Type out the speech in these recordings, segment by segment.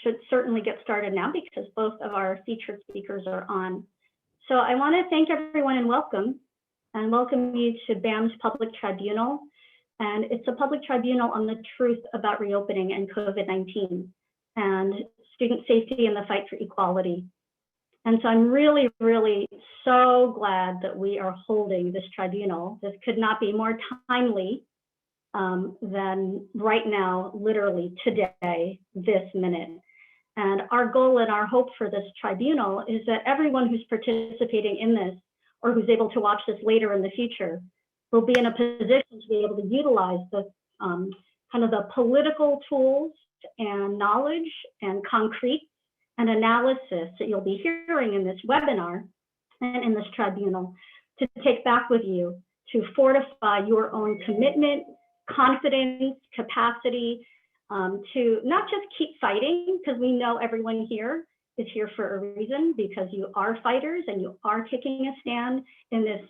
should certainly get started now because both of our featured speakers are on. So I want to thank everyone and welcome you to BAM's Public Tribunal. And it's a public tribunal on the truth about reopening and COVID-19 and student safety and the fight for equality. And so I'm really, really so glad that we are holding this tribunal. This could not be more timely than right now, literally today, this minute. And our goal and our hope for this tribunal is that everyone who's participating in this or who's able to watch this later in the future will be in a position to be able to utilize the kind of the political tools and knowledge and concrete and analysis that you'll be hearing in this webinar and in this tribunal to take back with you to fortify your own commitment, confidence, capacity, to not just keep fighting, because we know everyone here is here for a reason, because you are fighters and you are taking a stand in this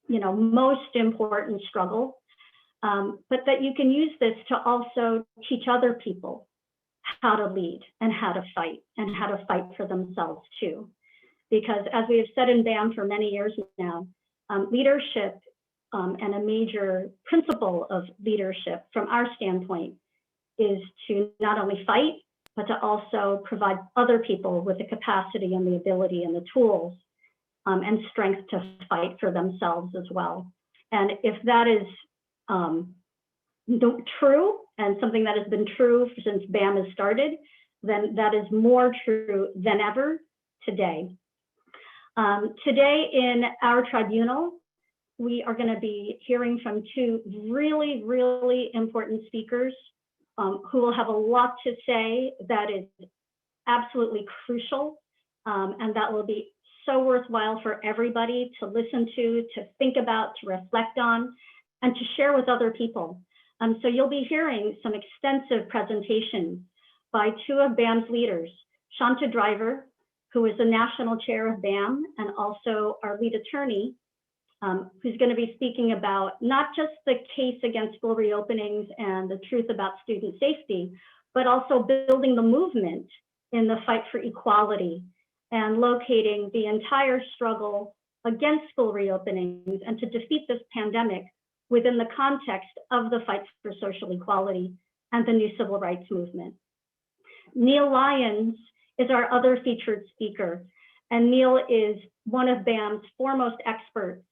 most important struggle, but that you can use this to also teach other people how to lead and how to fight for themselves too. Because as we have said in BAM for many years now, leadership and a major principle of leadership from our standpoint is to not only fight, but to also provide other people with the capacity and the ability and the tools and strength to fight for themselves as well. And if that is true and something that has been true since BAM has started, then that is more true than ever today. Today in our tribunal, we are going to be hearing from two really, really important speakers who will have a lot to say that is absolutely crucial and that will be so worthwhile for everybody to listen to think about, to reflect on, and to share with other people. So you'll be hearing some extensive presentations by two of BAM's leaders, Shanta Driver, who is the national chair of BAM and also our lead attorney, who's going to be speaking about not just the case against school reopenings and the truth about student safety, but also building the movement in the fight for equality and locating the entire struggle against school reopenings and to defeat this pandemic within the context of the fight for social equality and the new civil rights movement. Neil Lyons is our other featured speaker, and Neil is one of BAM's foremost experts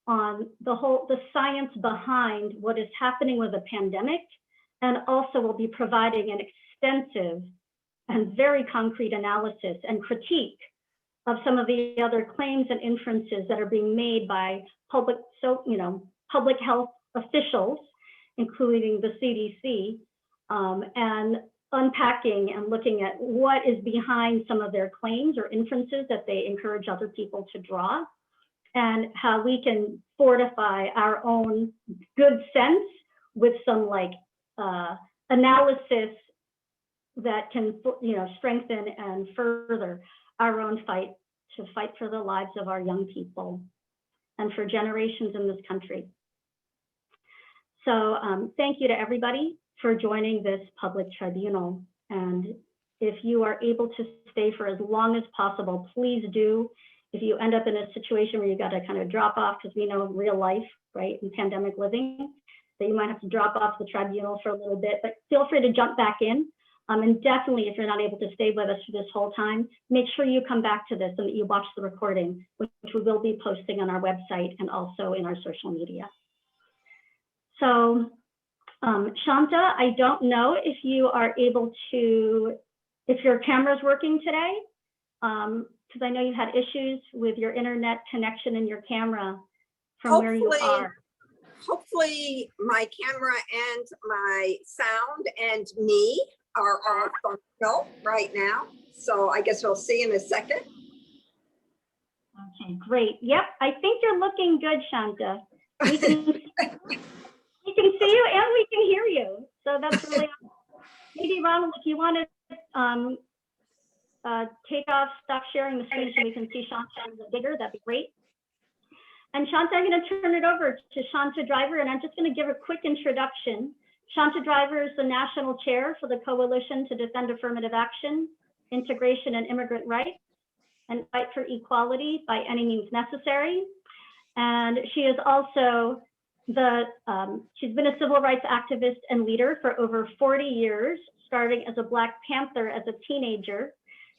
on the science behind what is happening with the pandemic, and also will be providing an extensive and very concrete analysis and critique of some of the other claims and inferences that are being made by public health officials, including the CDC, and unpacking and looking at what is behind some of their claims or inferences that they encourage other people to draw, and how we can fortify our own good sense with some analysis that can strengthen and further our own fight for the lives of our young people and for generations in this country. So thank you to everybody for joining this public tribunal. And if you are able to stay for as long as possible, please do. If you end up in a situation where you got to kind of drop off, because we know real life, right, in pandemic living, that you might have to drop off the tribunal for a little bit, but feel free to jump back in. And definitely, if you're not able to stay with us for this whole time, make sure you come back to this and that you watch the recording, which we will be posting on our website and also in our social media. So, Shanta, I don't know if you are able to, if your camera's working today, because I know you had issues with your internet connection and your camera from where you are. Hopefully my camera and my sound and me are all functional right now. So I guess we'll see in a second. Okay, great. Yep, I think you're looking good, Shanta. We can see you and we can hear you. So that's really awesome. Maybe Ronald, if you want to stop sharing the screen so we can see Shanta a little bigger, that'd be great. And Shanta, I'm going to turn it over to Shanta Driver, and I'm just going to give a quick introduction. Shanta Driver is the national chair for the Coalition to Defend Affirmative Action, Integration and Immigrant Rights, and Fight for Equality by Any Means Necessary. And she is also she's been a civil rights activist and leader for over 40 years, starting as a Black Panther as a teenager.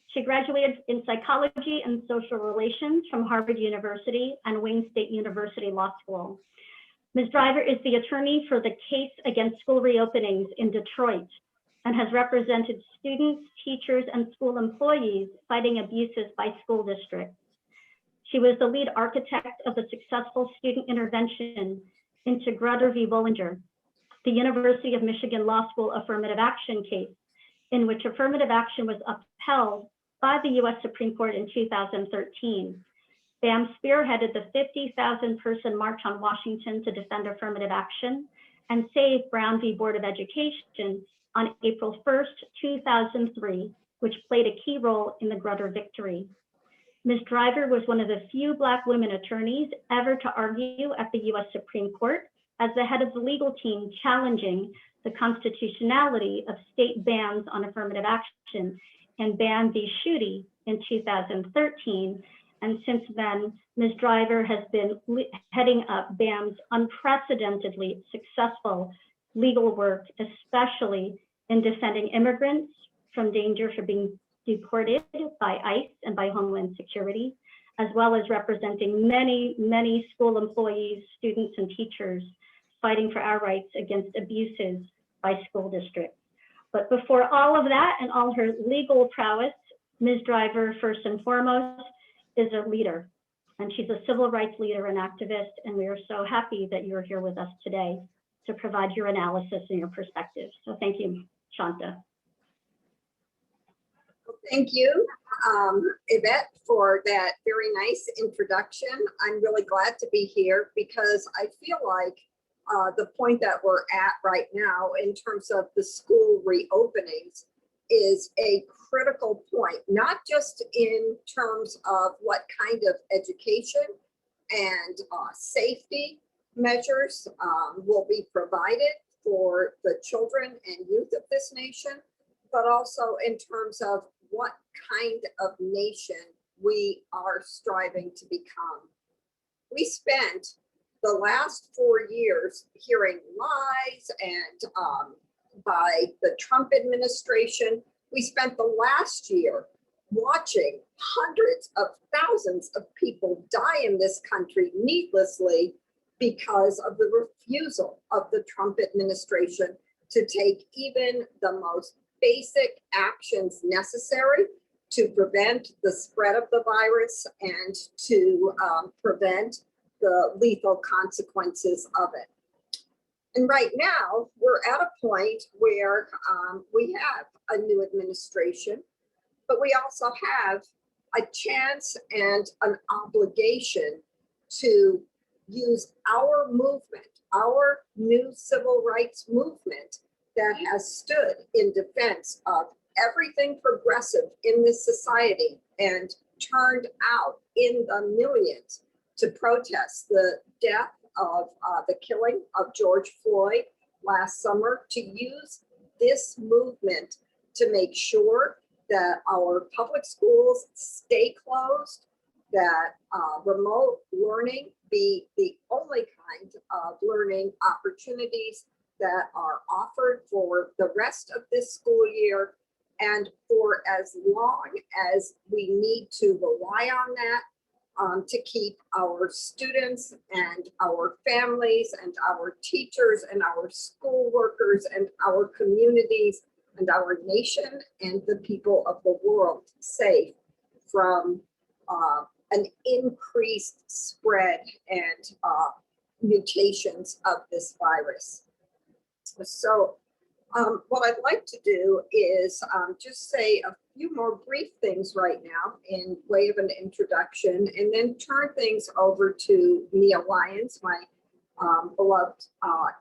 She graduated in psychology and social relations from Harvard University and Wayne State University Law School. Ms. Driver is the attorney for the case against school reopenings in Detroit and has represented students, teachers, and school employees fighting abuses by school districts. She was the lead architect of the successful student intervention into Grutter v. Bollinger, the University of Michigan Law School affirmative action case, in which affirmative action was upheld by the US Supreme Court in 2013. BAM spearheaded the 50,000 person March on Washington to defend affirmative action and saved Brown v. Board of Education on April 1st, 2003, which played a key role in the Grutter victory. Ms. Driver was one of the few Black women attorneys ever to argue at the US Supreme Court as the head of the legal team challenging the constitutionality of state bans on affirmative action and Ban v. Schuette in 2013. And since then, Ms. Driver has been heading up BAM's unprecedentedly successful legal work, especially in defending immigrants from danger for being deported by ICE and by Homeland Security, as well as representing many, many school employees, students, and teachers fighting for our rights against abuses by school districts. But before all of that and all her legal prowess, Ms. Driver, first and foremost, is a leader, and she's a civil rights leader and activist, and we are so happy that you're here with us today to provide your analysis and your perspective. So thank you, Shanta. Thank you, Yvette, for that very nice introduction. I'm really glad to be here because I feel like the point that we're at right now in terms of the school reopenings is a critical point, not just in terms of what kind of education and safety measures will be provided for the children and youth of this nation, but also in terms of what kind of nation we are striving to become. We spent the last 4 years hearing lies and by the Trump administration. We spent the last year watching hundreds of thousands of people die in this country needlessly because of the refusal of the Trump administration to take even the most basic actions necessary to prevent the spread of the virus and to prevent the lethal consequences of it. And right now, we're at a point where we have a new administration, but we also have a chance and an obligation to use our movement, our new civil rights movement that has stood in defense of everything progressive in this society and turned out in the millions to protest the death of the killing of George Floyd last summer, to use this movement to make sure that our public schools stay closed, that remote learning be the only kind of learning opportunities that are offered for the rest of this school year, and for as long as we need to rely on that to keep our students and our families and our teachers and our school workers and our communities and our nation and the people of the world safe from an increased spread and mutations of this virus. So what I'd like to do is just say a few more brief things right now in way of an introduction, and then turn things over to Mia Lyons, my beloved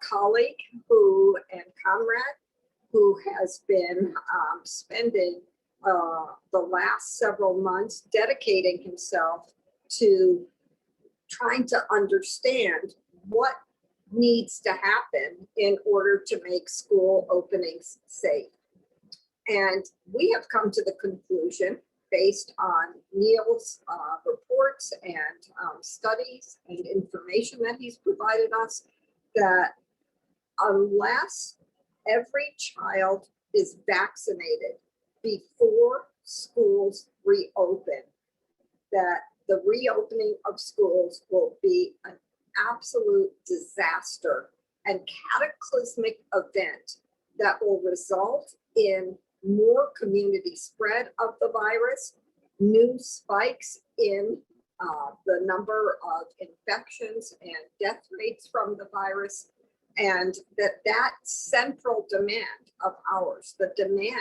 colleague and comrade, who has been spending the last several months dedicating himself to trying to understand what needs to happen in order to make school openings safe. And we have come to the conclusion, based on Neil's reports and studies and information that he's provided us, that unless every child is vaccinated before schools reopen, that the reopening of schools will be an absolute disaster and cataclysmic event that will result in more community spread of the virus, new spikes in the number of infections and death rates from the virus, and that central demand of ours, the demand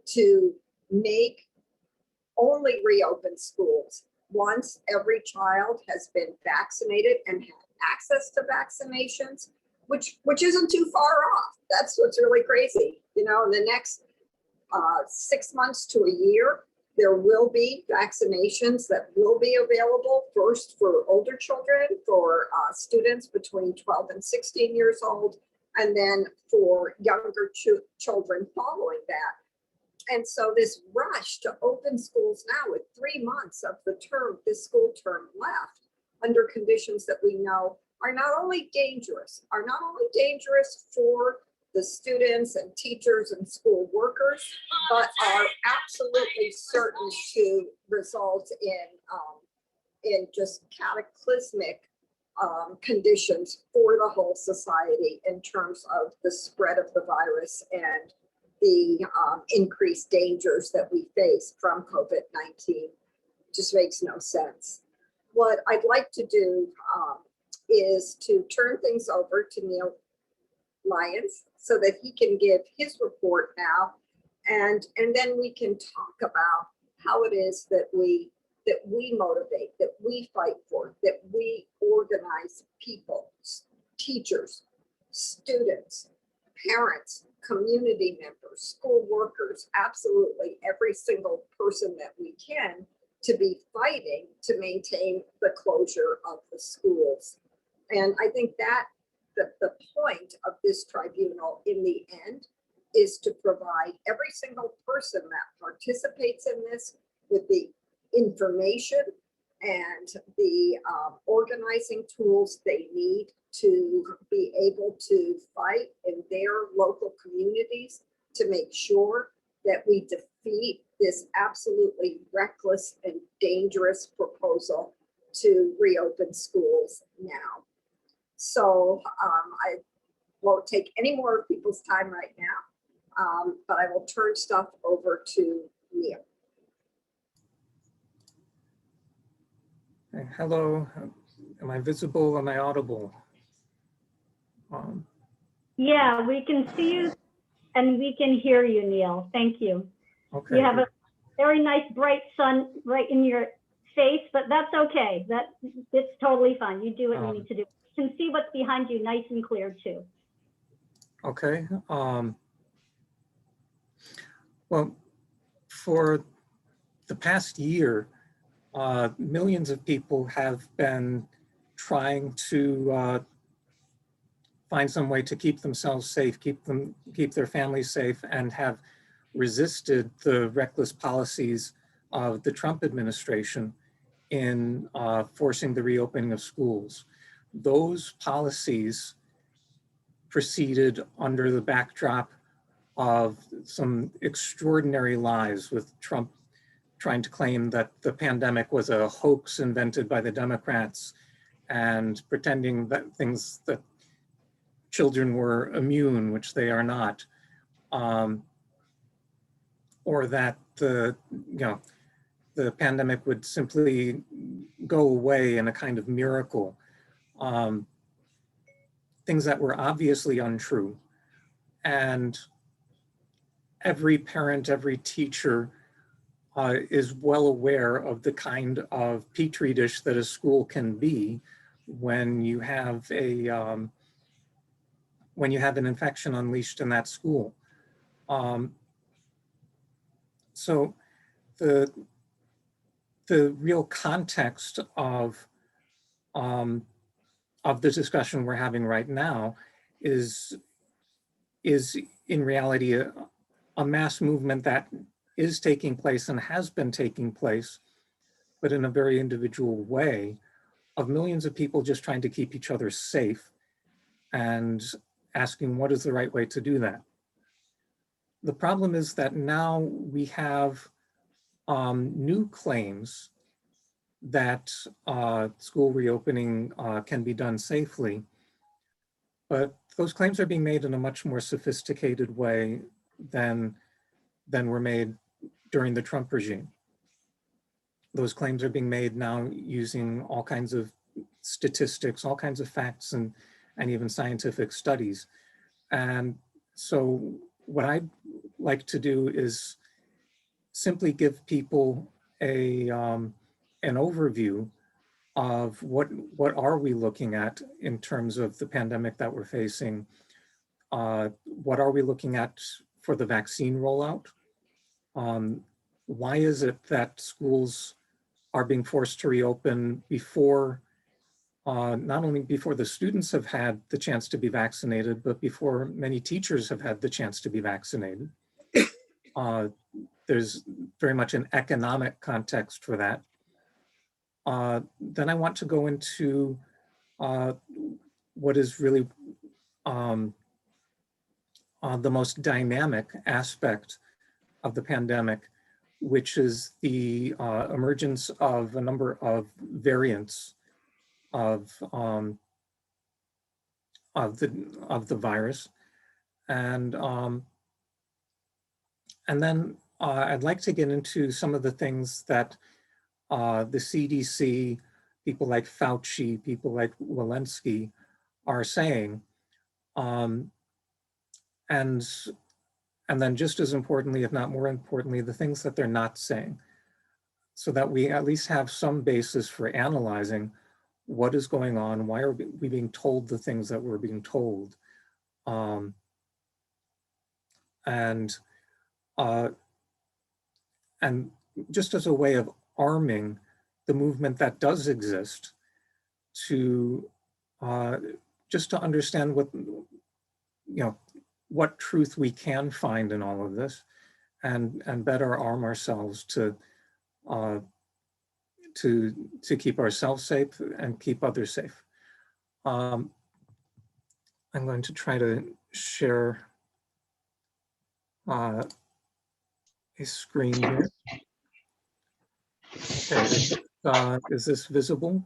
to make only reopen schools once every child has been vaccinated and had access to vaccinations, which isn't too far off. That's what's really crazy. You know, in the next 6 months to a year, there will be vaccinations that will be available, first for older children, for students between 12 and 16 years old, and then for younger children following that. And so this rush to open schools now with 3 months of the term, this school term left, under conditions that we know are not only dangerous for the students and teachers and school workers, but are absolutely certain to result in just cataclysmic conditions for the whole society in terms of the spread of the virus and the increased dangers that we face from COVID-19. Just makes no sense. What I'd like to do is to turn things over to Neil Lyons so that he can give his report now, and then we can talk about how it is that we motivate, that we fight for, that we organize people, teachers, students, parents, community members, school workers, absolutely every single person that we can, to be fighting to maintain the closure of the schools. And I think that the point of this tribunal in the end is to provide every single person that participates in this with the information and the organizing tools they need to be able to fight in their local communities to make sure that we defeat this absolutely reckless and dangerous proposal to reopen schools now. So I won't take any more of people's time right now, but I will turn stuff over to Neil. Hello, am I visible? Am I audible? Yeah, we can see you and we can hear you, Neil. Thank you. Okay. You have a very nice bright sun right in your face, but that's okay. It's totally fine. You do what you need to do. You can see what's behind you nice and clear too. Okay. Well, for the past year, millions of people have been trying to find some way to keep themselves safe, keep their families safe, and have resisted the reckless policies of the Trump administration in forcing the reopening of schools. Those policies proceeded under the backdrop of some extraordinary lies, with Trump trying to claim that the pandemic was a hoax invented by the Democrats and pretending that that children were immune, which they are not, or that the pandemic would simply go away in a kind of miracle. Things that were obviously untrue. And every parent, every teacher is well aware of the kind of petri dish that a school can be when you have an infection unleashed in that school. So the real context of of the discussion we're having right now is in reality a mass movement that is taking place and has been taking place, but in a very individual way, of millions of people just trying to keep each other safe and asking what is the right way to do that. The problem is that now we have new claims that school reopening can be done safely, but those claims are being made in a much more sophisticated way than were made during the Trump regime. Those claims are being made now using all kinds of statistics, all kinds of facts, and even scientific studies. And so what I'd like to do is simply give people an overview of what are we looking at in terms of the pandemic that we're facing. What are we looking at for the vaccine rollout? Why is it that schools are being forced to reopen before, not only before the students have had the chance to be vaccinated, but before many teachers have had the chance to be vaccinated? There's very much an economic context for that. Then I want to go into what is really the most dynamic aspect of the pandemic, which is the emergence of a number of variants of the virus, and then I'd like to get into some of the things that the CDC, people like Fauci, people like Walensky are saying, and then just as importantly, if not more importantly, the things that they're not saying, so that we at least have some basis for analyzing what is going on, why are we being told the things that we're being told, and just as a way of arming the movement that does exist to just to understand what truth we can find in all of this, and better arm ourselves to keep ourselves safe and keep others safe. I'm going to try to share a screen here. Okay, is this visible?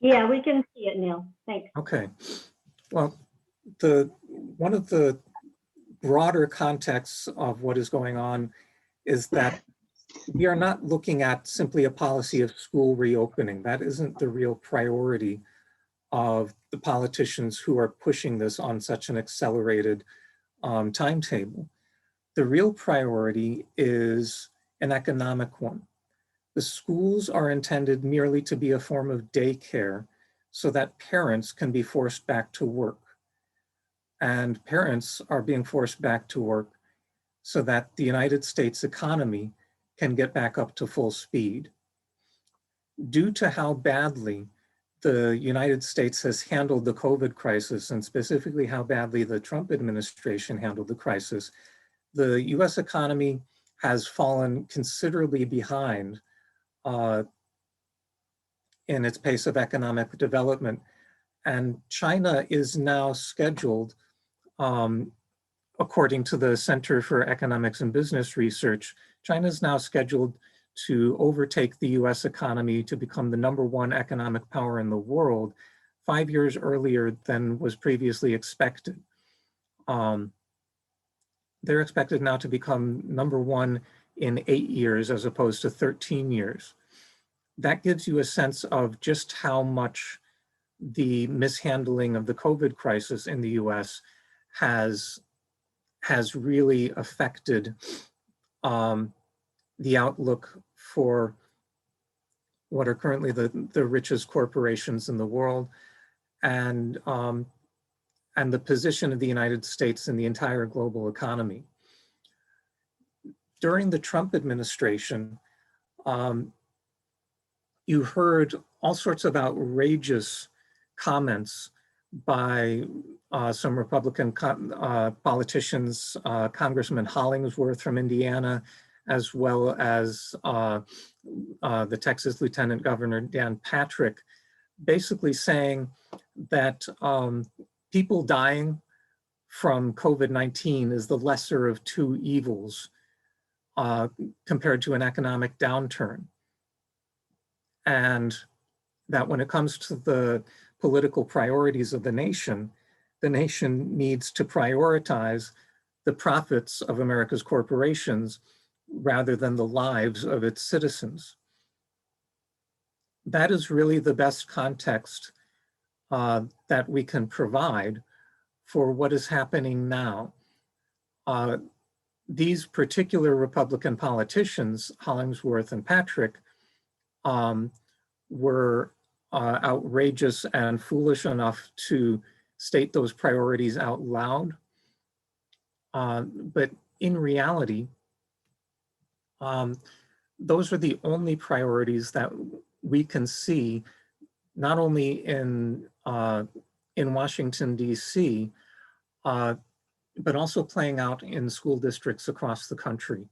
Yeah, we can see it, Neil. Thanks. Okay. Well, one of the broader contexts of what is going on is that we are not looking at simply a policy of school reopening. That isn't the real priority of the politicians who are pushing this on such an accelerated timetable. The real priority is an economic one. The schools are intended merely to be a form of daycare so that parents can be forced back to work. And parents are being forced back to work so that the United States economy can get back up to full speed. Due to how badly the United States has handled the COVID crisis, and specifically how badly the Trump administration handled the crisis, the US economy has fallen considerably behind in its pace of economic development. And China is now scheduled, according to the Center for Economics and Business Research, China is now scheduled to overtake the US economy to become the #1 economic power in the world 5 years earlier than was previously expected. They're expected now to become #1 in 8 years as opposed to 13 years. That gives you a sense of just how much the mishandling of the COVID crisis in the US has really affected the outlook for what are currently the richest corporations in the world, and the position of the United States in the entire global economy. During the Trump administration, you heard all sorts of outrageous comments by some Republican politicians, Congressman Hollingsworth from Indiana, as well as the Texas Lieutenant Governor Dan Patrick, basically saying that people dying from COVID-19 is the lesser of two evils compared to an economic downturn. And that when it comes to the political priorities of the nation needs to prioritize the profits of America's corporations rather than the lives of its citizens. That is really the best context that we can provide for what is happening now. These particular Republican politicians, Hollingsworth and Patrick, were outrageous and foolish enough to state those priorities out loud. But in reality, those are the only priorities that we can see, not only in Washington, D.C., but also playing out in school districts across the country.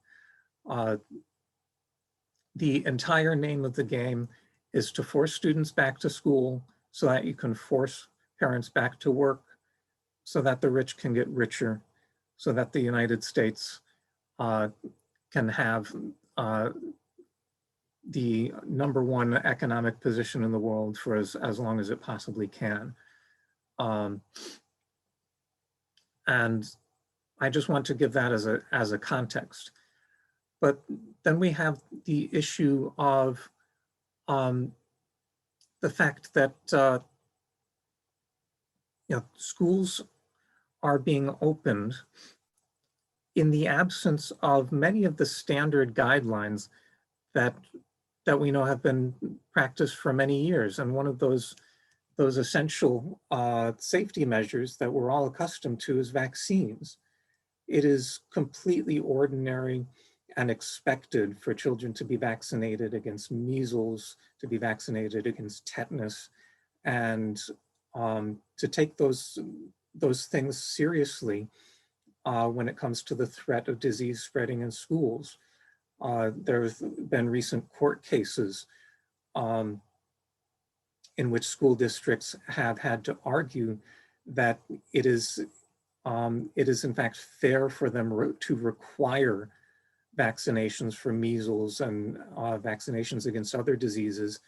The entire name of the game is to force students back to school so that you can force parents back to work, so that the rich can get richer, so that the United States can have the #1 economic position in the world for as long as it possibly can. And I just want to give that as a context. But then we have the issue of the fact that schools are being opened in the absence of many of the standard guidelines that we know have been practiced for many years. And one of those essential safety measures that we're all accustomed to is vaccines. It is completely ordinary and expected for children to be vaccinated against measles, to be vaccinated against tetanus, and to take those things seriously when it comes to the threat of disease spreading in schools. There have been recent court cases in which school districts have had to argue that it is in fact fair for them to require vaccinations for measles and vaccinations against other diseases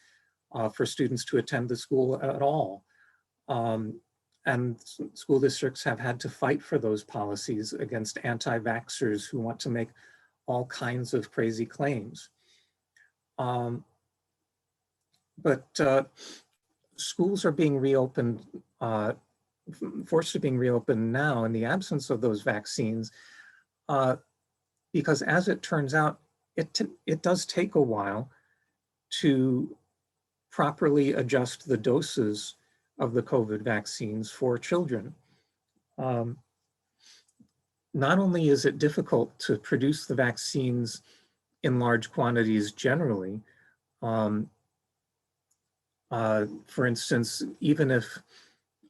for students to attend the school at all. And school districts have had to fight for those policies against anti-vaxxers who want to make all kinds of crazy claims. But schools are being reopened, forced to being reopened now in the absence of those vaccines, because as it turns out, it does take a while to properly adjust the doses of the COVID vaccines for children. Not only is it difficult to produce the vaccines in large quantities generally, for instance, even if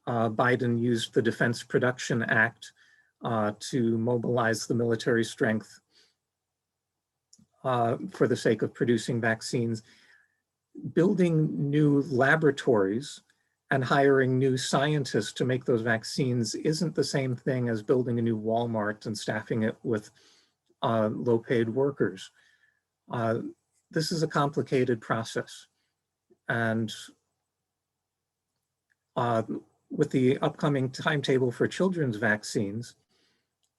Biden used the Defense Production Act to mobilize the military strength for the sake of producing vaccines, building new laboratories and hiring new scientists to make those vaccines isn't the same thing as building a new Walmart and staffing it with low-paid workers. This is a complicated process. And with the upcoming timetable for children's vaccines,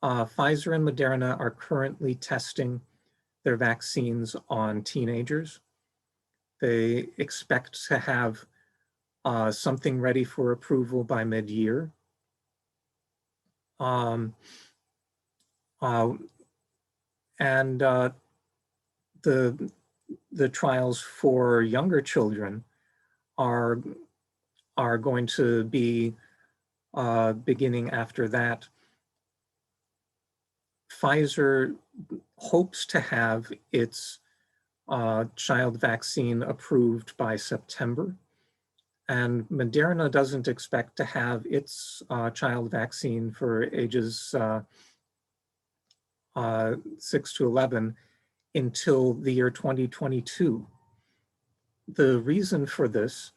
Pfizer and Moderna are currently testing their vaccines on teenagers. They expect to have something ready for approval by mid-year. And the trials for younger children are going to be beginning after that. Pfizer hopes to have its child vaccine approved by September. And Moderna doesn't expect to have its child vaccine for ages 6 to 11 until the year 2022. The reason for this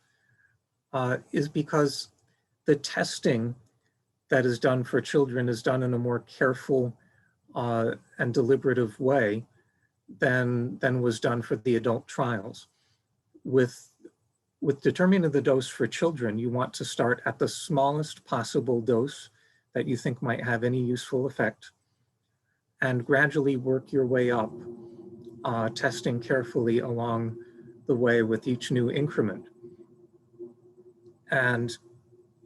is because the testing that is done for children is done in a more careful and deliberative way than was done for the adult trials. With determining the dose for children, you want to start at the smallest possible dose that you think might have any useful effect, and gradually work your way up, testing carefully along the way with each new increment. And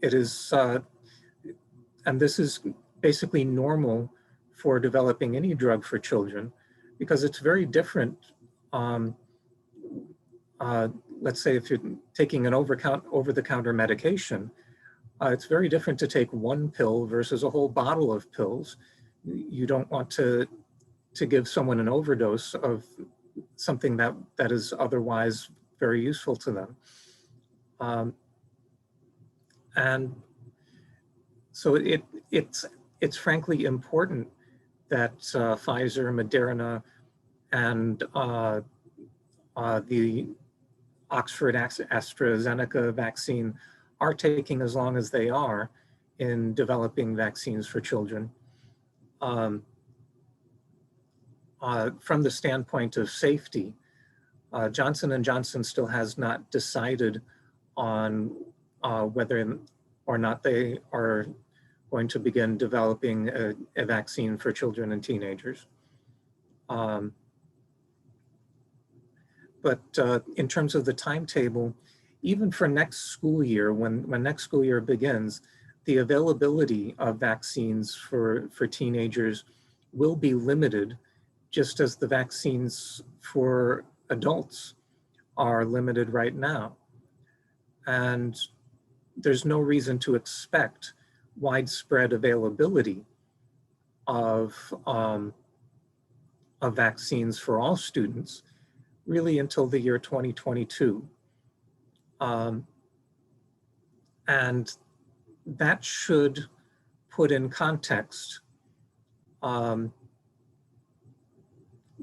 it is, and this is basically normal for developing any drug for children, because it's very different. Let's say if you're taking an over-the-counter medication, it's very different to take one pill versus a whole bottle of pills. You don't want to give someone an overdose of something that is otherwise very useful to them. And so it's frankly important that Pfizer, Moderna, and the Oxford AstraZeneca vaccine are taking as long as they are in developing vaccines for children. From the standpoint of safety, Johnson & Johnson still has not decided on whether or not they are going to begin developing a vaccine for children and teenagers. But in terms of the timetable, even for next school year, when next school year begins, the availability of vaccines for teenagers will be limited, just as the vaccines for adults are limited right now. And there's no reason to expect widespread availability of vaccines for all students really until the year 2022. And that should put in context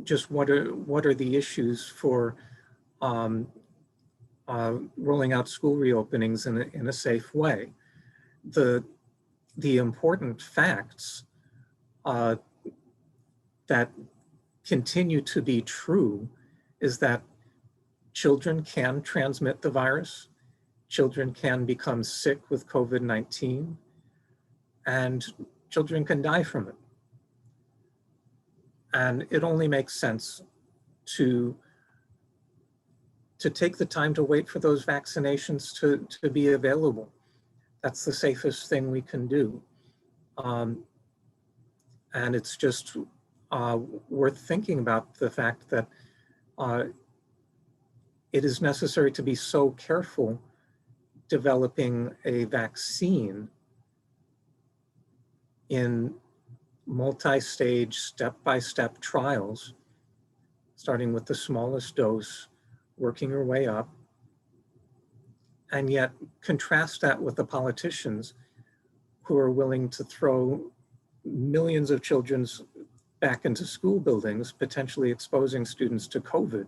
just what are the issues for rolling out school reopenings in a safe way. The important facts that continue to be true is that children can transmit the virus, children can become sick with COVID-19, and children can die from it. And it only makes sense to take the time to wait for those vaccinations to be available. That's the safest thing we can do. And it's just worth thinking about the fact that it is necessary to be so careful developing a vaccine in multi-stage, step-by-step trials, starting with the smallest dose, working your way up, and yet contrast that with the politicians who are willing to throw millions of children back into school buildings, potentially exposing students to COVID,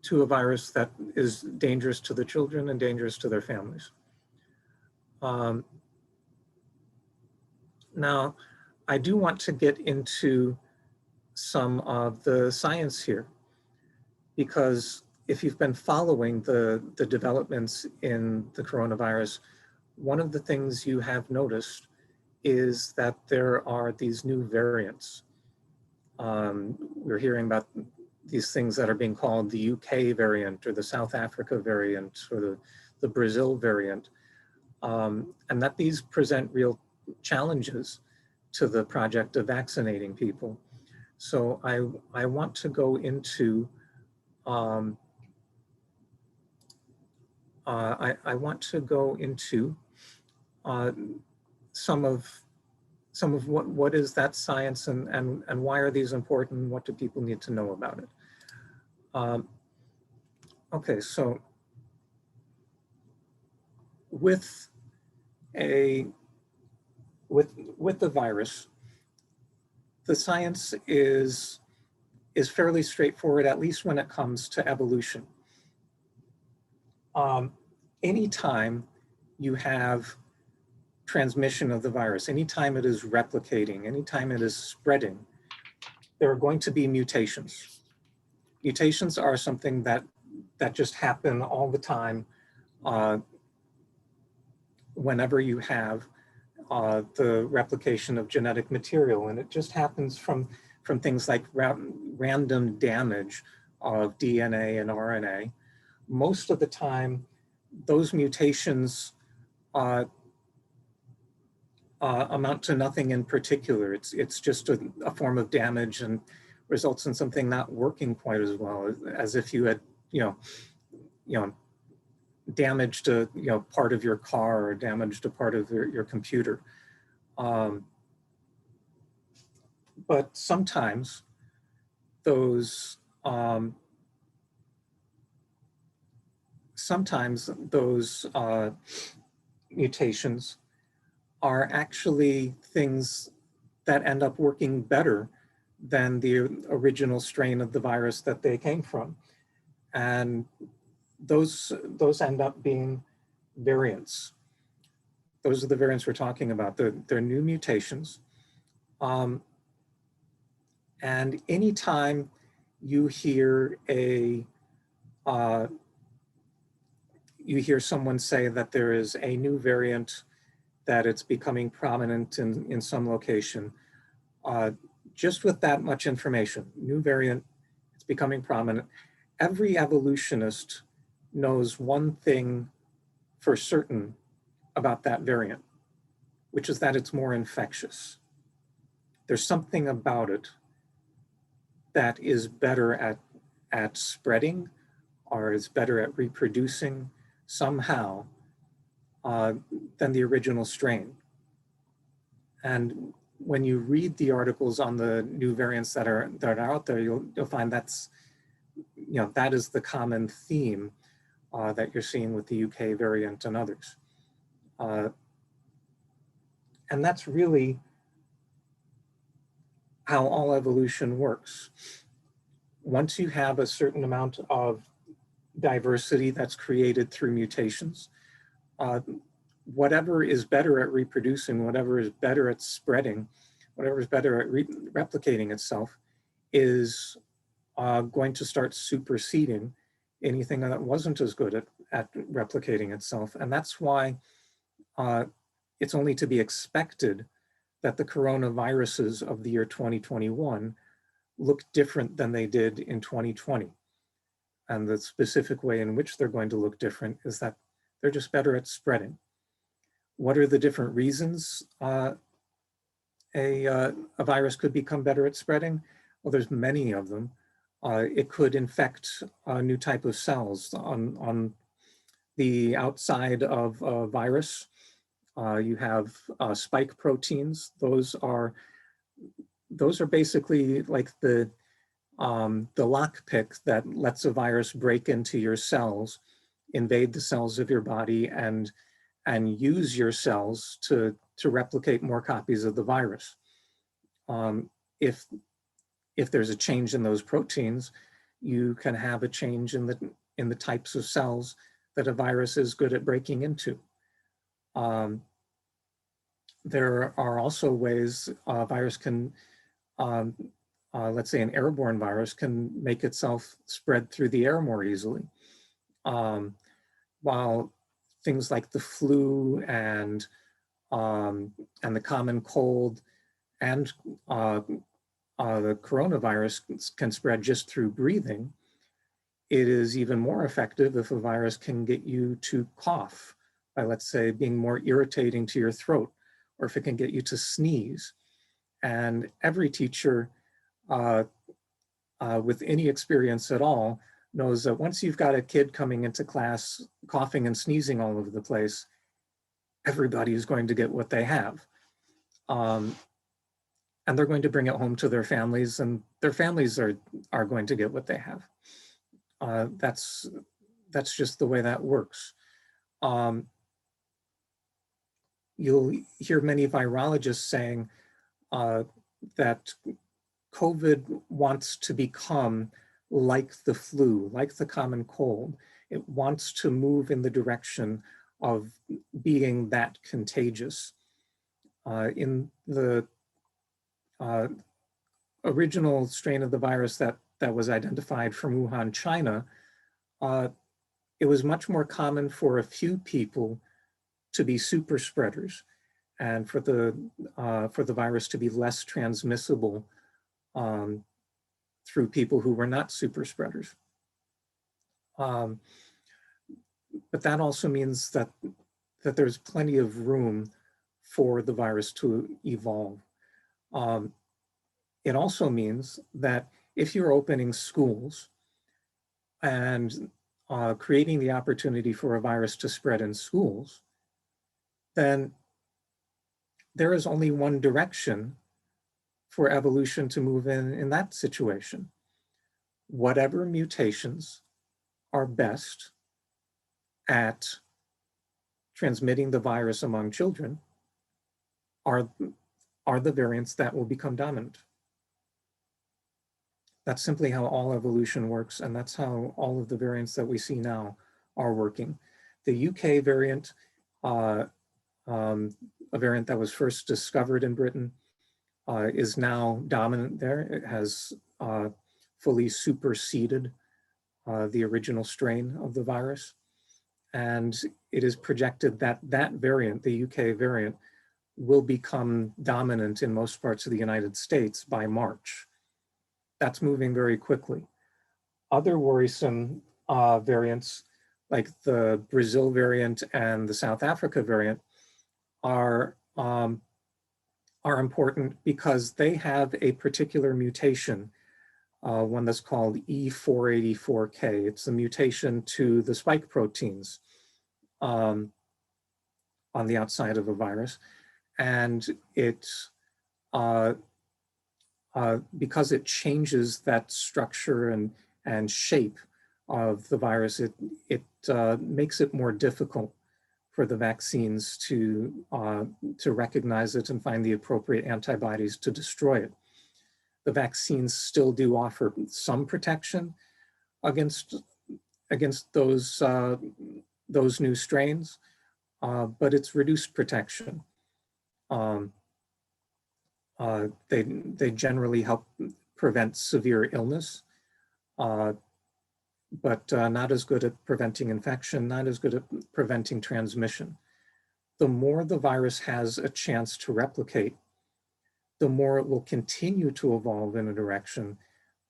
to a virus that is dangerous to the children and dangerous to their families. Now, I do want to get into some of the science here, because if you've been following the developments in the coronavirus, one of the things you have noticed is that there are these new variants. We're hearing about these things that are being called the UK variant or the South Africa variant or the Brazil variant, and that these present real challenges to the project of vaccinating people. So I want to go into I want to go into some of what is that science and why are these important? What do people need to know about it? Okay, so with a with the virus, the science is fairly straightforward, at least when it comes to evolution. Anytime you have transmission of the virus, anytime it is replicating, anytime it is spreading, there are going to be mutations. Mutations are something that just happen all the time whenever you have the replication of genetic material, and it just happens from things like random damage of DNA and RNA. Most of the time, those mutations amount to nothing in particular. It's just a form of damage and results in something not working quite as well as if you had, you know, damaged a part of your car or damaged a part of your computer. But sometimes those mutations are actually things that end up working better than the original strain of the virus that they came from. And those end up being variants. Those are the variants we're talking about. They're new mutations. And anytime you hear someone say that there is a new variant, that it's becoming prominent in some location, just with that much information, new variant, it's becoming prominent, every evolutionist knows one thing for certain about that variant, which is that it's more infectious. There's something about it that is better at spreading, or is better at reproducing somehow than the original strain. And when you read the articles on the new variants that are out there, you'll find that is the common theme that you're seeing with the UK variant and others. And that's really how all evolution works. Once you have a certain amount of diversity that's created through mutations, whatever is better at reproducing, whatever is better at spreading, whatever is better at replicating itself is going to start superseding anything that wasn't as good at replicating itself. And that's why it's only to be expected that the coronaviruses of the year 2021 look different than they did in 2020. And the specific way in which they're going to look different is that they're just better at spreading. What are the different reasons a virus could become better at spreading? Well, there's many of them. It could infect a new type of cells on the outside of a virus. You have spike proteins. Those are basically like the lockpick that lets a virus break into your cells, invade the cells of your body, and use your cells to replicate more copies of the virus. If there's a change in those proteins, you can have a change in the types of cells that a virus is good at breaking into. There are also ways a virus can, let's say an airborne virus can make itself spread through the air more easily. While things like the flu and the common cold and the coronavirus can spread just through breathing, it is even more effective if a virus can get you to cough by, let's say, being more irritating to your throat, or if it can get you to sneeze. And every teacher with any experience at all knows that once you've got a kid coming into class coughing and sneezing all over the place, everybody is going to get what they have. And they're going to bring it home to their families, and their families are going to get what they have. That's that's just the way that works. You'll hear many virologists saying that COVID wants to become like the flu, like the common cold. It wants to move in the direction of being that contagious. In the original strain of the virus that was identified from Wuhan, China, it was much more common for a few people to be super spreaders and for the virus to be less transmissible through people who were not super spreaders. But that also means that there's plenty of room for the virus to evolve. It also means that if you're opening schools and creating the opportunity for a virus to spread in schools, then there is only one direction for evolution to move in that situation. Whatever mutations are best at transmitting the virus among children are the variants that will become dominant. That's simply how all evolution works, and that's how all of the variants that we see now are working. The UK variant, a variant that was first discovered in Britain, is now dominant there. It has fully superseded the original strain of the virus. And it is projected that that variant, the UK variant, will become dominant in most parts of the United States by March. That's moving very quickly. Other worrisome variants, like the Brazil variant and the South Africa variant, are important because they have a particular mutation, one that's called E484K. It's a mutation to the spike proteins on the outside of a virus. And because it changes that structure and shape of the virus, it makes it more difficult for the vaccines to recognize it and find the appropriate antibodies to destroy it. The vaccines still do offer some protection against those new strains, but it's reduced protection. They generally help prevent severe illness, but not as good at preventing infection, not as good at preventing transmission. The more the virus has a chance to replicate, the more it will continue to evolve in a direction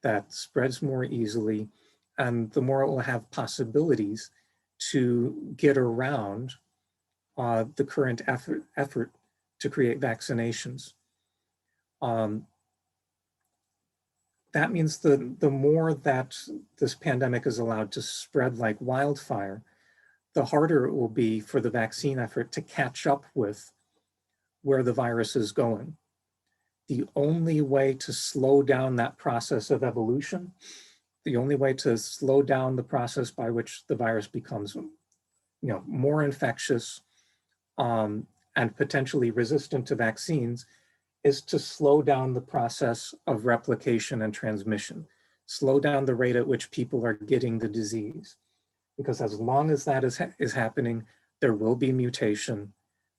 that spreads more easily, and the more it will have possibilities to get around the current effort to create vaccinations. That means the more that this pandemic is allowed to spread like wildfire, the harder it will be for the vaccine effort to catch up with where the virus is going. The only way to slow down that process of evolution, the only way to slow down the process by which the virus becomes, more infectious and potentially resistant to vaccines, is to slow down the process of replication and transmission, slow down the rate at which people are getting the disease. Because as long as that is happening, there will be mutation,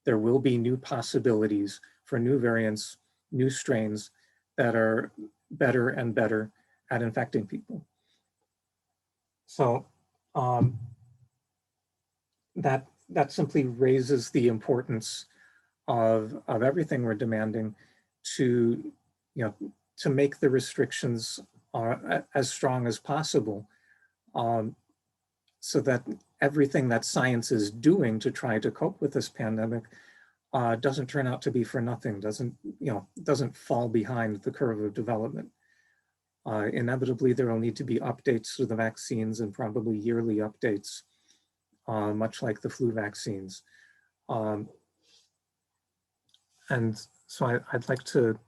there will be new possibilities for new variants, new strains that are better and better at infecting people. So that simply raises the importance of everything we're demanding to make the restrictions as strong as possible, so that everything that science is doing to try to cope with this pandemic doesn't turn out to be for nothing, doesn't fall behind the curve of development. Inevitably, there will need to be updates to the vaccines, and probably yearly updates, much like the flu vaccines. And so I'd like to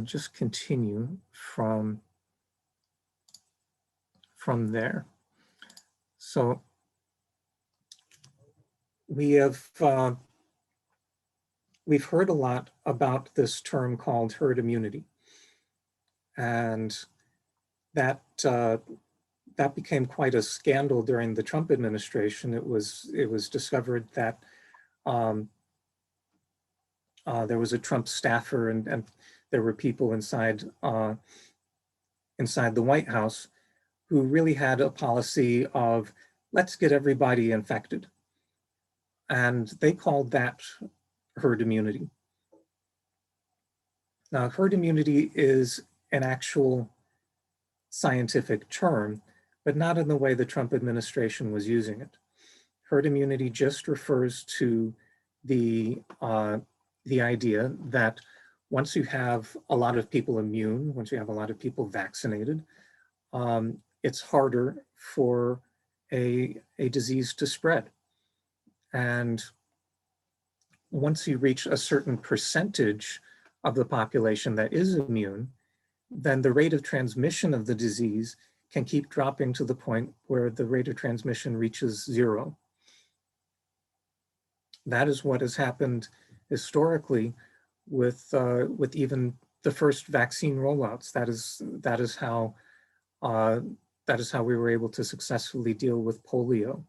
just continue from there. So we have, we've heard a lot about this term called herd immunity. And that, that became quite a scandal during the Trump administration. It was discovered that there was a Trump staffer and there were people inside inside the White House who really had a policy of let's get everybody infected. And they called that herd immunity. Now, herd immunity is an actual scientific term, but not in the way the Trump administration was using it. Herd immunity just refers to the idea that once you have a lot of people immune, once you have a lot of people vaccinated, it's harder for a disease to spread. And once you reach a certain percentage of the population that is immune, then the rate of transmission of the disease can keep dropping to the point where the rate of transmission reaches 0. That is what has happened historically with even the first vaccine rollouts. That is how we were able to successfully deal with polio.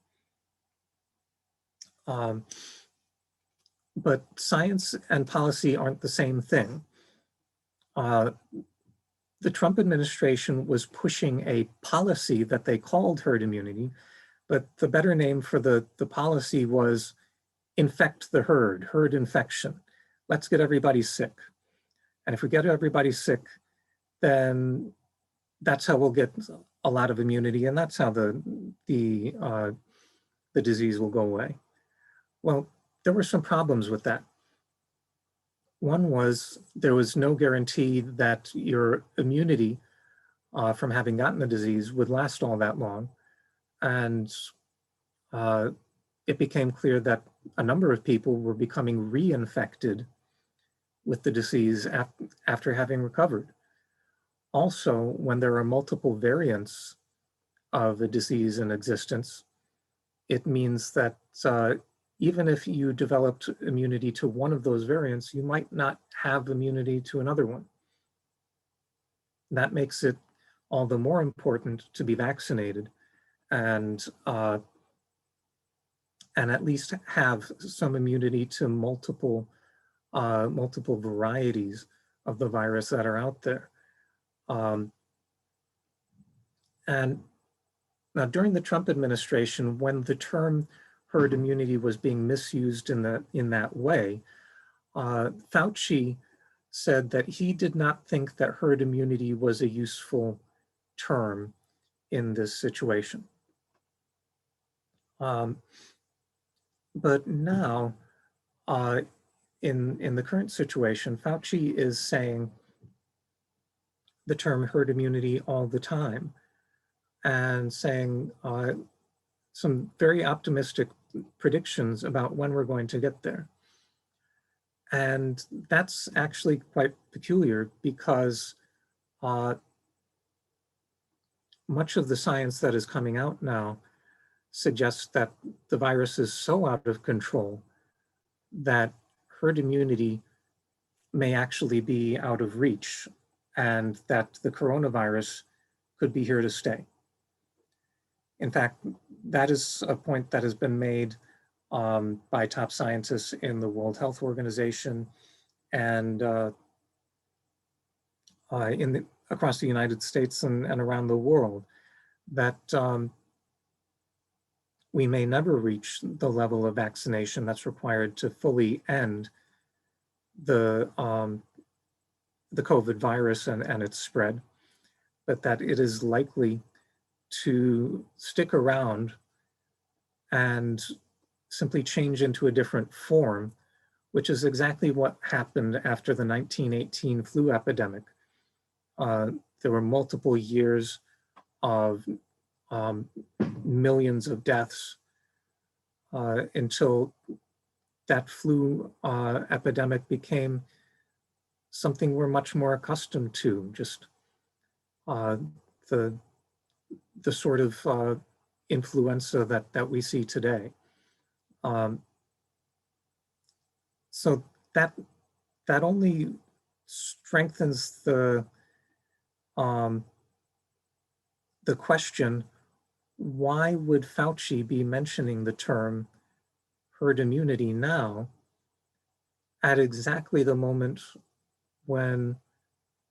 But science and policy aren't the same thing. The Trump administration was pushing a policy that they called herd immunity, but the better name for the policy was infect the herd, herd infection. Let's get everybody sick. And if we get everybody sick, then that's how we'll get a lot of immunity, and that's how the disease will go away. Well, there were some problems with that. One was there was no guarantee that your immunity from having gotten the disease would last all that long. And it became clear that a number of people were becoming reinfected with the disease after having recovered. Also, when there are multiple variants of a disease in existence, it means that even if you developed immunity to one of those variants, you might not have immunity to another one. That makes it all the more important to be vaccinated and at least have some immunity to multiple varieties of the virus that are out there. And now during the Trump administration, when the term herd immunity was being misused in that way, Fauci said that he did not think that herd immunity was a useful term in this situation. But now, in the current situation, Fauci is saying the term herd immunity all the time and saying some very optimistic predictions about when we're going to get there. And that's actually quite peculiar because much of the science that is coming out now suggests that the virus is so out of control that herd immunity may actually be out of reach and that the coronavirus could be here to stay. In fact, that is a point that has been made by top scientists in the World Health Organization and across the United States and around the world, that we may never reach the level of vaccination that's required to fully end the COVID virus and its spread, but that it is likely to stick around and simply change into a different form, which is exactly what happened after the 1918 flu epidemic. There were multiple years of millions of deaths until that flu epidemic became something we're much more accustomed to, just the sort of influenza that we see today. So that only strengthens the question, why would Fauci be mentioning the term herd immunity now at exactly the moment when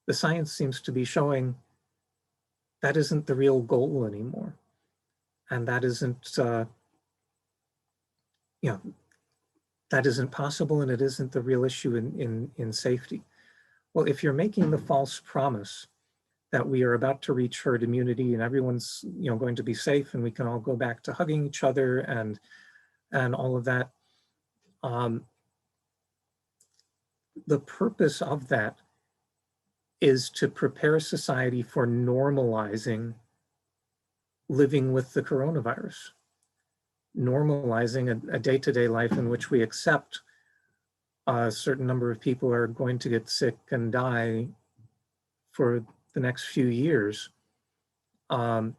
the science seems to be showing that isn't the real goal anymore? And that isn't, that isn't possible, and it isn't the real issue in safety. Well, if you're making the false promise that we are about to reach herd immunity and everyone's going to be safe and we can all go back to hugging each other and all of that, the purpose of that is to prepare society for normalizing living with the coronavirus, normalizing a day-to-day life in which we accept a certain number of people are going to get sick and die for the next few years. And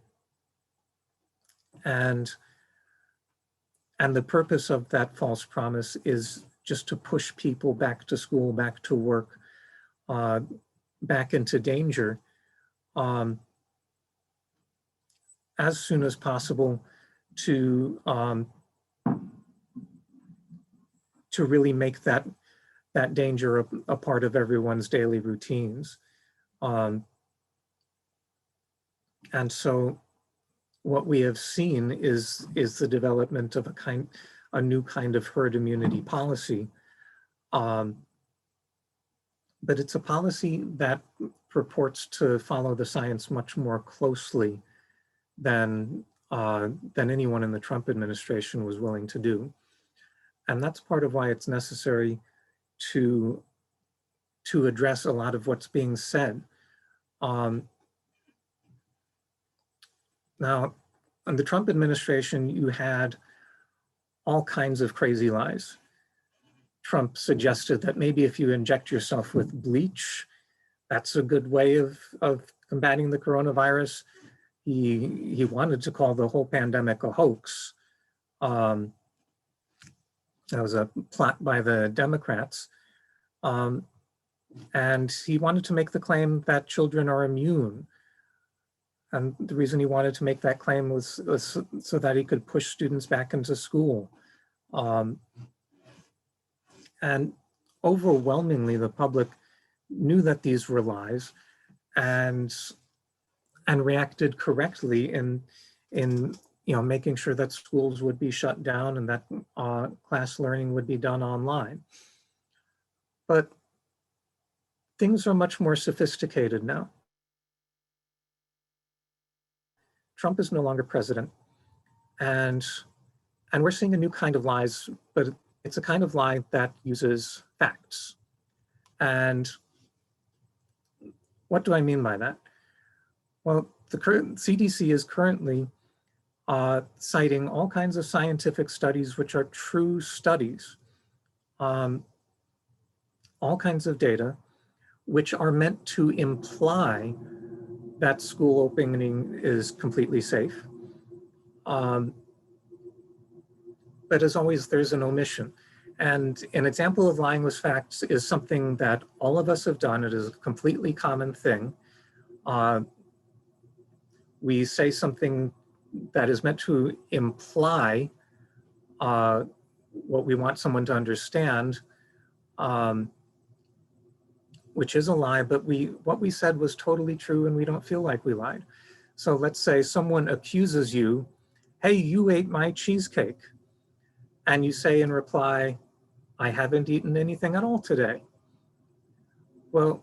the purpose of that false promise is just to push people back to school, back to work, back into danger as soon as possible, to really make that danger a part of everyone's daily routines. And so what we have seen is the development of a new kind of herd immunity policy. But it's a policy that purports to follow the science much more closely than anyone in the Trump administration was willing to do. And that's part of why it's necessary to address a lot of what's being said. Now, in the Trump administration, you had all kinds of crazy lies. Trump suggested that maybe if you inject yourself with bleach, that's a good way of combating the coronavirus. He wanted to call the whole pandemic a hoax. That was a plot by the Democrats. And he wanted to make the claim that children are immune. And the reason he wanted to make that claim was so that he could push students back into school. And overwhelmingly, the public knew that these were lies and reacted correctly in making sure that schools would be shut down and that class learning would be done online. But things are much more sophisticated now. Trump is no longer president, and we're seeing a new kind of lies, but it's a kind of lie that uses facts. And what do I mean by that? Well, the current CDC is currently citing all kinds of scientific studies, which are true studies, all kinds of data, which are meant to imply that school opening is completely safe. But as always, there's an omission. And an example of lying with facts is something that all of us have done. It is a completely common thing. We say something that is meant to imply what we want someone to understand, which is a lie, but what we said was totally true and we don't feel like we lied. So let's say someone accuses you, hey, you ate my cheesecake. And you say in reply, I haven't eaten anything at all today. Well,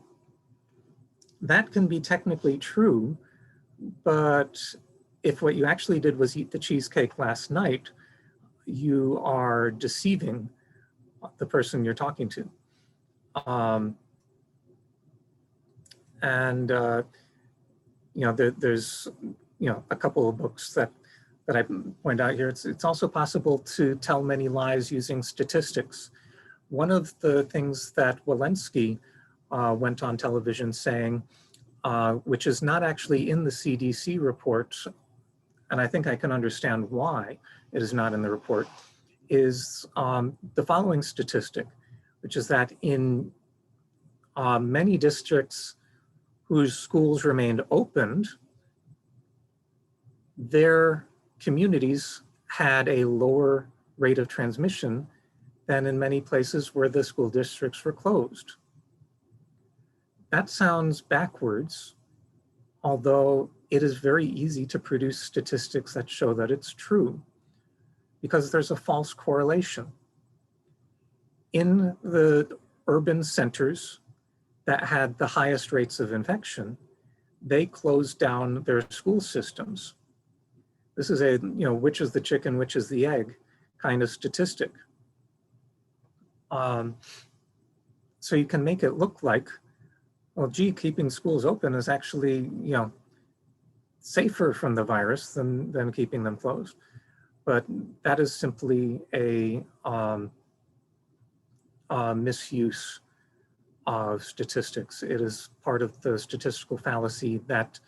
that can be technically true, but if what you actually did was eat the cheesecake last night, you are deceiving the person you're talking to. There's a couple of books that I point out here. It's also possible to tell many lies using statistics. One of the things that Walensky went on television saying, which is not actually in the CDC report, and I think I can understand why it is not in the report, is the following statistic, which is that in many districts whose schools remained opened, their communities had a lower rate of transmission than in many places where the school districts were closed. That sounds backwards, although it is very easy to produce statistics that show that it's true, because there's a false correlation. In the urban centers that had the highest rates of infection, they closed down their school systems. This is a, which is the chicken, which is the egg kind of statistic. So you can make it look like, well, gee, keeping schools open is actually, safer from the virus than keeping them closed. But that is simply a misuse of statistics. It is part of the statistical fallacy that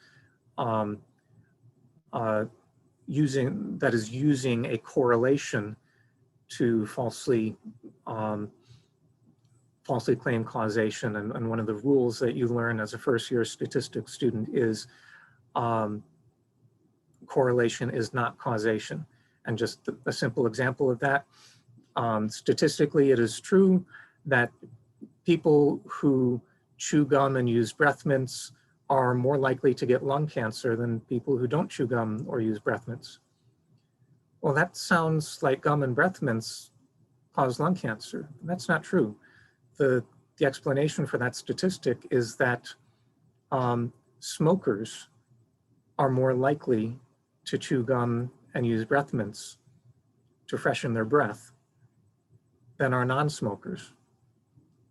is using a correlation to falsely claim causation. And one of the rules that you learn as a first-year statistics student is correlation is not causation. And just a simple example of that, statistically, it is true that people who chew gum and use breath mints are more likely to get lung cancer than people who don't chew gum or use breath mints. Well, that sounds like gum and breath mints cause lung cancer. That's not true. The explanation for that statistic is that smokers are more likely to chew gum and use breath mints to freshen their breath than are non-smokers.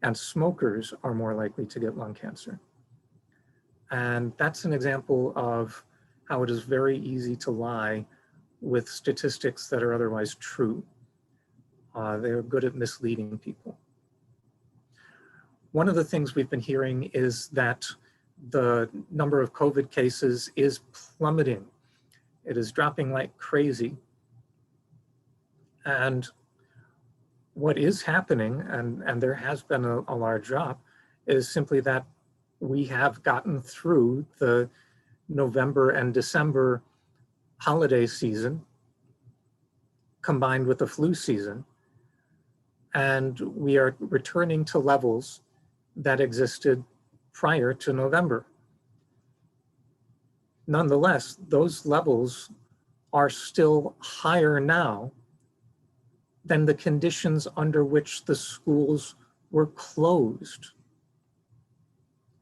And smokers are more likely to get lung cancer. And that's an example of how it is very easy to lie with statistics that are otherwise true. They're good at misleading people. One of the things we've been hearing is that the number of COVID cases is plummeting. It is dropping like crazy. And what is happening, and there has been a large drop, is simply that we have gotten through the November and December holiday season combined with the flu season, and we are returning to levels that existed prior to November. Nonetheless, those levels are still higher now than the conditions under which the schools were closed.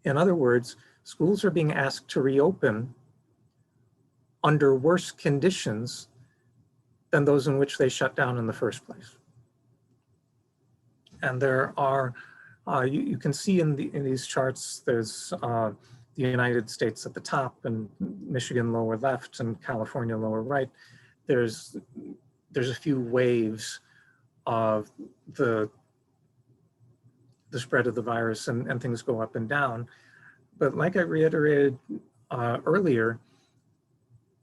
In other words, schools are being asked to reopen under worse conditions than those in which they shut down in the first place. And there are, you can see in these charts, there's the United States at the top and Michigan lower left and California lower right. There's a few waves of the spread of the virus, and things go up and down. But like I reiterated earlier,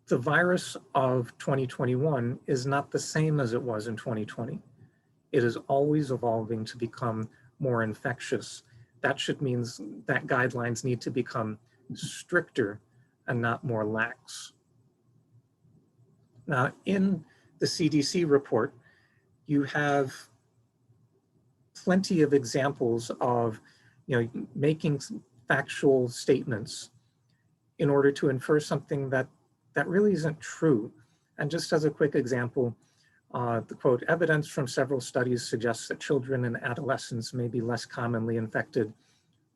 the virus of 2021 is not the same as it was in 2020. It is always evolving to become more infectious. That should mean that guidelines need to become stricter and not more lax. Now, in the CDC report, you have plenty of examples of making factual statements in order to infer something that really isn't true. And just as a quick example, the quote, evidence from several studies suggests that children and adolescents may be less commonly infected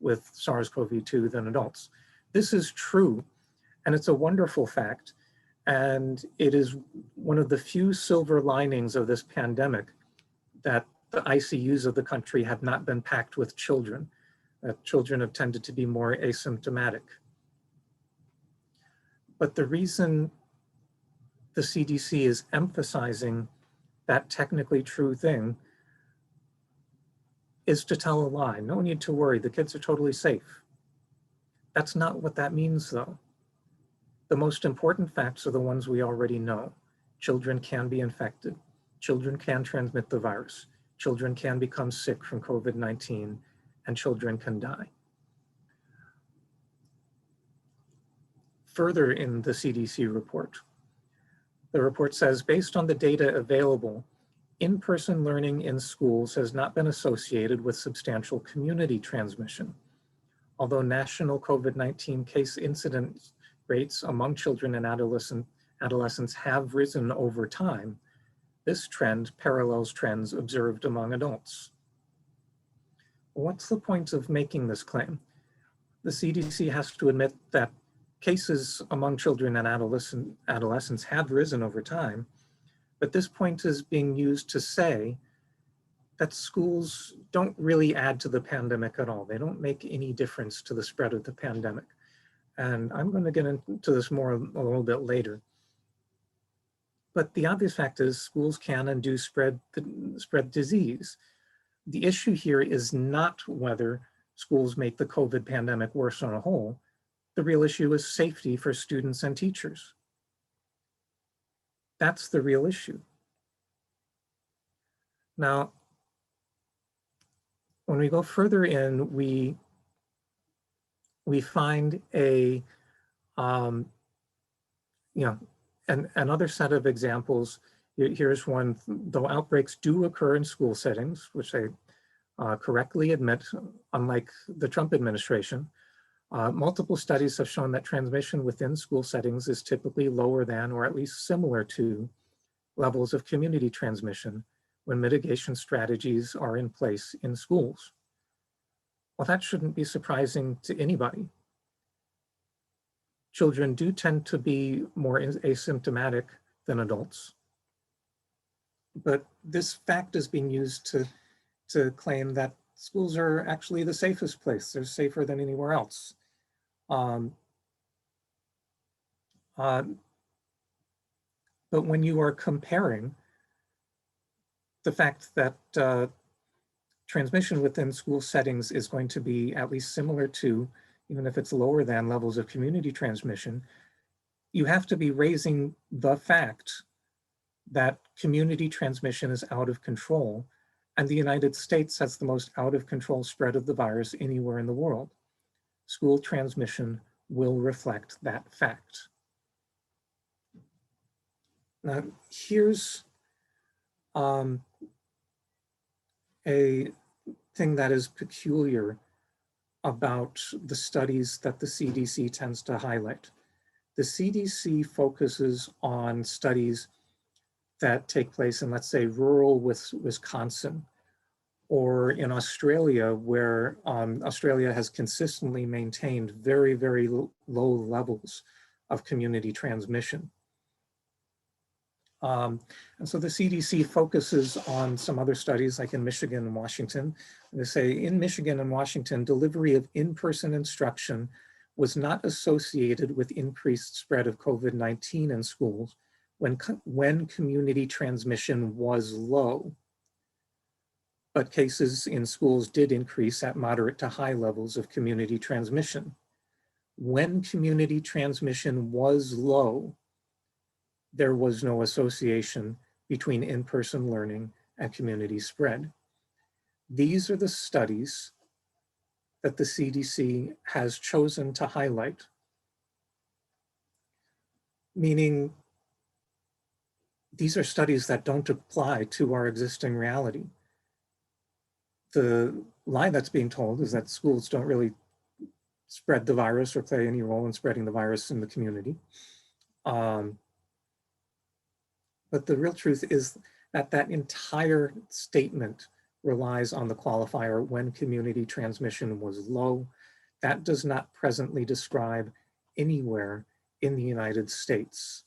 with SARS-CoV-2 than adults. This is true, and it's a wonderful fact. And it is one of the few silver linings of this pandemic that the ICUs of the country have not been packed with children. Children have tended to be more asymptomatic. But the reason the CDC is emphasizing that technically true thing is to tell a lie. No need to worry, the kids are totally safe. That's not what that means though. The most important facts are the ones we already know. Children can be infected. Children can transmit the virus. Children can become sick from COVID-19, and children can die. Further in the CDC report, the report says, based on the data available, in-person learning in schools has not been associated with substantial community transmission. Although national COVID-19 case incidence rates among children and adolescents have risen over time, this trend parallels trends observed among adults. What's the point of making this claim? The CDC has to admit that cases among children and adolescents have risen over time, but this point is being used to say that schools don't really add to the pandemic at all. They don't make any difference to the spread of the pandemic. And I'm going to get into this more a little bit later. But the obvious fact is schools can and do spread disease. The issue here is not whether schools make the COVID pandemic worse on a whole. The real issue is safety for students and teachers. That's the real issue. Now, when we go further in, we find another set of examples. Here's one: though outbreaks do occur in school settings, which I correctly admit, unlike the Trump administration, multiple studies have shown that transmission within school settings is typically lower than, or at least similar to, levels of community transmission when mitigation strategies are in place in schools. Well, that shouldn't be surprising to anybody. Children do tend to be more asymptomatic than adults, but this fact is being used to claim that schools are actually the safest place. They're safer than anywhere else. But when you are comparing the fact that transmission within school settings is going to be at least similar to, even if it's lower than, levels of community transmission, you have to be raising the fact that community transmission is out of control, and the United States has the most out of control spread of the virus anywhere in the world. School transmission will reflect that fact. Now, here's a thing that is peculiar about the studies that the CDC tends to highlight. The CDC focuses on studies that take place in, let's say, rural Wisconsin, or in Australia, where Australia has consistently maintained very, very low levels of community transmission. And so the CDC focuses on some other studies, like in Michigan and Washington. They say in Michigan and Washington, delivery of in-person instruction was not associated with increased spread of COVID-19 in schools when community transmission was low. But cases in schools did increase at moderate to high levels of community transmission. When community transmission was low, there was no association between in-person learning and community spread. These are the studies that the CDC has chosen to highlight, meaning these are studies that don't apply to our existing reality. The lie that's being told is that schools don't really spread the virus or play any role in spreading the virus in the community. But the real truth is that that entire statement relies on the qualifier when community transmission was low. That does not presently describe anywhere in the United States.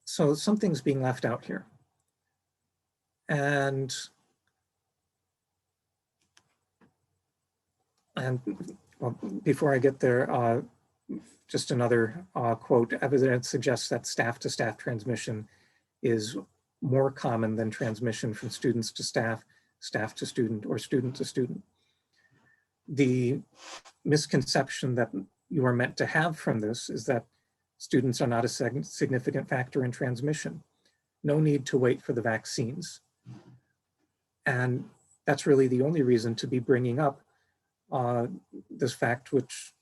So something's being left out here. And well, before I get there, just another quote: evidence suggests that staff-to-staff transmission is more common than transmission from students to staff, staff to student, or student to student. The misconception that you are meant to have from this is that students are not a significant factor in transmission. No need to wait for the vaccines. And that's really the only reason to be bringing up this fact, which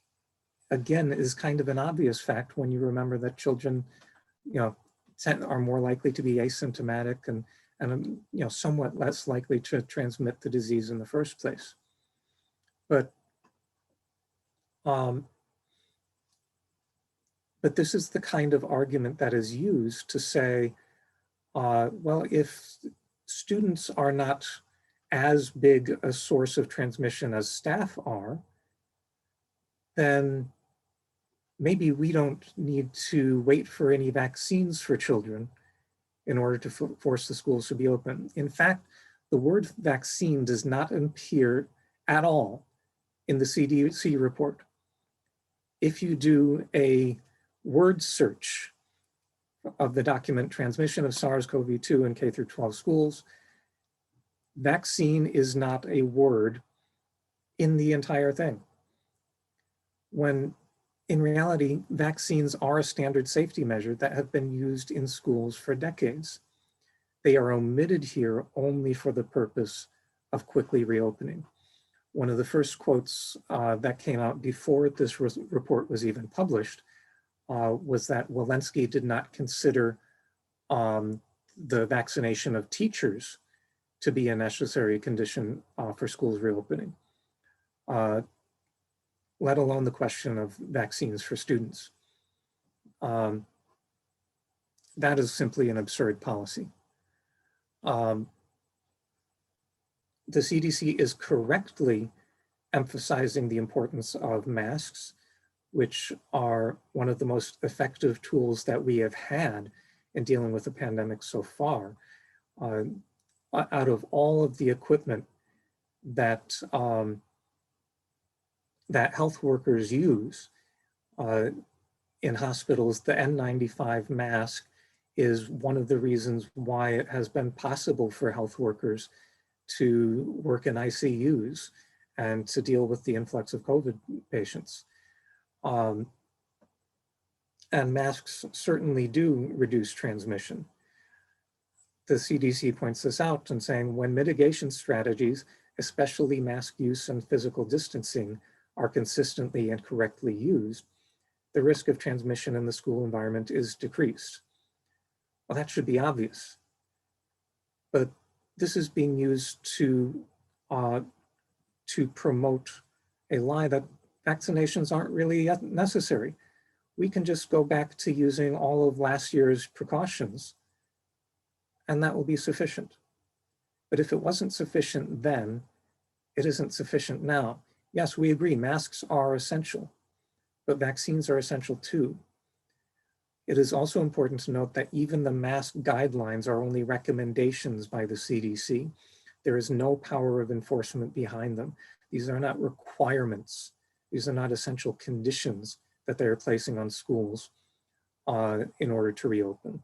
again is kind of an obvious fact when you remember that children, are more likely to be asymptomatic and somewhat less likely to transmit the disease in the first place. But this is the kind of argument that is used to say, well, if students are not as big a source of transmission as staff are, then maybe we don't need to wait for any vaccines for children in order to force the schools to be open. In fact, the word vaccine does not appear at all in the CDC report. If you do a word search of the document Transmission of SARS-CoV-2 in K through 12 schools, vaccine is not a word in the entire thing. When in reality, vaccines are a standard safety measure that have been used in schools for decades. They are omitted here only for the purpose of quickly reopening. One of the first quotes that came out before this report was even published was that Walensky did not consider the vaccination of teachers to be a necessary condition for schools reopening, let alone the question of vaccines for students. That is simply an absurd policy. The CDC is correctly emphasizing the importance of masks, which are one of the most effective tools that we have had in dealing with the pandemic so far. Out of all of the equipment that that health workers use in hospitals, the N95 mask is one of the reasons why it has been possible for health workers to work in ICUs and to deal with the influx of COVID patients. And masks certainly do reduce transmission. The CDC points this out and saying when mitigation strategies, especially mask use and physical distancing, are consistently and correctly used, the risk of transmission in the school environment is decreased. Well, that should be obvious. But this is being used to promote a lie that vaccinations aren't really necessary. We can just go back to using all of last year's precautions, and that will be sufficient. But if it wasn't sufficient then, it isn't sufficient now. Yes, we agree, masks are essential, but vaccines are essential too. It is also important to note that even the mask guidelines are only recommendations by the CDC. There is no power of enforcement behind them. These are not requirements. These are not essential conditions that they're placing on schools in order to reopen.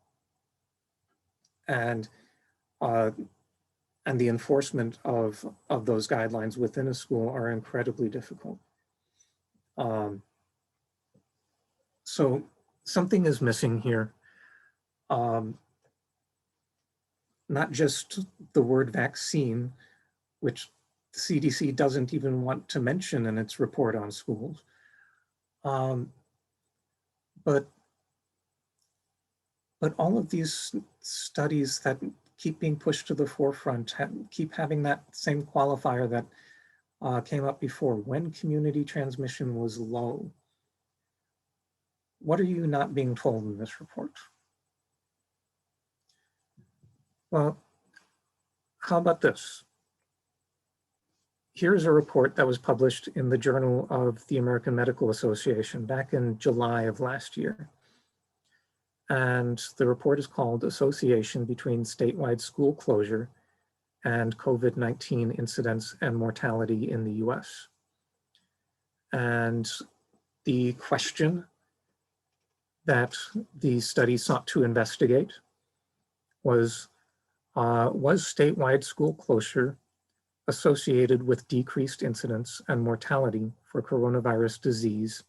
And the enforcement of those guidelines within a school are incredibly difficult. So something is missing here. Not just the word vaccine, which the CDC doesn't even want to mention in its report on schools, but all of these studies that keep being pushed to the forefront, keep having that same qualifier that came up before, when community transmission was low. What are you not being told in this report? Well, how about this? Here's a report that was published in the Journal of the American Medical Association back in July of last year. And the report is called Association Between Statewide School Closure and COVID-19 Incidence and Mortality in the US. And the question that the study sought to investigate was statewide school closure associated with decreased incidence and mortality for coronavirus disease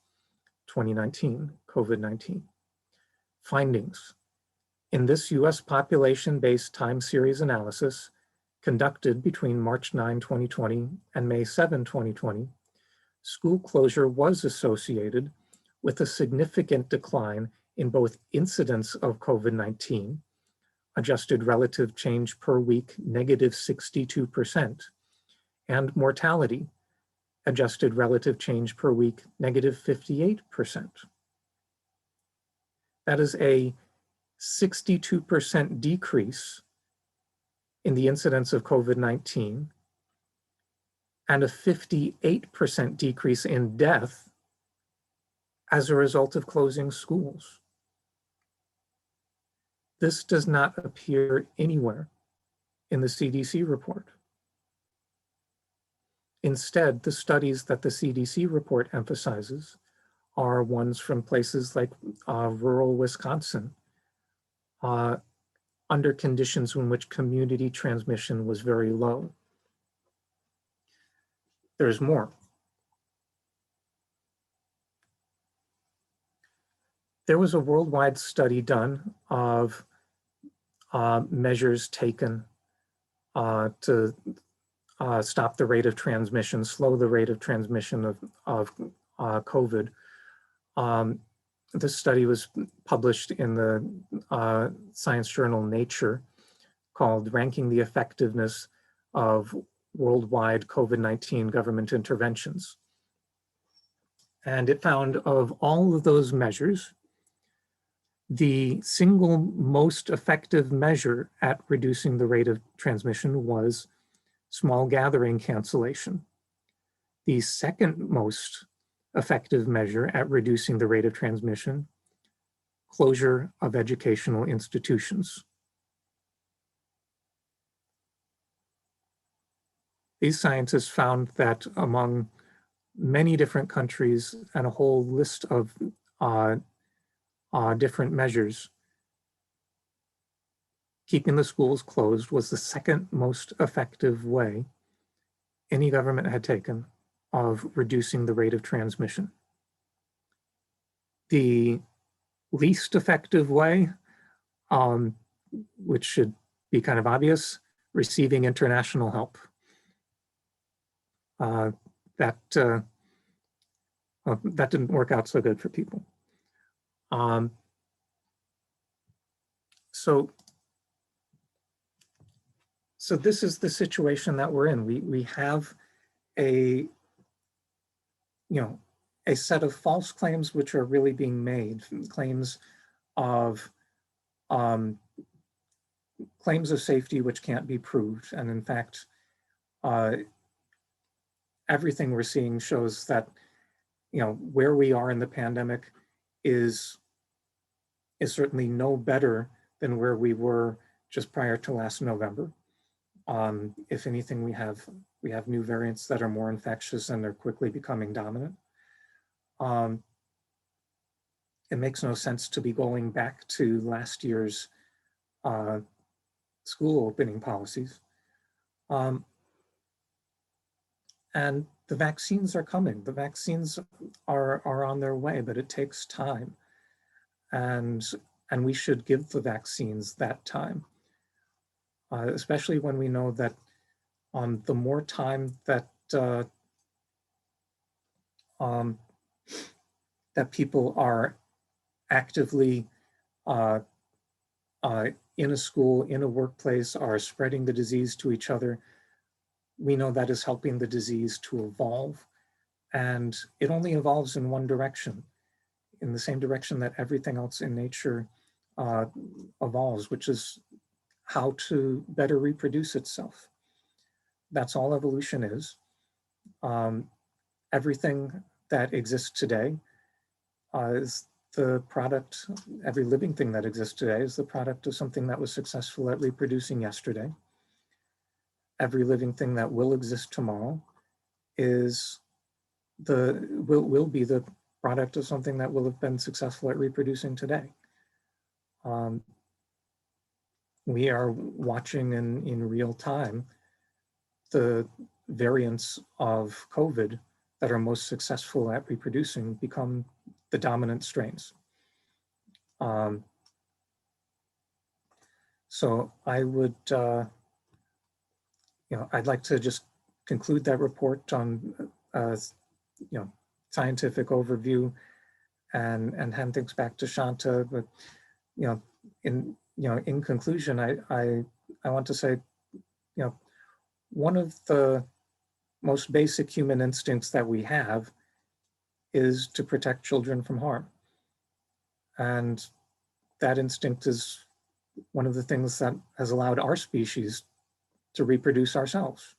2019, COVID-19. Findings. In this US population-based time series analysis conducted between March 9, 2020 and May 7, 2020, school closure was associated with a significant decline in both incidence of COVID-19, adjusted relative change per week, -62%, and mortality, adjusted relative change per week, -58%. That is a 62% decrease in the incidence of COVID-19 and a 58% decrease in death as a result of closing schools. This does not appear anywhere in the CDC report. Instead, the studies that the CDC report emphasizes are ones from places like rural Wisconsin, under conditions in which community transmission was very low. There's more. There was a worldwide study done of measures taken to stop the rate of transmission, slow the rate of transmission of COVID. This study was published in the science journal Nature, called Ranking the Effectiveness of Worldwide COVID-19 Government Interventions. And it found of all of those measures, the single most effective measure at reducing the rate of transmission was small gathering cancellation. The second most effective measure at reducing the rate of transmission, closure of educational institutions. These scientists found that among many different countries and a whole list of different measures, keeping the schools closed was the second most effective way any government had taken of reducing the rate of transmission. The least effective way, which should be kind of obvious, receiving international help. That didn't work out so good for people. So this is the situation that we're in. We have a set of false claims which are really being made, claims of safety which can't be proved. And in fact, everything we're seeing shows that where we are in the pandemic is certainly no better than where we were just prior to last November. If anything, we have new variants that are more infectious and they're quickly becoming dominant. It makes no sense to be going back to last year's school opening policies. And the vaccines are coming. The vaccines are on their way, but it takes time. And we should give the vaccines that time. Especially when we know that the more time that that people are actively in a school, in a workplace, are spreading the disease to each other, we know that is helping the disease to evolve. And it only evolves in one direction, in the same direction that everything else in nature evolves, which is how to better reproduce itself. That's all evolution is. Everything that exists today is the product, every living thing that exists today is the product of something that was successful at reproducing yesterday. Every living thing that will exist tomorrow is will be the product of something that will have been successful at reproducing today. We are watching in real time the variants of COVID that are most successful at reproducing become the dominant strains. So I would, I'd like to just conclude that report on, scientific overview and hand things back to Shanta. But, in conclusion, I want to say, one of the most basic human instincts that we have is to protect children from harm. And that instinct is one of the things that has allowed our species to reproduce ourselves.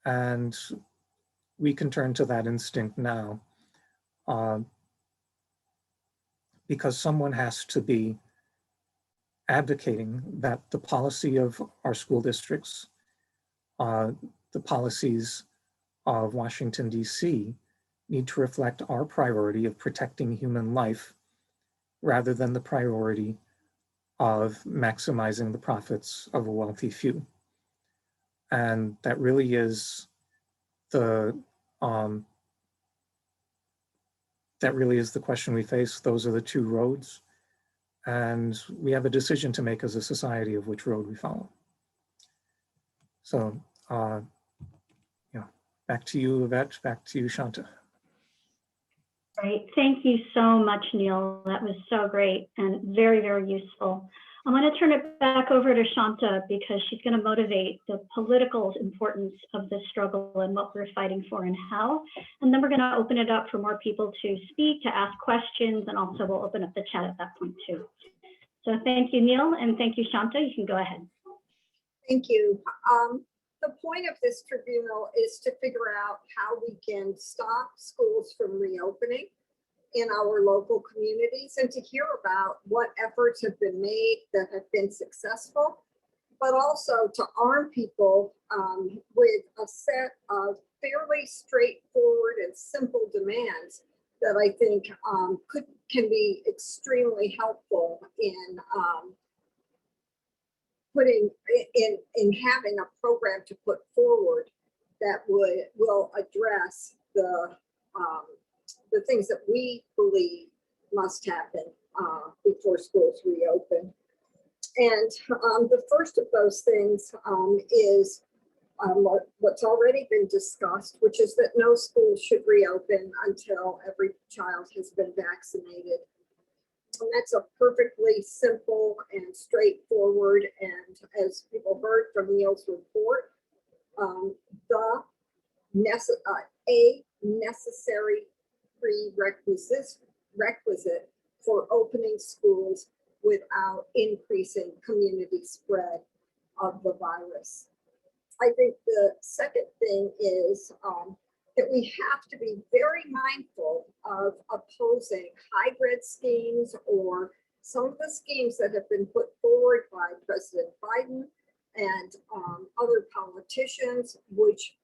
And we can turn to that instinct now because someone has to be advocating that the policy of our school districts, the policies of Washington, D.C., need to reflect our priority of protecting human life rather than the priority of maximizing the profits of a wealthy few. And that really is the question we face. Those are the two roads. And we have a decision to make as a society of which road we follow. So, back to you, Yvette, back to you, Shanta. Great. Thank you so much, Neil. That was so great and very, very useful. I'm going to turn it back over to Shanta because she's going to motivate the political importance of this struggle and what we're fighting for and how. And then we're going to open it up for more people to speak, to ask questions, and also we'll open up the chat at that point too. So thank you, Neil, and thank you, Shanta. You can go ahead. Thank you. The point of this tribunal is to figure out how we can stop schools from reopening in our local communities and to hear about what efforts have been made that have been successful, but also to arm people with a set of fairly straightforward and simple demands that I think can be extremely helpful in in having a program to put forward that will address the things that we believe must happen before schools reopen. And the first of those things is what's already been discussed, which is that no school should reopen until every child has been vaccinated. And that's a perfectly simple and straightforward, and as people heard from Neil's report, a necessary prerequisite for opening schools without increasing community spread of the virus. I think the second thing is that we have to be very mindful of opposing hybrid schemes or some of the schemes that have been put forward by President Biden and other politicians, which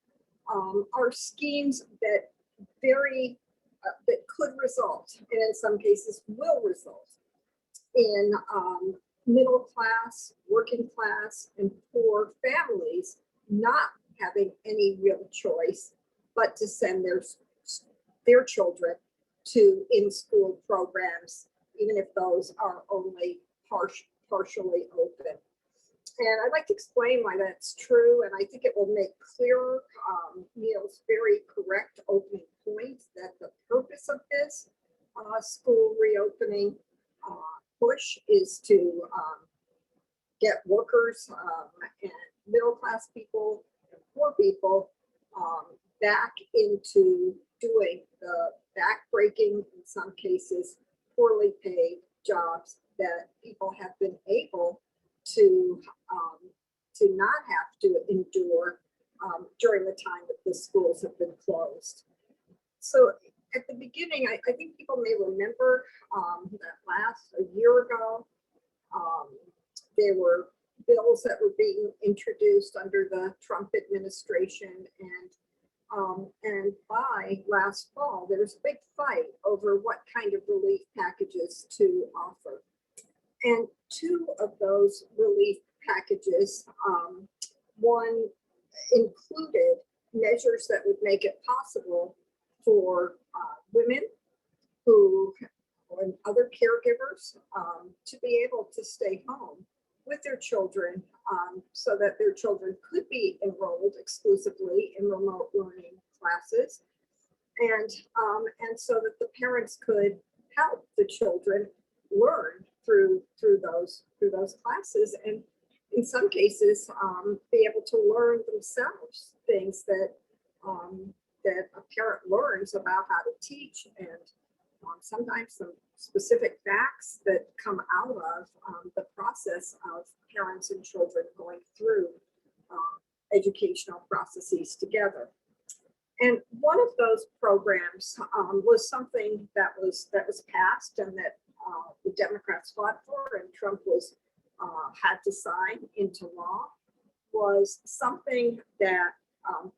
are schemes that that could result, and in some cases will result, in middle class, working class, and poor families not having any real choice but to send their children to in-school programs, even if those are only partially open. And I'd like to explain why that's true, and I think it will make clearer Neil's very correct opening point that the purpose of this school reopening push is to get workers and middle-class people and poor people back into doing the backbreaking, in some cases, poorly paid jobs that people have been able to not have to endure during the time that the schools have been closed. So at the beginning, I think people may remember that a year ago, there were bills that were being introduced under the Trump administration, and by last fall, there was a big fight over what kind of relief packages to offer. And two of those relief packages, one included measures that would make it possible for women who other caregivers to be able to stay home with their children so that their children could be enrolled exclusively in remote learning classes, and so that the parents could help the children learn through those classes, and in some cases be able to learn themselves things that that a parent learns about how to teach, and sometimes some specific facts that come out of the process of parents and children going through educational processes together. And one of those programs was something that was passed and that the Democrats fought for, and Trump was had to sign into law, was something that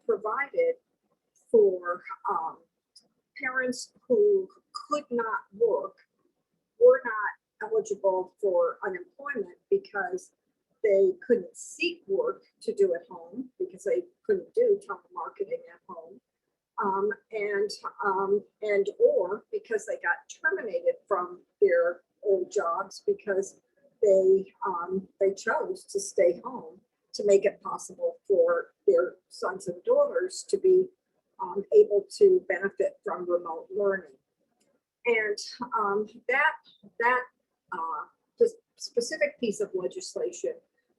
provided for parents who could not work, were not eligible for unemployment because they couldn't seek work to do at home because they couldn't do telemarketing at home, and or because they got terminated from their old jobs because they chose to stay home to make it possible for their sons and daughters to be able to benefit from remote learning. And this specific piece of legislation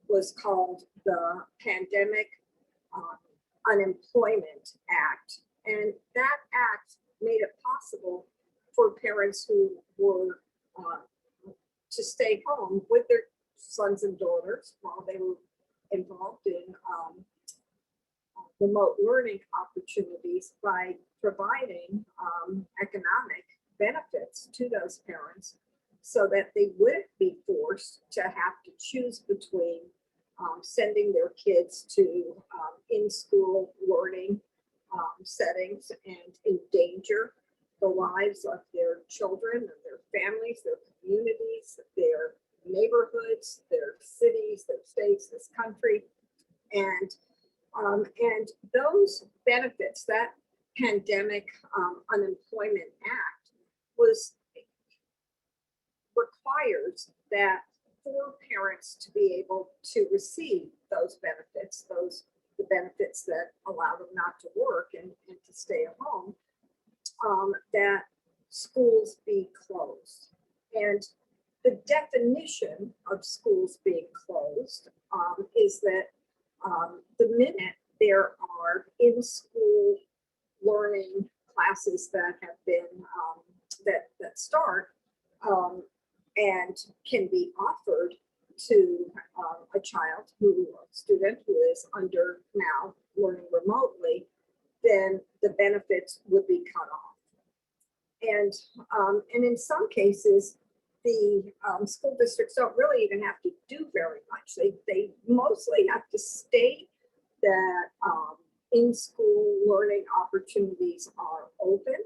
was called the Pandemic Unemployment Act. And that act made it possible for parents who were to stay home with their sons and daughters while they were involved in remote learning opportunities by providing economic benefits to those parents so that they wouldn't be forced to have to choose between sending their kids to in-school learning settings and endanger the lives of their children and their families, their communities, their neighborhoods, their cities, their states, this country. And those benefits, that Pandemic Unemployment Act requires that for parents to be able to receive those benefits, the benefits that allow them not to work and to stay at home, that schools be closed. And the definition of schools being closed is that the minute there are in-school learning classes that have been that start and can be offered to a student who is under now learning remotely, then the benefits would be cut off. And in some cases, the school districts don't really even have to do very much. They mostly have to state that in-school learning opportunities are open,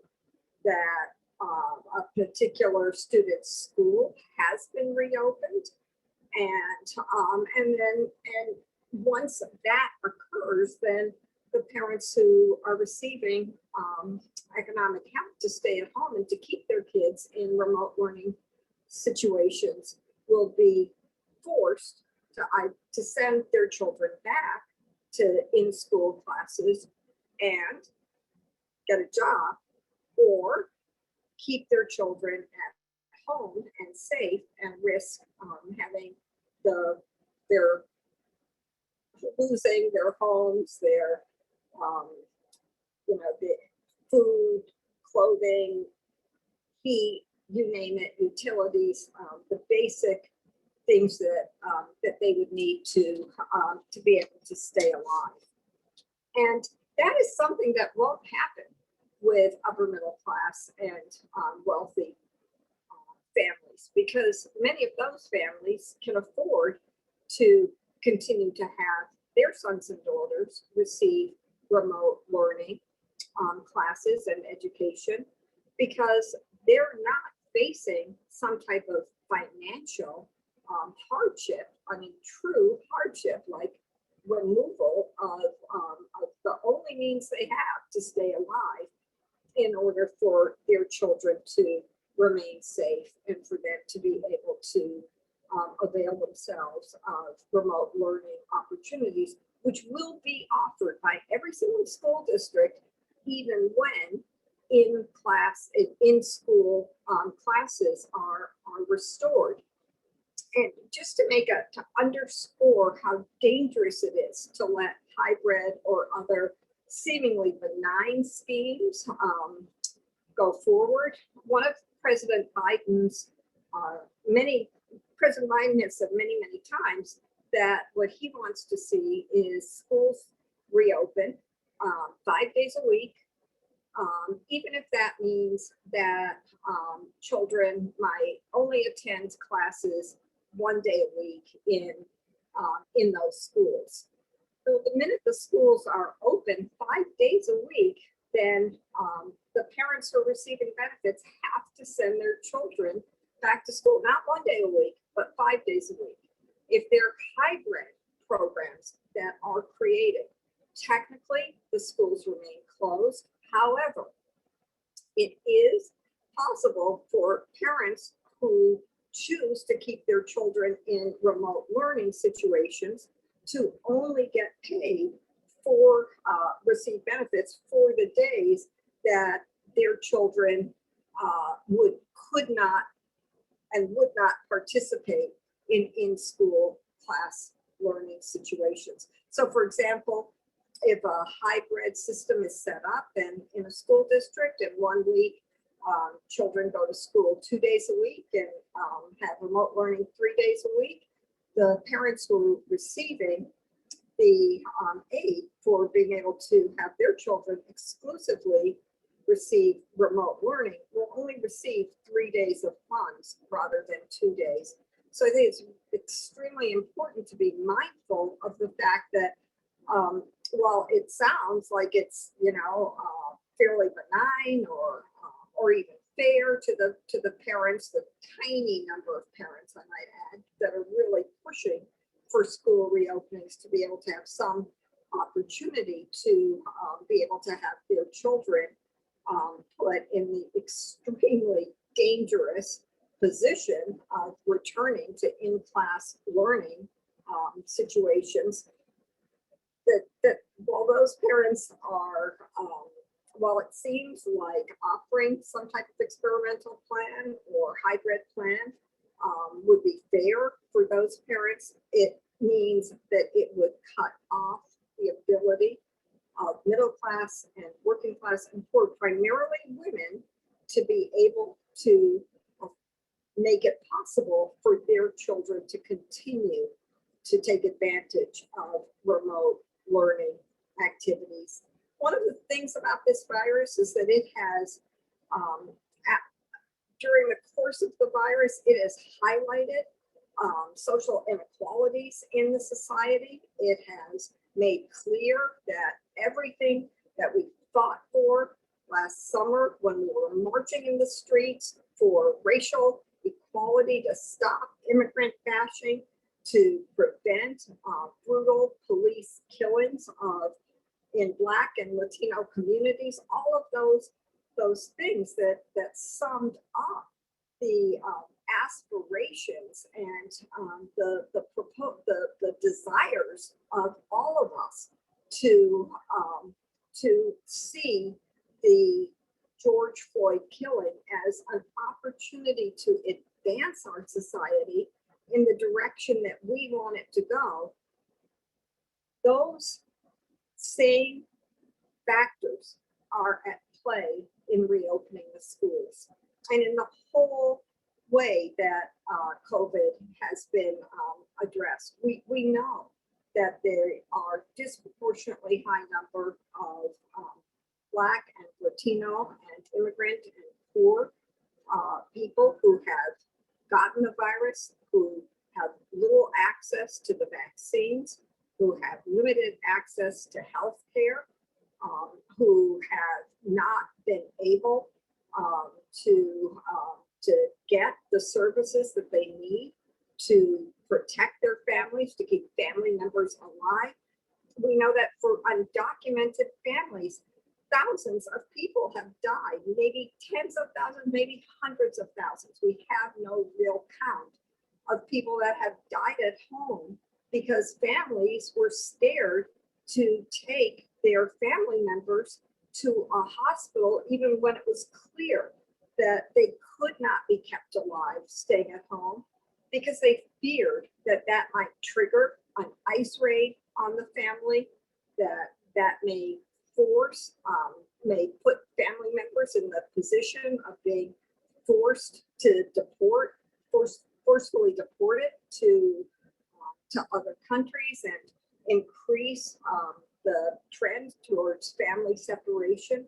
that a particular student's school has been reopened, and once that occurs, then the parents who are receiving economic help to stay at home and to keep their kids in remote learning situations will be forced to send their children back to in-school classes and get a job, or keep their children at home and safe and risk having their losing their homes, their the food, clothing, heat, you name it, utilities, the basic things that they would need to be able to stay alive. And that is something that won't happen with upper middle class and wealthy families, because many of those families can afford to continue to have their sons and daughters receive remote learning classes and education, because they're not facing some type of financial hardship, I mean, true hardship, like removal of the only means they have to stay alive in order for their children to remain safe and for them to be able to avail themselves of remote learning opportunities, which will be offered by every single school district, even when in school classes are restored. And just to underscore how dangerous it is to let hybrid or other seemingly benign schemes go forward. One of President Biden's President Biden has said many, many times that what he wants to see is schools reopen 5 days a week, even if that means that children might only attend classes 1 day a week in those schools. So the minute the schools are open 5 days a week, then the parents who are receiving benefits have to send their children back to school, not 1 day a week, but 5 days a week. If they're hybrid programs that are created, technically the schools remain closed. However, it is possible for parents who choose to keep their children in remote learning situations to only get paid for receive benefits for the days that their children could not and would not participate in in-school class learning situations. So for example, if a hybrid system is set up and in a school district, and 1 week children go to school 2 days a week and have remote learning 3 days a week, the parents who are receiving the aid for being able to have their children exclusively receive remote learning will only receive 3 days of funds rather than 2 days. So I think it's extremely important to be mindful of the fact that while it sounds like it's fairly benign or even fair to the parents, the tiny number of parents, I might add, that are really pushing for school reopenings to be able to have some opportunity to be able to have their children put in the extremely dangerous position of returning to in-class learning situations. That while those parents are, while it seems like offering some type of experimental plan or hybrid plan would be fair for those parents, it means that it would cut off the ability of middle class and working class and poor, primarily women, to be able to make it possible for their children to continue to take advantage of remote learning activities. One of the things about this virus is that it has, during the course of the virus, it has highlighted social inequalities in the society. It has made clear that everything that we fought for last summer when we were marching in the streets for racial equality, to stop immigrant bashing, to prevent brutal police killings in Black and Latino communities, all of those things that summed up the aspirations and the desires of all of us to see the George Floyd killing as an opportunity to advance our society in the direction that we want it to go. Those same factors are at play in reopening the schools and in the whole way that COVID has been addressed. We know that there are disproportionately high number of Black and Latino and immigrant and poor people who have gotten the virus, who have little access to the vaccines, who have limited access to health care, who have not been able to get the services that they need to protect their families, to keep family members alive. We know that for undocumented families, thousands of people have died, maybe tens of thousands, maybe hundreds of thousands. We have no real count of people that have died at home because families were scared to take their family members to a hospital, even when it was clear that they could not be kept alive staying at home, because they feared that that might trigger an ICE raid on the family, that may force, may put family members in the position of being forced to forcefully deported to other countries and increase the trend towards family separation.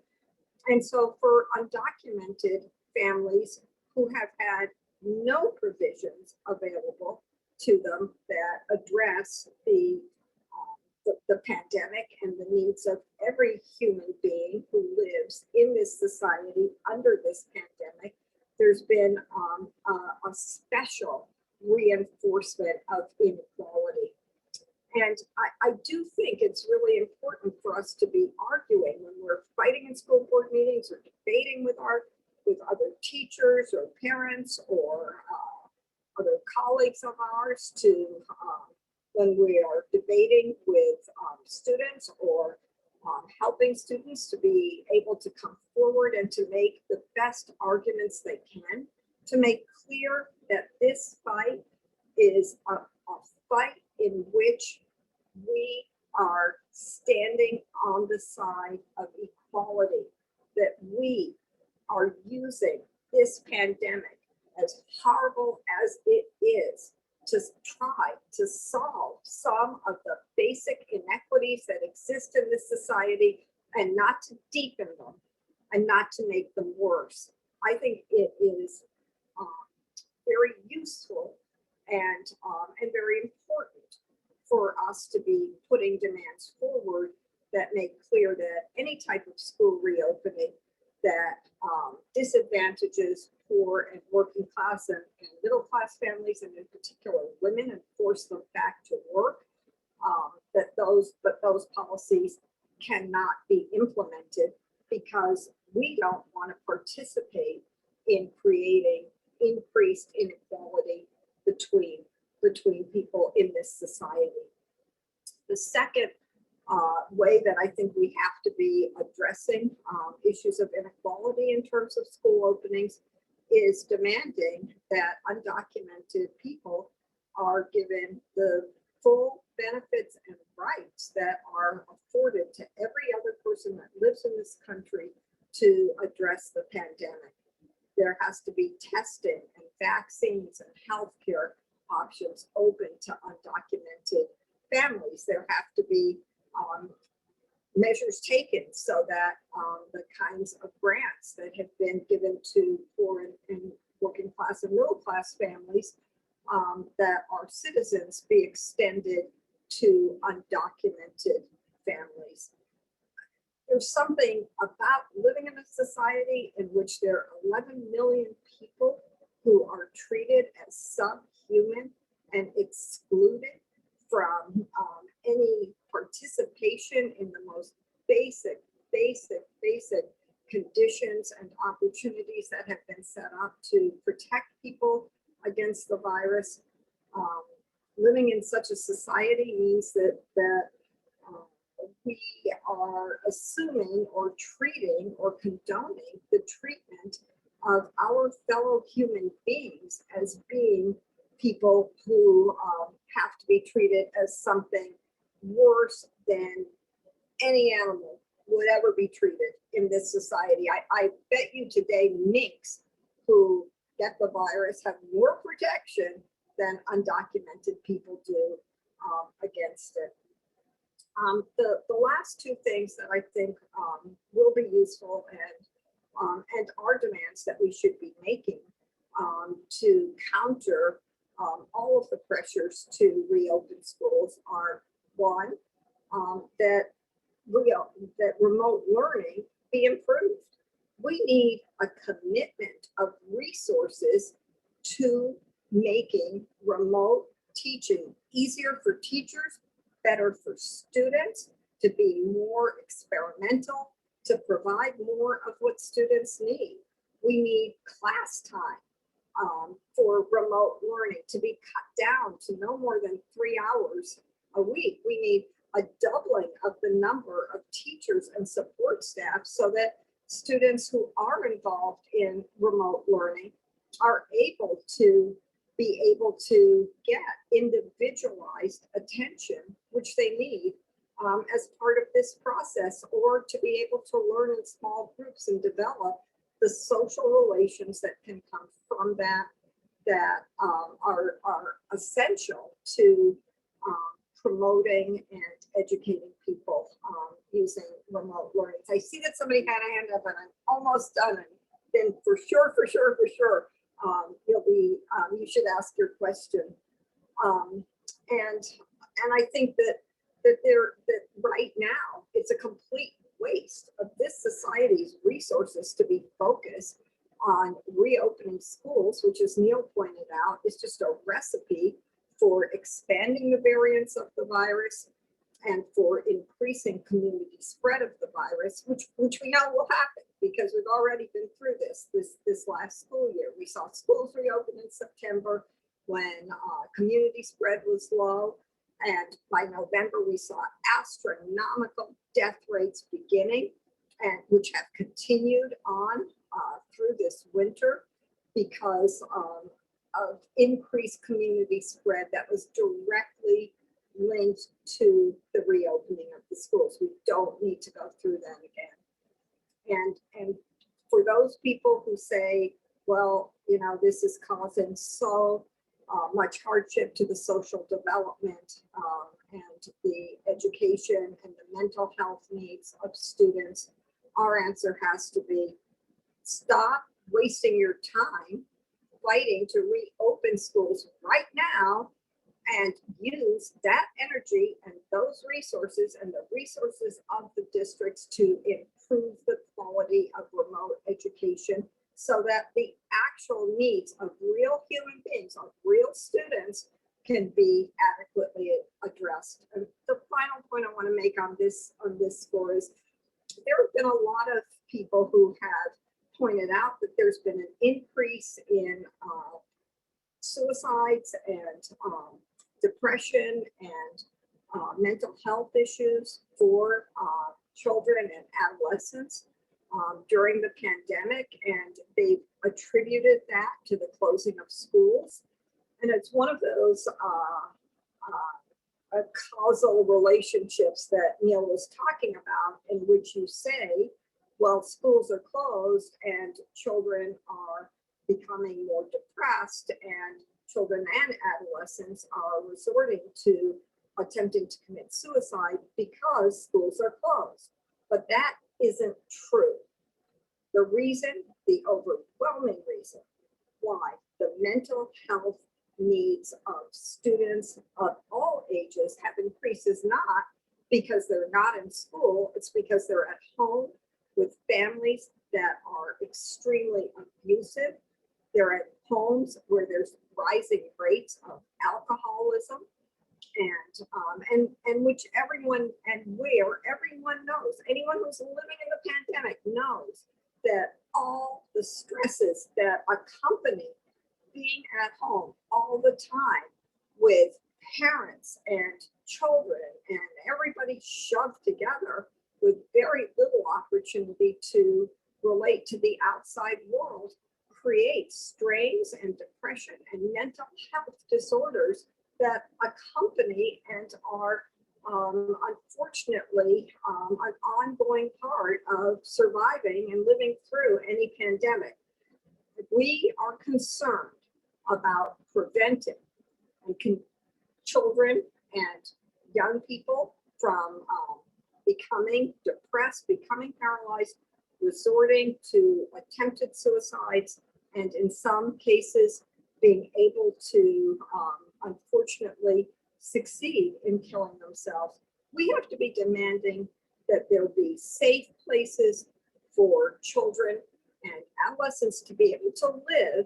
And so for undocumented families who have had no provisions available to them that address the pandemic and the needs of every human being who lives in this society under this pandemic, there's been a special reinforcement of inequality. And I do think it's really important for us to be arguing when we're fighting in school board meetings or debating with other teachers or parents or other colleagues of ours, to when we are debating with students or helping students to be able to come forward and to make the best arguments they can, to make clear that this fight is a fight in which we are standing on the side of equality, that we are using this pandemic, as horrible as it is, to try to solve some of the basic inequities that exist in this society and not to deepen them and not to make them worse. I think it is very useful and very important for us to be putting demands forward that make clear that any type of school reopening that disadvantages poor and working class and middle class families, and in particular women, and force them back to work, that those policies cannot be implemented, because we don't want to participate in creating increased inequality between people in this society. The second way that I think we have to be addressing issues of inequality in terms of school openings is demanding that undocumented people are given the full benefits and rights that are afforded to every other person that lives in this country to address the pandemic. There has to be testing and vaccines and healthcare options open to undocumented families. There have to be measures taken so that the kinds of grants that have been given to poor and working class and middle class families that are citizens be extended to undocumented families. There's something about living in a society in which there are 11 million people who are treated as subhuman and excluded from any participation in the most basic conditions and opportunities that have been set up to protect people against the virus. Living in such a society means that we are assuming or treating or condoning the treatment of our fellow human beings as being people who have to be treated as something worse than any animal would ever be treated in this society. I bet you today minks who get the virus have more protection than undocumented people do against it. The last two things that I think will be useful and are demands that we should be making to counter all of the pressures to reopen schools are, one, that remote learning be improved. We need a commitment of resources to making remote teaching easier for teachers, better for students, to be more experimental, to provide more of what students need. We need class time for remote learning to be cut down to no more than 3 hours a week. We need a doubling of the number of teachers and support staff so that students who are involved in remote learning are able to get individualized attention, which they need as part of this process, or to be able to learn in small groups and develop the social relations that can come from that are essential to promoting and educating people using remote learning. I see that somebody had a hand up, and I'm almost done. And then for sure, you should ask your question. And I think that right now it's a complete waste of this society's resources to be focused on reopening schools, which, as Neil pointed out, is just a recipe for expanding the variants of the virus and for increasing community spread of the virus, which we know will happen because we've already been through this last school year. We saw schools reopen in September when community spread was low. And by November, we saw astronomical death rates beginning, and which have continued on through this winter because of increased community spread that was directly linked to the reopening of the schools. We don't need to go through that again. And for those people who say, well, this is causing so much hardship to the social development and the education and the mental health needs of students, our answer has to be stop wasting your time fighting to reopen schools right now and use that energy and those resources and the resources of the districts to improve the quality of remote education so that the actual needs of real human beings, of real students, can be adequately addressed. And the final point I want to make on this score is there have been a lot of people who have pointed out that there's been an increase in suicides and depression and mental health issues for children and adolescents during the pandemic, and they've attributed that to the closing of schools. And it's one of those causal relationships that Neil was talking about, in which you say, well, schools are closed and children are becoming more depressed, and children and adolescents are resorting to attempting to commit suicide because schools are closed. But that isn't true. The reason, the overwhelming reason why the mental health needs of students of all ages have increased is not because they're not in school, it's because they're at home with families that are extremely abusive. They're at homes where there's rising rates of alcoholism and which everyone knows, anyone who's living in the pandemic knows that all the stresses that accompany being at home all the time with parents and children and everybody shoved together with very little opportunity to relate to the outside world creates strains and depression and mental health disorders that accompany and are unfortunately an ongoing part of surviving and living through any pandemic. We are concerned about preventing children and young people from becoming depressed, becoming paralyzed, resorting to attempted suicides, and in some cases being able to unfortunately succeed in killing themselves. We have to be demanding that there be safe places for children and adolescents to be able to live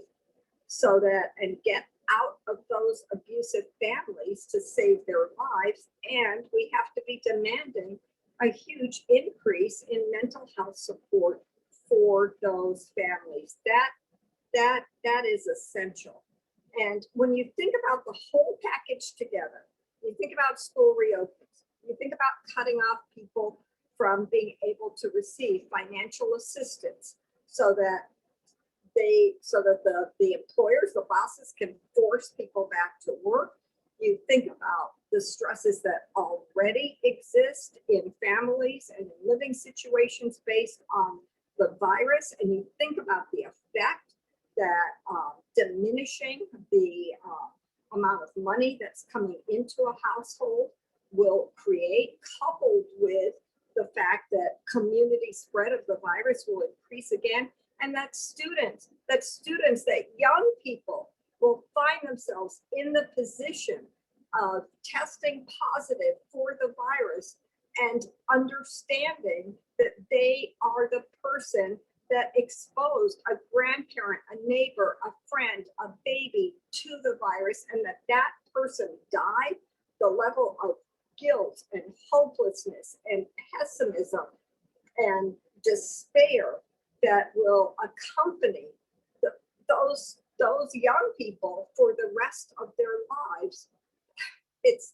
so that and get out of those abusive families to save their lives. And we have to be demanding a huge increase in mental health support for those families. That is essential. And when you think about the whole package together, you think about school reopens, you think about cutting off people from being able to receive financial assistance so that the employers, the bosses can force people back to work. You think about the stresses that already exist in families and in living situations based on the virus, and you think about the effect that diminishing the amount of money that's coming into a household will create, coupled with the fact that community spread of the virus will increase again, and that young people will find themselves in the position of testing positive for the virus and understanding that they are the person that exposed a grandparent, a neighbor, a friend, a baby to the virus, and that person died. The level of guilt and hopelessness and pessimism and despair that will accompany those young people for the rest of their lives, it's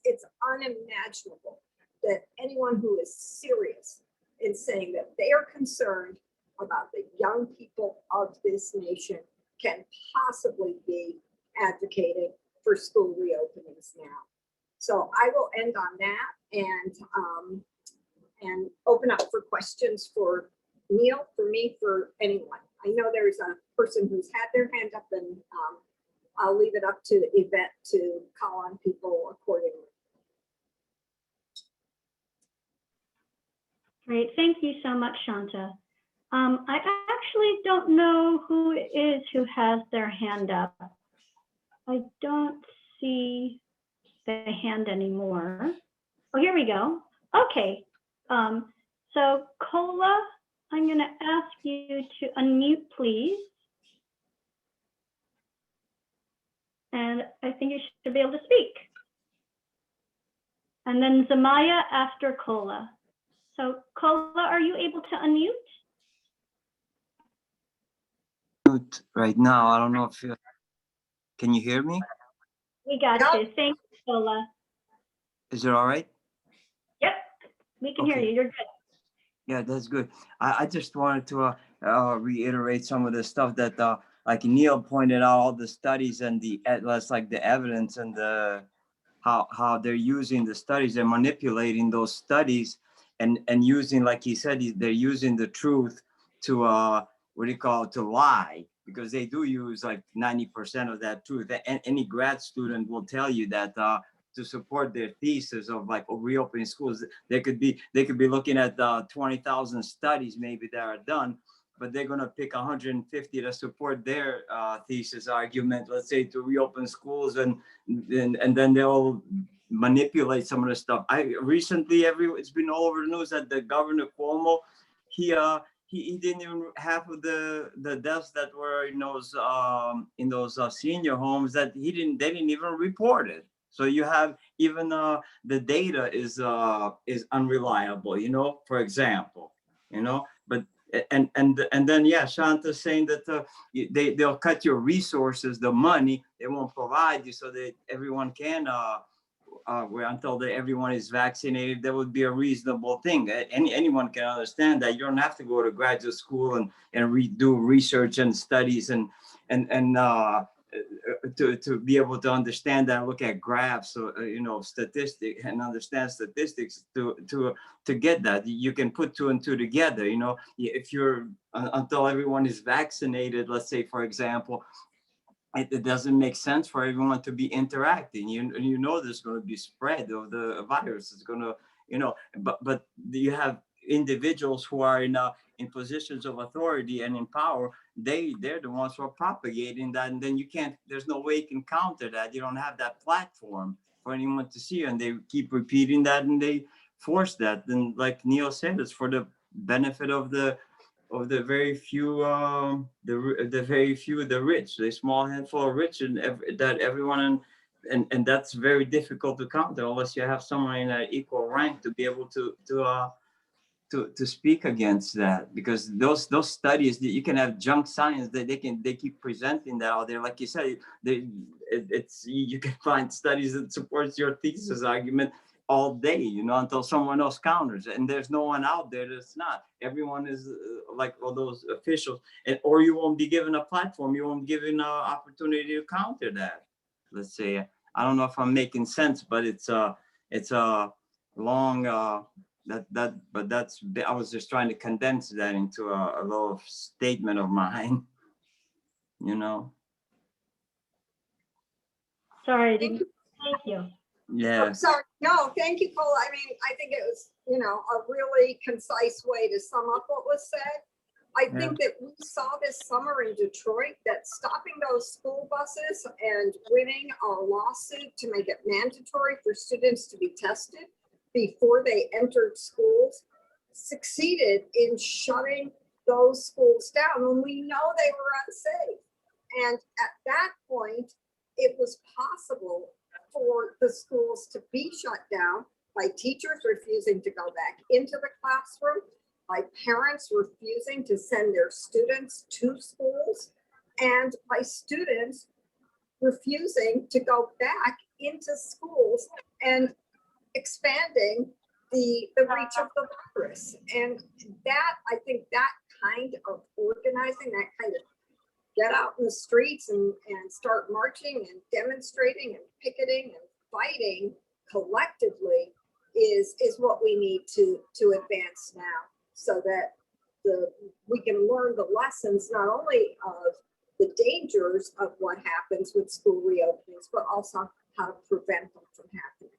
unimaginable that anyone who is serious in saying that they are concerned about the young people of this nation can possibly be advocating for school reopenings now. So I will end on that and open up for questions for Neil, for me, for anyone. I know there's a person who's had their hand up, and I'll leave it up to Yvette to call on people accordingly. Great, thank you so much, Shanta. I actually don't know who it is who has their hand up. I don't see the hand anymore. Oh, here we go. Okay, so Kola, I'm going to ask you to unmute, please. And I think you should be able to speak. And then Zamaya after Kola. So Kola, are you able to unmute? Right now, I don't know if you can you hear me? We got Yep. you. Thank you, Kola. Is it all right? Yep, we can hear Okay. you. You're good. Yeah, that's good. I just wanted to reiterate some of the stuff that like Neil pointed out, all the studies and that's like the evidence and the how they're using the studies and manipulating those studies and using, like he said, they're using the truth to what do you call it, to lie, because they do use like 90% of that truth. And any grad student will tell you that to support their thesis of like reopening schools, they could be looking at 20,000 studies maybe that are done, but they're going to pick 150 to support their thesis argument, let's say, to reopen schools, and then they'll manipulate some of the stuff. I recently, it's been all over the news that the Governor Cuomo, he didn't even, half of the deaths that were in those senior homes, that they didn't even report it. So you have even the data is unreliable, for example, but and then yeah, Shanta's saying that they'll cut your resources, the money they won't provide you, so that everyone can until everyone is vaccinated. That would be a reasonable thing. Anyone can understand that. You don't have to go to graduate school and do research and studies and to be able to understand that, look at graphs, statistics, and understand statistics to get that. You can put two and two together. If you're until everyone is vaccinated, let's say, for example, it doesn't make sense for everyone to be interacting. There's going to be spread of the virus. It's going to, but you have individuals who are in positions of authority and in power. They're the ones who are propagating that, and then there's no way you can counter that. You don't have that platform for anyone to see, and they keep repeating that, and they force that. And like Neil said, it's for the benefit of the very few, the rich, the small handful of rich, and that everyone, and that's very difficult to counter unless you have someone in an equal rank to be able to to speak against that, because those studies that you can have junk science that they keep presenting that out there. Like you said, you can find studies that supports your thesis argument all day, you know, until someone else counters it. And there's no one out there that's not. Everyone is like all those officials, or you won't be given a platform. You won't be given an opportunity to counter that. Let's say, I don't know if I'm making sense, but it's a long I was just trying to condense that into a little statement of mine, you know. Sorry, Thank you. thank you. Yeah. I'm sorry. No, thank you, Cole. I mean, I think it was, you know, a really concise way to sum up what was said. I think that we saw this summer in Detroit that stopping those school buses and winning a lawsuit to make it mandatory for students to be tested before they entered schools succeeded in shutting those schools down when we know they were unsafe. And at that point, it was possible for the schools to be shut down by teachers refusing to go back into the classroom, by parents refusing to send their students to schools, and by students refusing to go back into schools and expanding the reach of the virus. And that, I think that kind of organizing, that kind of get out in the streets and start marching and demonstrating and picketing and fighting collectively is what we need to advance now, so that we can learn the lessons not only of the dangers of what happens with school reopenings, but also how to prevent them from happening.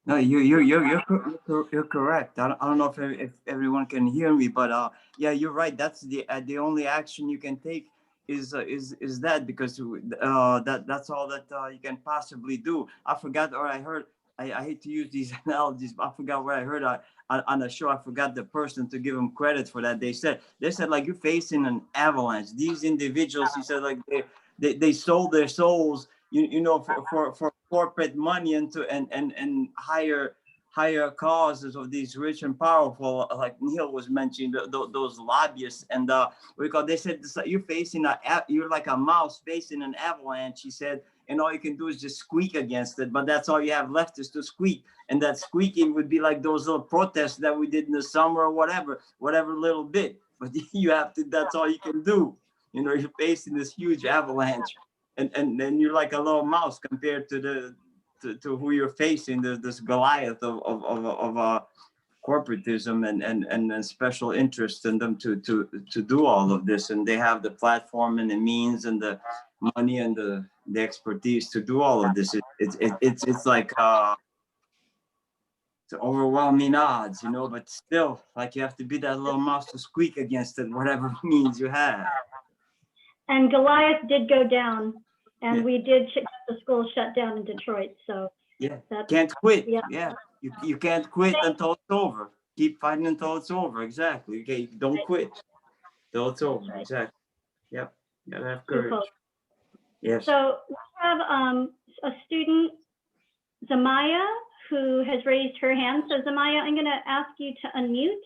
No, you're correct. I don't know if everyone can hear me, but yeah, you're right. That's the only action you can take is that, because that's all that you can possibly do. I forgot, or I heard. I hate to use these analogies, but I forgot where I heard on a show. I forgot the person to give them credit for that. They said like, you're facing an avalanche. These individuals, he said, like they sold their souls, you know, for corporate money and higher causes of these rich and powerful, like Neil was mentioning, those lobbyists. And they said, you're facing you're like a mouse facing an avalanche, he said, and all you can do is just squeak against it, but that's all you have left is to squeak. And that squeaking would be like those little protests that we did in the summer or whatever little bit, but you have to, that's all you can do. You know, you're facing this huge avalanche, and then you're like a little mouse compared to who you're facing, this Goliath of corporatism and special interest in them to do all of this. And they have the platform and the means and the money and the expertise to do all of this. It's like it's overwhelming odds, you know, but still, like, you have to be that little mouse to squeak against it, whatever means you have. And Goliath did go down, and Yeah. we did get the school shut down in Detroit. So Yeah, that's, can't quit. yeah. Yeah, you can't quit until it's over. Keep fighting until it's over. Exactly. Okay, don't quit till it's over. right. Exactly. Yep. You gotta have Too courage. close. Yes. So we have a student, Zamaya, who has raised her hand. So Zamaya, I'm going to ask you to unmute.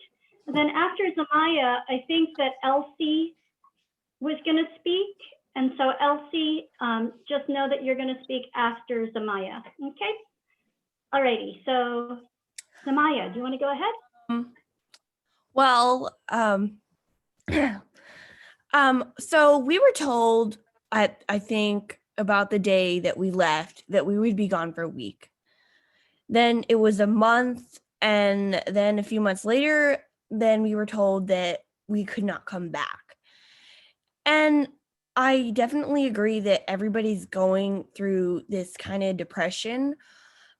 And then after Zamaya, I think that Elsie was going to speak. And so Elsie, just know that you're going to speak after Zamaya. Okay. All righty. So Zamaya, do you want to go ahead? Well, so we were told, I think about the day that we left, that we would be gone for a week. Then it was a month, and then a few months later, then we were told that we could not come back. And I definitely agree that everybody's going through this kind of depression,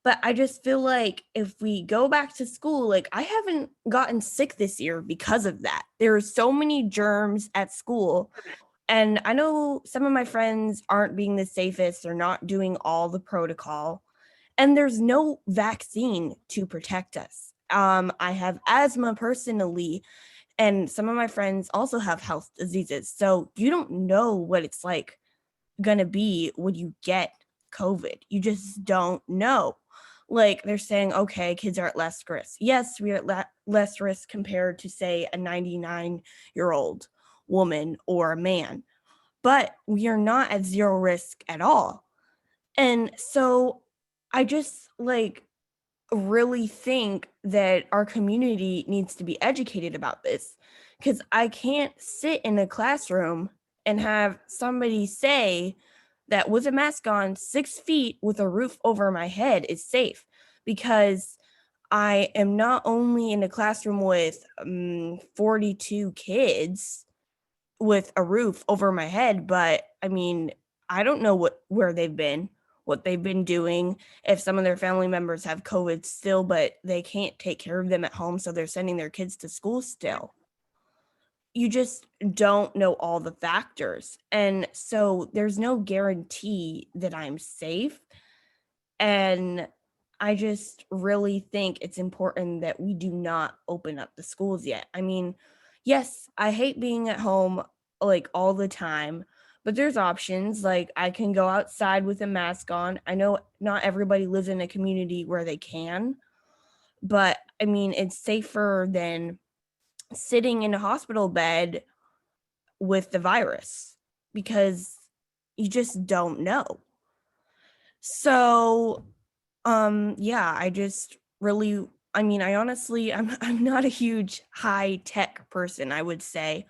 but I just feel like if we go back to school, like, I haven't gotten sick this year because of that. There are so many germs at school. And I know some of my friends aren't being the safest. They're not doing all the protocol. And there's no vaccine to protect us. I have asthma personally, and some of my friends also have health diseases. So you don't know what it's like gonna be when you get COVID. You just don't know. like they're saying, okay, kids are at less risk. Yes, we are at less risk compared to, say, a 99-year-old woman or a man, but we are not at zero risk at all. And so I just like really think that our community needs to be educated about this, because I can't sit in a classroom and have somebody say that with a mask on, 6 feet with a roof over my head is safe, because I am not only in a classroom with 42 kids with a roof over my head, but I mean, I don't know where they've been, what they've been doing, if some of their family members have COVID still, but they can't take care of them at home, so they're sending their kids to school still. You just don't know all the factors. And so there's no guarantee that I'm safe. And I just really think it's important that we do not open up the schools yet. I mean, yes, I hate being at home like all the time, but there's options. Like I can go outside with a mask on. I know not everybody lives in a community where they can, but I mean, it's safer than sitting in a hospital bed with the virus, because you just don't know. So yeah, I just really, I mean, I honestly, I'm not a huge high tech person, I would say.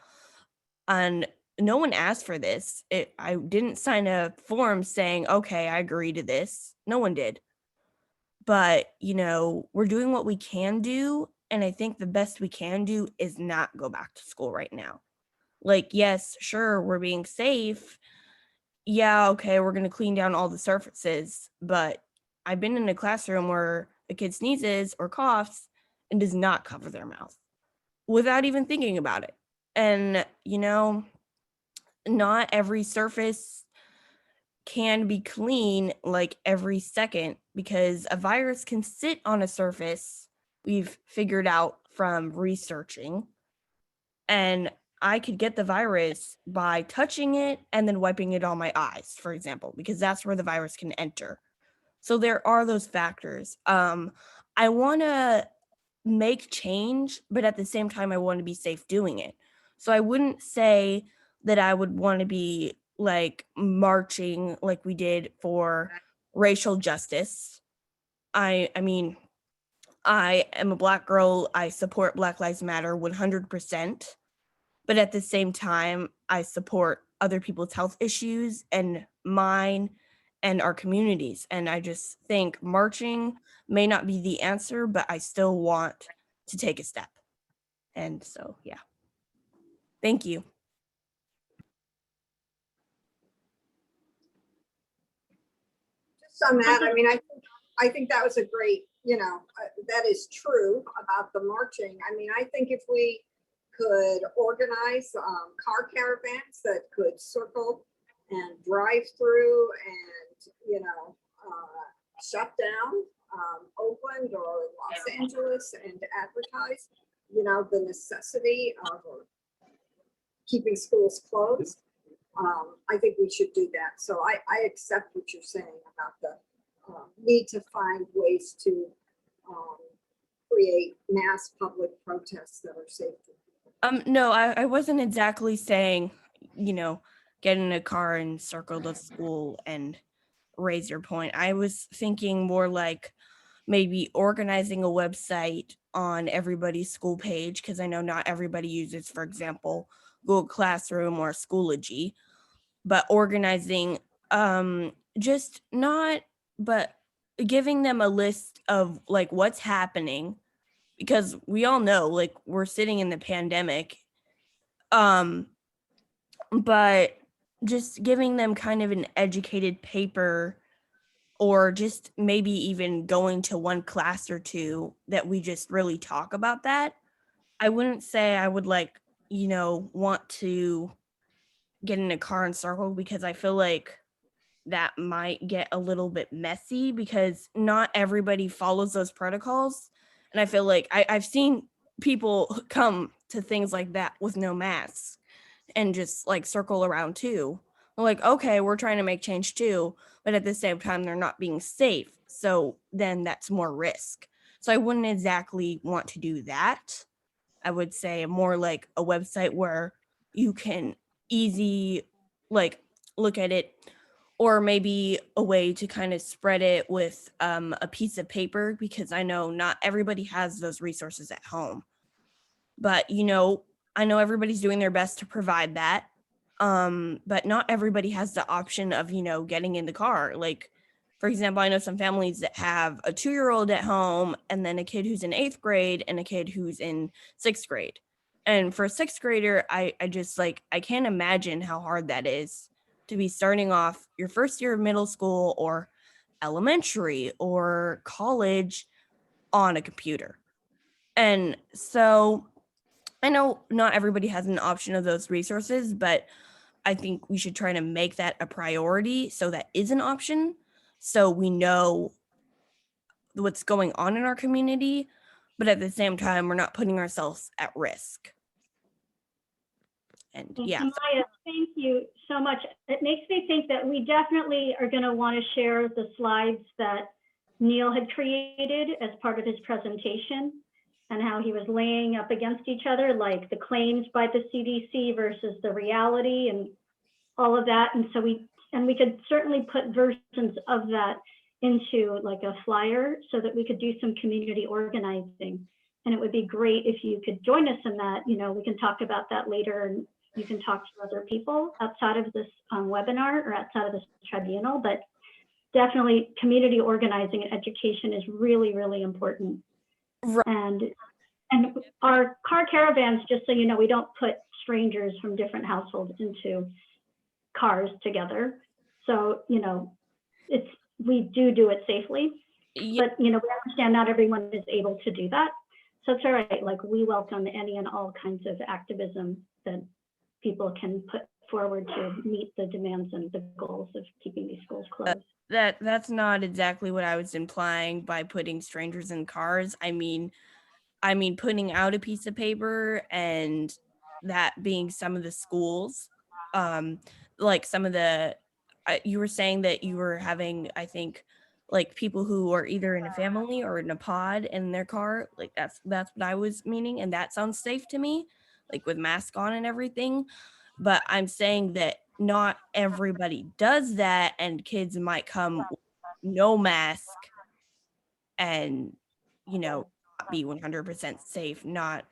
And no one asked for this. I didn't sign a form saying, okay, I agree to this. No one did. But, you know, we're doing what we can do. And I think the best we can do is not go back to school right now. Like, yes, sure, we're being safe. Yeah, okay, we're going to clean down all the surfaces. But I've been in a classroom where a kid sneezes or coughs and does not cover their mouth without even thinking about it. And, you know, not every surface can be clean like every second, because a virus can sit on a surface, we've figured out from researching, and I could get the virus by touching it and then wiping it on my eyes, for example, because that's where the virus can enter. So there are those factors. I want to make change, but at the same time, I want to be safe doing it. So I wouldn't say that I would want to be like marching like we did for racial justice. I mean, I am a Black girl. I support Black Lives Matter 100%. But at the same time, I support other people's health issues and mine and our communities. And I just think marching may not be the answer, but I still want to take a step. And so, yeah. Thank you. Just on that, I mean, I think that was a great, that is true about the marching. I mean, I think if we could organize car caravans that could circle and drive through and, shut down Oakland or Los Angeles and advertise, the necessity of keeping schools closed. I think we should do that. So I accept what you're saying about the need to find ways to create mass public protests that are safe for people. No, I wasn't exactly saying, get in a car and circle the school and raise your point. I was thinking more like maybe organizing a website on everybody's school page, because I know not everybody uses, for example, Google Classroom or Schoology, but organizing just not, but giving them a list of like what's happening, because we all know like we're sitting in the pandemic, but just giving them kind of an educated paper, or just maybe even going to one class or two that we just really talk about that. I wouldn't say I would want to get in a car and circle, because I feel like that might get a little bit messy, because not everybody follows those protocols. And I feel like I've seen people come to things like that with no masks and just like circle around too. Like, okay, we're trying to make change too, but at the same time, they're not being safe. So then that's more risk. So I wouldn't exactly want to do that. I would say more like a website where you can easy like look at it, or maybe a way to kind of spread it with a piece of paper, because I know not everybody has those resources at home. But I know everybody's doing their best to provide that. But not everybody has the option of, getting in the car. Like, for example, I know some families that have a 2-year-old at home and then a kid who's in 8th grade and a kid who's in 6th grade. And for a 6th grader, I just I can't imagine how hard that is to be starting off your first year of middle school or elementary or college on a computer. And so I know not everybody has an option of those resources, but I think we should try to make that a priority so that is an option, so we know what's going on in our community, but at the same time, we're not putting ourselves at risk. And yeah. Maya, thank you so much. It makes me think that we definitely are going to want to share the slides that Neil had created as part of his presentation, and how he was laying up against each other, like the claims by the CDC versus the reality and all of that. And so we could certainly put versions of that into like a flyer so that we could do some community organizing. And it would be great if you could join us in that. We can talk about that later, and you can talk to other people outside of this webinar or outside of this tribunal, but definitely community organizing and education is really, really important. Right. And our car caravans, just so you know, we don't put strangers from different households into cars together. So, we do it safely, Yeah. but, we understand not everyone is able to do that. So it's all right. Like, we welcome any and all kinds of activism that people can put forward to meet the demands and the goals of keeping these schools closed. That's not exactly what I was implying by putting strangers in cars. I mean putting out a piece of paper, and that being some of the schools, like some of the, you were saying that you were having, I think, like people who are either in a family or in a pod in their car. Like that's what I was meaning, and that sounds safe to me, like with mask on and everything. But I'm saying that not everybody does that, and kids might come with no mask and be 100% safe. Not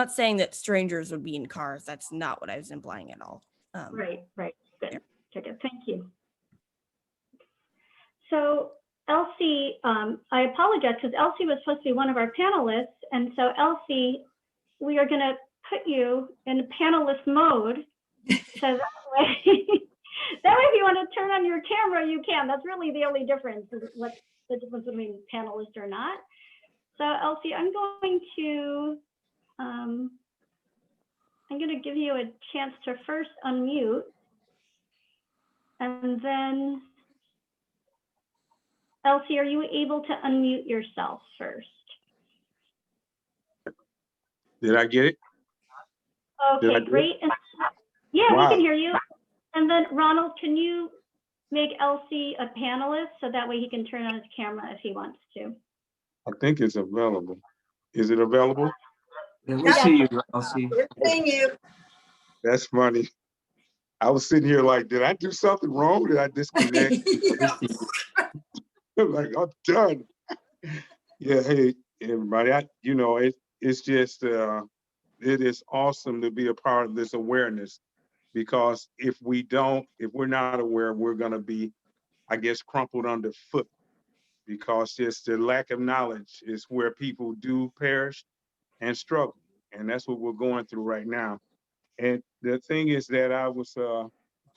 saying that strangers would be in cars. That's not what I was implying at all. Right. Good. Thank you. So Elsie, I apologize because Elsie was supposed to be one of our panelists. And so Elsie, we are going to put you in panelist mode. So that way if you want to turn on your camera, you can. That's really the only difference, is what's the difference between panelist or not. So Elsie, I'm going to give you a chance to first unmute, and then Elsie, are you able to unmute yourself first? Did I get it? Okay, great. And, yeah, wow. We can hear you. And then Ronald, can you make Elsie a panelist so that way he can turn on his camera if he wants to? I think it's available. Is it available? Yeah, we see you, Elsie. We're seeing you. That's funny. I was sitting here like, did I do something wrong? Did I disconnect? I'm like, I'm done. Yeah, hey, everybody. It's just, it is awesome to be a part of this awareness, because if we're not aware, we're going to be, I guess, crumpled underfoot, because just the lack of knowledge is where people do perish and struggle. And that's what we're going through right now. And the thing is that I was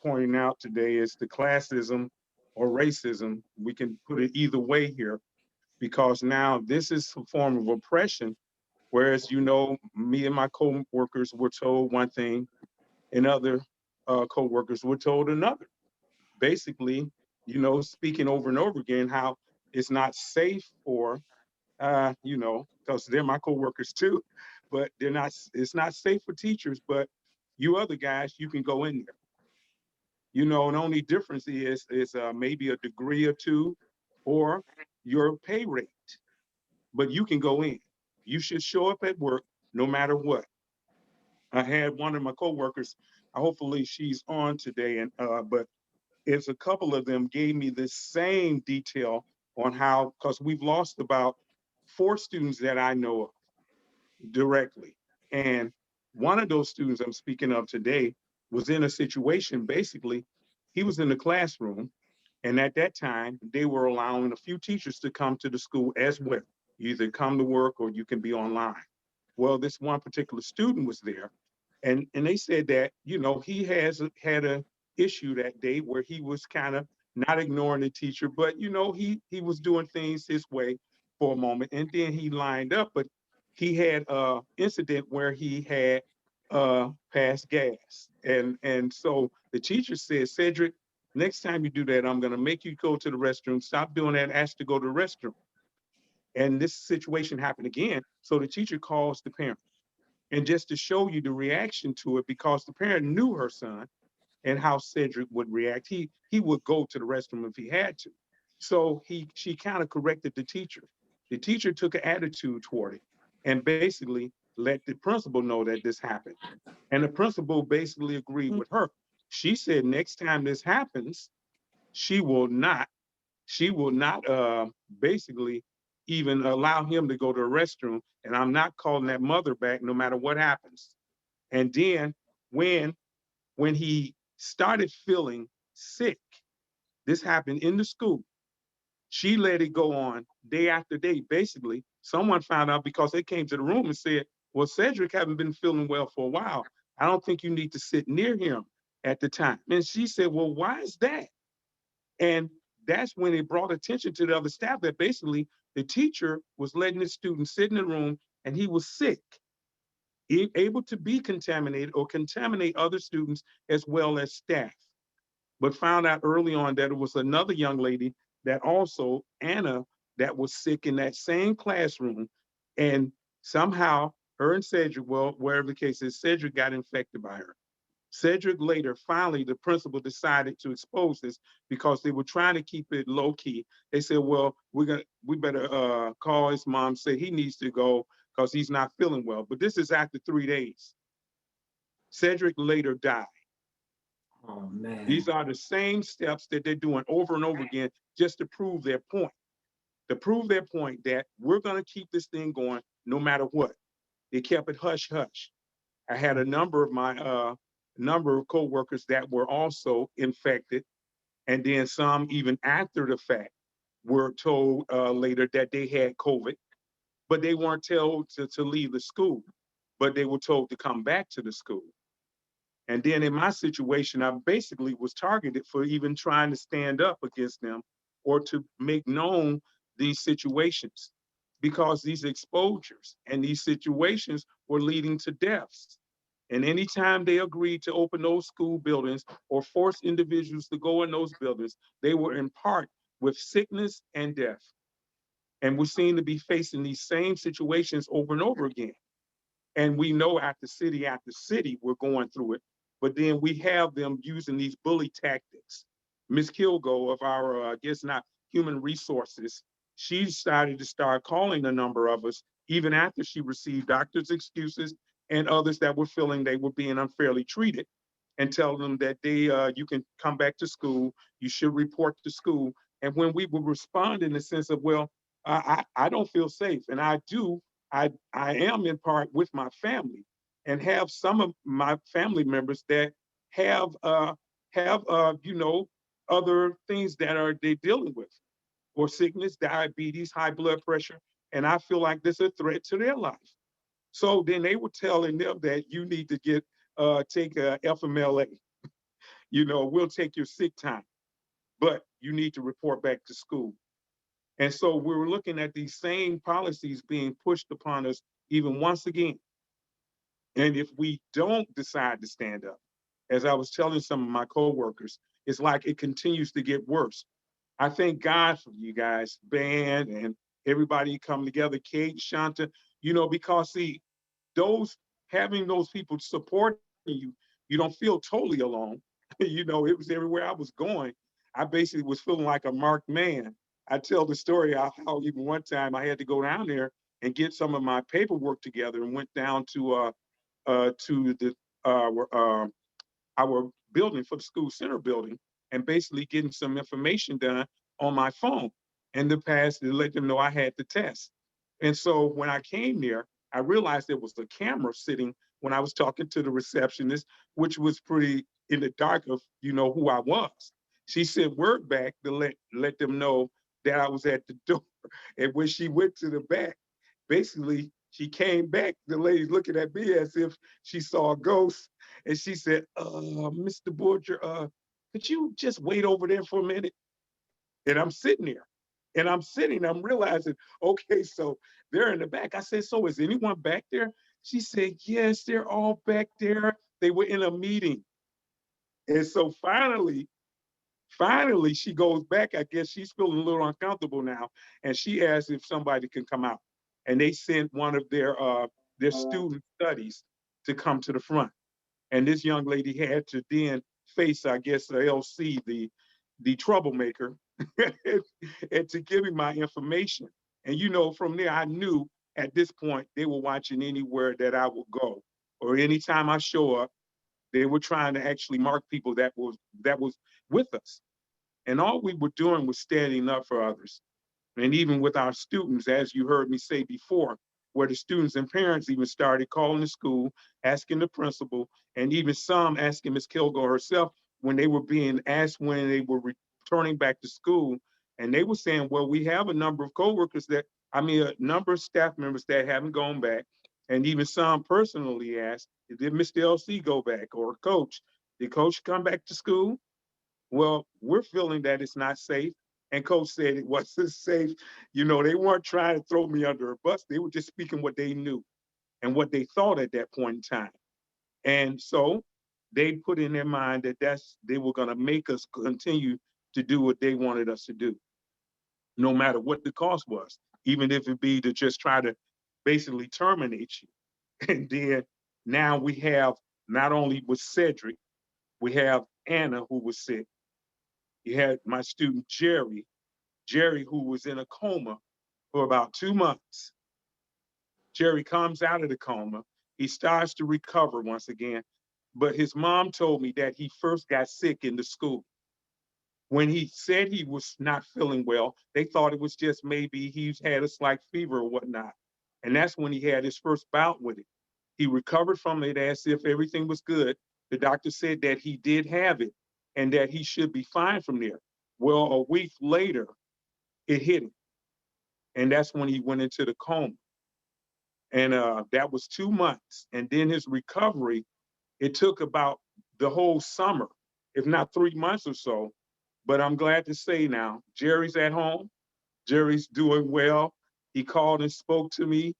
pointing out today is the classism or racism. We can put it either way here, because now this is a form of oppression. Whereas, me and my co-workers were told one thing, and other co-workers were told another. Basically, speaking over and over again, how it's not safe for, because they're my co-workers too, but it's not safe for teachers, but you other guys, you can go in there. You know, the only difference is maybe a degree or two or your pay rate, but you can go in. You should show up at work no matter what. I had one of my coworkers, hopefully she's on today, and but it's a couple of them gave me the same detail on how, because we've lost about 4 students that I know of directly. And one of those students I'm speaking of today was in a situation, basically, he was in the classroom, and at that time, they were allowing a few teachers to come to the school as well. You either come to work or you can be online. Well, this one particular student was there, and they said that, you know, he had a issue that day where he was kind of not ignoring the teacher, but you know, he was doing things his way for a moment, and then he lined up, but he had a incident where he had passed gas, and so the teacher said, Cedric, next time you do that, I'm going to make you go to the restroom. Stop doing that. Ask to go to the restroom. And this situation happened again. So the teacher calls the parent. And just to show you the reaction to it, because the parent knew her son and how Cedric would react, he would go to the restroom if he had to. So she kind of corrected the teacher. The teacher took an attitude toward it and basically let the principal know that this happened. And the principal basically agreed with her. She said, next time this happens, she will not, she will not basically even allow him to go to the restroom. And I'm not calling that mother back no matter what happens. And then when when he started feeling sick, this happened in the school. She let it go on day after day. Basically, someone found out because they came to the room and said, well, Cedric haven't been feeling well for a while. I don't think you need to sit near him at the time. And she said, well, why is that? And that's when it brought attention to the other staff that basically the teacher was letting the student sit in the room and he was sick, able to be contaminated or contaminate other students as well as staff. But found out early on that it was another young lady that also, Anna, that was sick in that same classroom. And somehow her and Cedric, well, wherever the case is, Cedric got infected by her. Cedric later, finally, the principal decided to expose this because they were trying to keep it low key. They said, well, we better call his mom, say he needs to go because he's not feeling well. But this is after 3 days. Cedric later died. Oh man. These are the same steps that they're doing over and over again just to prove their point. To prove their point that we're going to keep this thing going no matter what. They kept it hush hush. I had a number of my number of coworkers that were also infected, and then some even after the fact were told later that they had COVID, but they weren't told to leave the school, but they were told to come back to the school. And then in my situation, I basically was targeted for even trying to stand up against them or to make known these situations because these exposures and these situations were leading to deaths. And anytime they agreed to open those school buildings or force individuals to go in those buildings, they were in part with sickness and death. And we seem to be facing these same situations over and over again. And we know after city, we're going through it. But then we have them using these bully tactics. Ms. Kilgo of our, I guess not human resources, she started to start calling a number of us, even after she received doctors' excuses and others that were feeling they were being unfairly treated, and tell them that you can come back to school, you should report to school. And when we would respond in the sense of, well, I don't feel safe, and I am in part with my family, and have some of my family members that have you know, other things that they're dealing with, or sickness, diabetes, high blood pressure, and I feel like this is a threat to their life. So then they were telling them that you need to take a FMLA. You know, we'll take your sick time, but you need to report back to school. And so we were looking at these same policies being pushed upon us even once again. And if we don't decide to stand up, as I was telling some of my coworkers, it's like it continues to get worse. I thank God for you guys, band and everybody coming together, Kate, Shanta, you know, because see, having those people supporting you, you don't feel totally alone. You know, it was everywhere I was going. I basically was feeling like a marked man. I tell the story how even one time I had to go down there and get some of my paperwork together and went down to the our building for the school center building and basically getting some information done on my phone. In the past, to let them know I had the test. And so when I came there, I realized there was a camera sitting when I was talking to the receptionist, which was pretty in the dark of, you know, who I was. She sent word back to let them know that I was at the door. And when she went to the back, basically she came back, the lady looking at me as if she saw a ghost. And she said, Mr. Borger, could you just wait over there for a minute? And I'm sitting there. And I'm realizing, okay, so they're in the back. I said, so is anyone back there? She said, yes, they're all back there. They were in a meeting. And so finally, she goes back. I guess she's feeling a little uncomfortable now. And she asked if somebody can come out. And they sent one of their student studies to come to the front. And this young lady had to then face, I guess, the LC, the troublemaker, and to give me my information. And you know, from there, I knew at this point they were watching anywhere that I would go, or anytime I show up, they were trying to actually mark people that was with us. And all we were doing was standing up for others. And even with our students, as you heard me say before, where the students and parents even started calling the school, asking the principal, and even some asking Ms. Kilgore herself when they were being asked when they were returning back to school. And they were saying, well, we have a number of coworkers a number of staff members that haven't gone back. And even some personally asked, did Mr. LC go back, or coach? Did coach come back to school? Well, we're feeling that it's not safe. And coach said it wasn't safe. You know, they weren't trying to throw me under a bus. They were just speaking what they knew and what they thought at that point in time. And so they put in their mind that they were going to make us continue to do what they wanted us to do, no matter what the cost was, even if it be to just try to basically terminate you. And then now we have, not only with Cedric, we have Anna, who was sick. You had my student Jerry, who was in a coma for about 2 months. Jerry comes out of the coma. He starts to recover once again. But his mom told me that he first got sick in the school. When he said he was not feeling well, they thought it was just maybe he had a slight fever or whatnot. And that's when he had his first bout with it. He recovered from it as if everything was good. The doctor said that he did have it and that he should be fine from there. Well, a week later, it hit him. And that's when he went into the coma. And that was 2 months. And then his recovery, it took about the whole summer, if not 3 months or so. But I'm glad to say now, Jerry's at home. Jerry's doing well. He called and spoke to me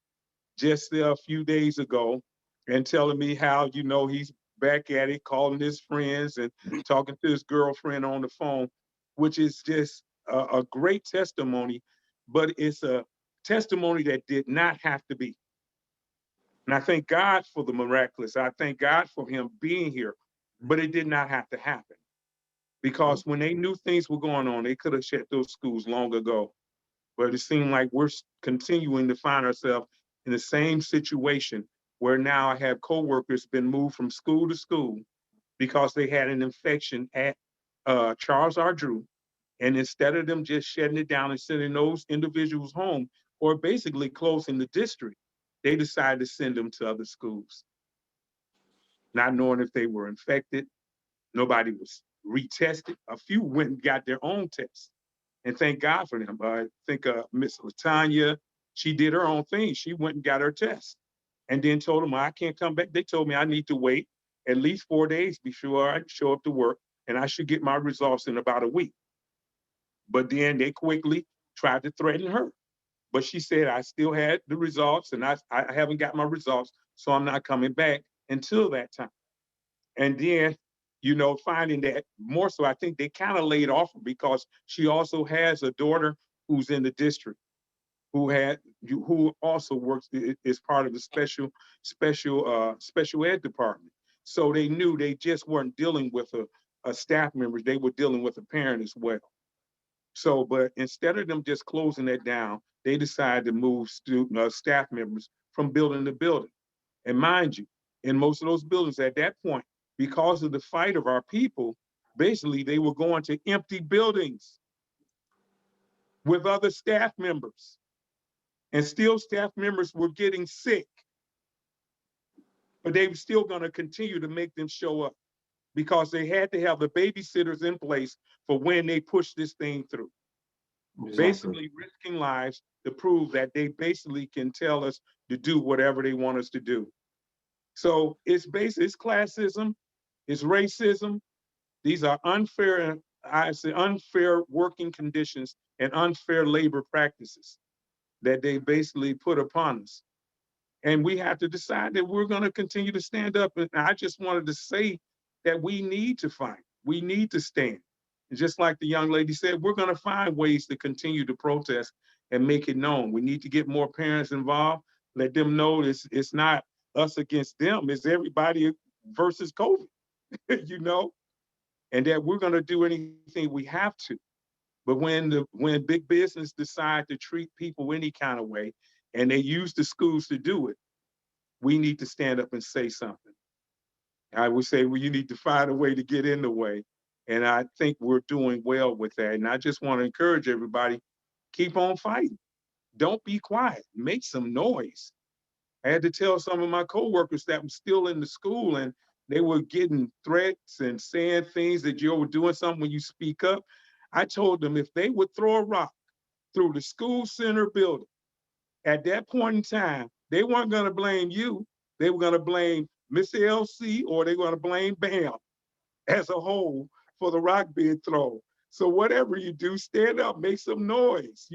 just a few days ago and telling me how, you know, he's back at it, calling his friends and talking to his girlfriend on the phone, which is just a great testimony, but it's a testimony that did not have to be. And I thank God for the miraculous. I thank God for him being here, but it did not have to happen. Because when they knew things were going on, they could have shut those schools long ago. But it seemed like we're continuing to find ourselves in the same situation where now I have coworkers been moved from school to school because they had an infection at Charles R. Drew. And instead of them just shutting it down and sending those individuals home, or basically closing the district, they decided to send them to other schools, not knowing if they were infected. Nobody was retested. A few went and got their own tests. And thank God for them. I think Miss Latanya, she did her own thing. She went and got her test and then told them, I can't come back. They told me I need to wait at least 4 days before I show up to work, and I should get my results in about a week. But then they quickly tried to threaten her. But she said, I still had the results, and I haven't got my results, so I'm not coming back until that time. And then, you know, finding that more so, I think they kind of laid off her because she also has a daughter who's in the district who also works is part of the special ed department. So they knew they just weren't dealing with staff members, they were dealing with a parent as well. So, but instead of them just closing it down, they decided to move staff members from building to building. And mind you, in most of those buildings at that point, because of the fight of our people, basically they were going to empty buildings with other staff members. And still staff members were getting sick. But they were still going to continue to make them show up because they had to have the babysitters in place for when they push this thing through. Exactly. Basically risking lives to prove that they basically can tell us to do whatever they want us to do. So it's classism, it's racism. These are unfair, I say unfair working conditions and unfair labor practices that they basically put upon us. And we have to decide that we're going to continue to stand up. And I just wanted to say that we need to fight. We need to stand. And just like the young lady said, we're going to find ways to continue to protest and make it known. We need to get more parents involved, let them know it's not us against them, it's everybody versus COVID, you know, and that we're going to do anything we have to. But when big business decide to treat people any kind of way, and they use the schools to do it, we need to stand up and say something. I would say, well, you need to find a way to get in the way. And I think we're doing well with that. And I just want to encourage everybody, keep on fighting. Don't be quiet, make some noise. I had to tell some of my coworkers that were still in the school and they were getting threats and saying things that you were doing something when you speak up. I told them if they would throw a rock through the school center building, at that point in time, they weren't going to blame you. They were going to blame Miss LC or they were going to blame BAM as a whole for the rock being thrown. So whatever you do, stand up, make some noise,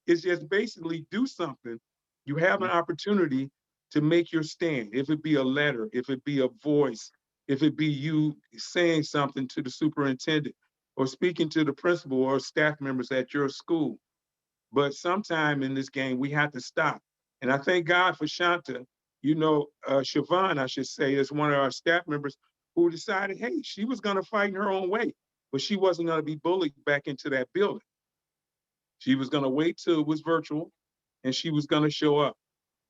it's just basically do something. You have an opportunity to make your stand. If it be a letter, if it be a voice, if it be you saying something to the superintendent or speaking to the principal or staff members at your school. But sometime in this game, we have to stop. And I thank God for Shanta, Siobhan, I should say, is one of our staff members who decided, hey, she was going to fight in her own way, but she wasn't going to be bullied back into that building. She was going to wait till it was virtual and she was going to show up.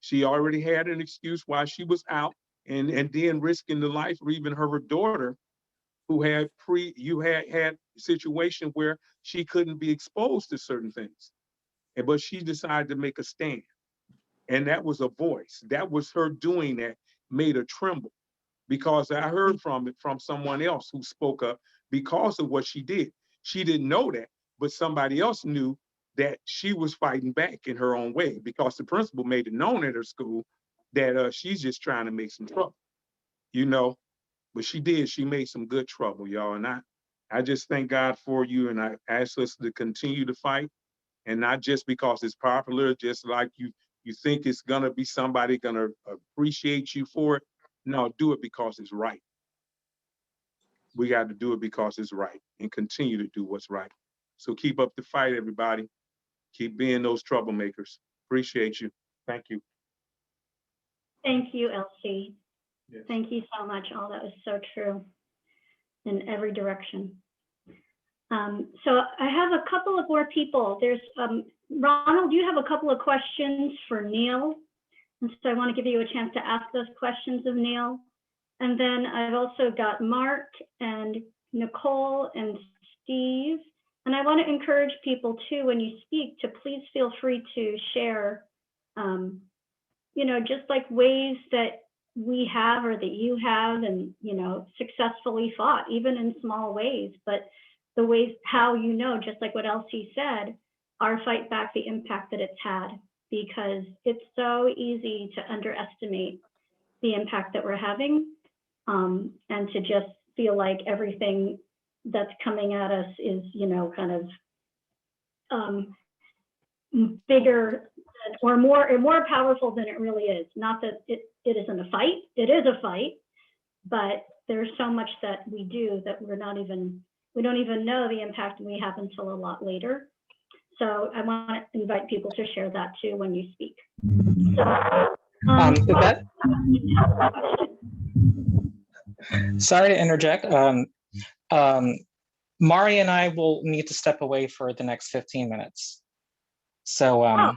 She already had an excuse why she was out and then risking the life of even her daughter who had had a situation where she couldn't be exposed to certain things. But she decided to make a stand. And that was a voice. That was her doing that made her tremble because I heard from someone else who spoke up because of what she did. She didn't know that, but somebody else knew that she was fighting back in her own way because the principal made it known at her school that she's just trying to make some trouble, but she did. She made some good trouble, y'all. And I just thank God for you. And I ask us to continue to fight. And not just because it's popular, just like you think it's gonna be somebody gonna appreciate you for it. No, do it because it's right. We got to do it because it's right and continue to do what's right. So keep up the fight, everybody. Keep being those troublemakers. Appreciate you. Thank you. Thank you, Elsie. Yes. Thank you so much. All that was so true in every direction. So I have a couple of more people. There's Ronald, you have a couple of questions for Neil. And so I want to give you a chance to ask those questions of Neil. And then I've also got Mark and Nicole and Steve. And I want to encourage people too, when you speak, to please feel free to share, just like ways that we have or that you have and, successfully fought, even in small ways, but the ways how just like what Elsie said, our fight back, the impact that it's had, because it's so easy to underestimate the impact that we're having and to just feel like everything that's coming at us is, kind of bigger or more powerful than it really is. Not that it isn't a fight, it is a fight, but there's so much that we do that we don't even know the impact we have until a lot later. So I want to invite people to share that too when you speak. So, Sorry to interject. Mari and I will need to step away for the next 15 minutes. So Oh.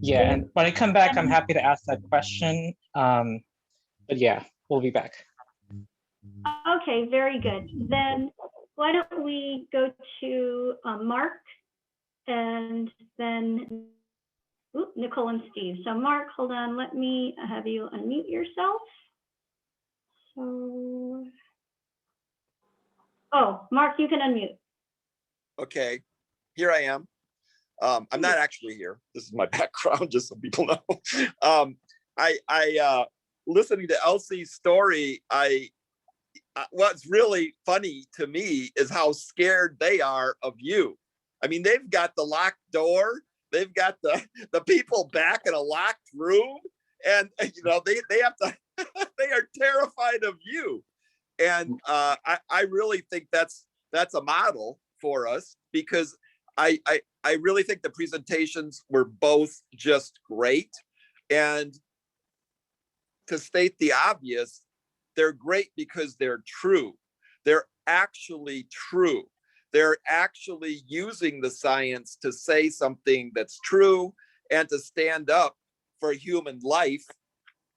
yeah, and when I come back, I'm happy to ask that question. But yeah, we'll be back. Okay, very good. Then why don't we go to Mark and then Nicole and Steve. So Mark, hold on, let me have you unmute yourself. So, oh, Mark, you can unmute. Okay, here I am. I'm not actually here. This is my background, just so people know. Listening to Elsie's story, what's really funny to me is how scared they are of you. I mean, they've got the locked door, they've got the people back in a locked room, and you know they have to. They are terrified of you, and I really think that's a model for us, because I really think the presentations were both just great. And to state the obvious, they're great because they're true. They're actually true. They're actually using the science to say something that's true and to stand up for human life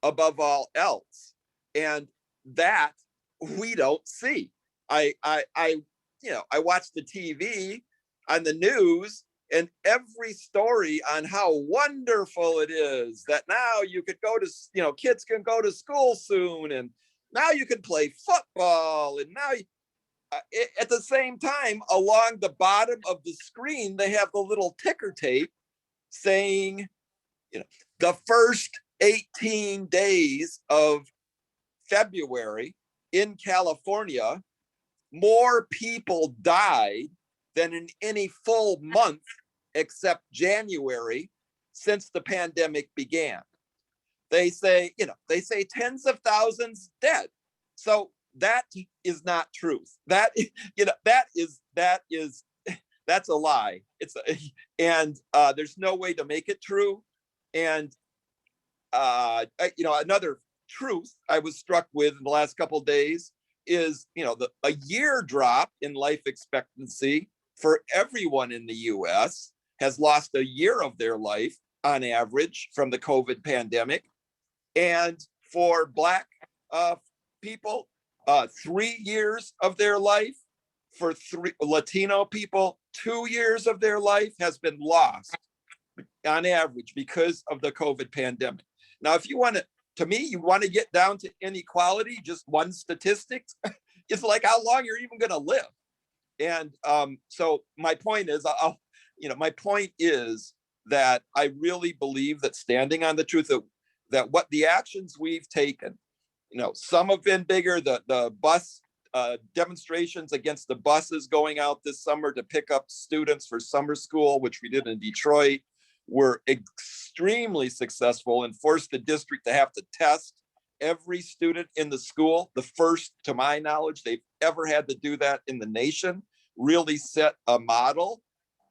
above all else. And that we don't see. I watch the TV on the news, and every story on how wonderful it is that now you could go to, kids can go to school soon, and now you can play football, and now at the same time, along the bottom of the screen, they have the little ticker tape saying, the first 18 days of February in California, more people died than in any full month except January since the pandemic began. They say, tens of thousands dead. So that is not truth. That's a lie. There's no way to make it true. And another truth I was struck with in the last couple of days is, a year drop in life expectancy for everyone in the US has lost a year of their life on average from the COVID pandemic. And for Black people, 3 years of their life. For Latino people, 2 years of their life has been lost on average because of the COVID pandemic. Now, if you want to get down to inequality, just one statistic, it's like how long you're even going to live. And so my point is, that I really believe that standing on the truth of that what the actions we've taken, some have been bigger. The bus demonstrations against the buses going out this summer to pick up students for summer school, which we did in Detroit, were extremely successful and forced the district to have to test every student in the school. The first, to my knowledge, they've ever had to do that in the nation. Really set a model.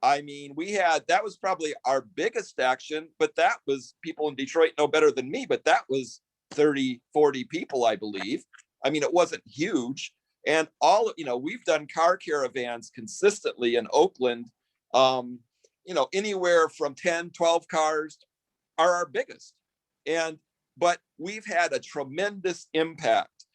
I mean, that was probably our biggest action, but that was, people in Detroit know better than me, but that was 30, 40 people, I believe. I mean, it wasn't huge. And we've done car caravans consistently in Oakland. Anywhere from 10, 12 cars are our biggest. But we've had a tremendous impact.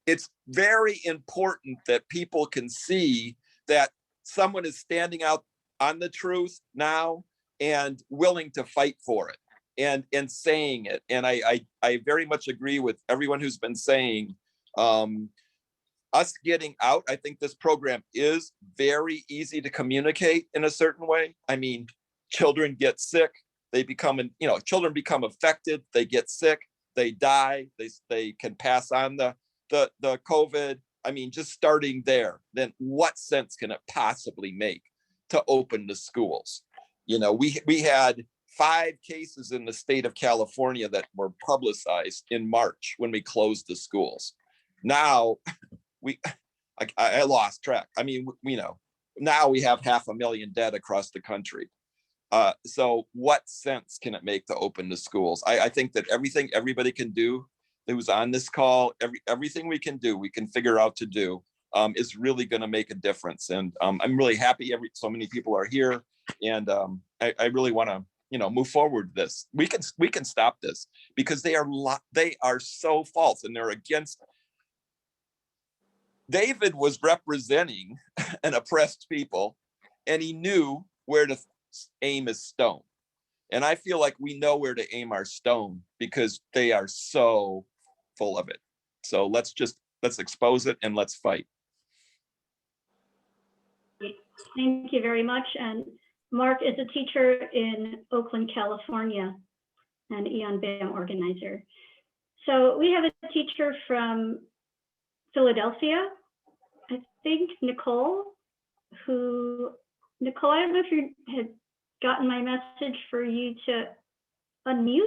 It's very important that people can see that someone is standing out on the truth now and willing to fight for it and saying it. And I very much agree with everyone who's been saying, us getting out, I think this program is very easy to communicate in a certain way. I mean, children get sick, children become affected, they get sick, they die, they can pass on the COVID. I mean, just starting there, then what sense can it possibly make to open the schools? We had 5 cases in the state of California that were publicized in March when we closed the schools. Now, I lost track. I mean, now we have 500,000 dead across the country. So what sense can it make to open the schools? I think that everything everybody can do who's on this call, everything we can do, we can figure out to do, is really going to make a difference. And I'm really happy so many people are here, and I really want to, move forward with this. We can stop this, because they are so false, and they're against. David was representing an oppressed people, and he knew where to aim his stone. And I feel like we know where to aim our stone, because they are so full of it. So let's expose it and let's fight. Thank you very much. And Mark is a teacher in Oakland, California, and Eon BAM organizer. So we have a teacher from Philadelphia, I think, Nicole, I don't know if you had gotten my message for you to unmute,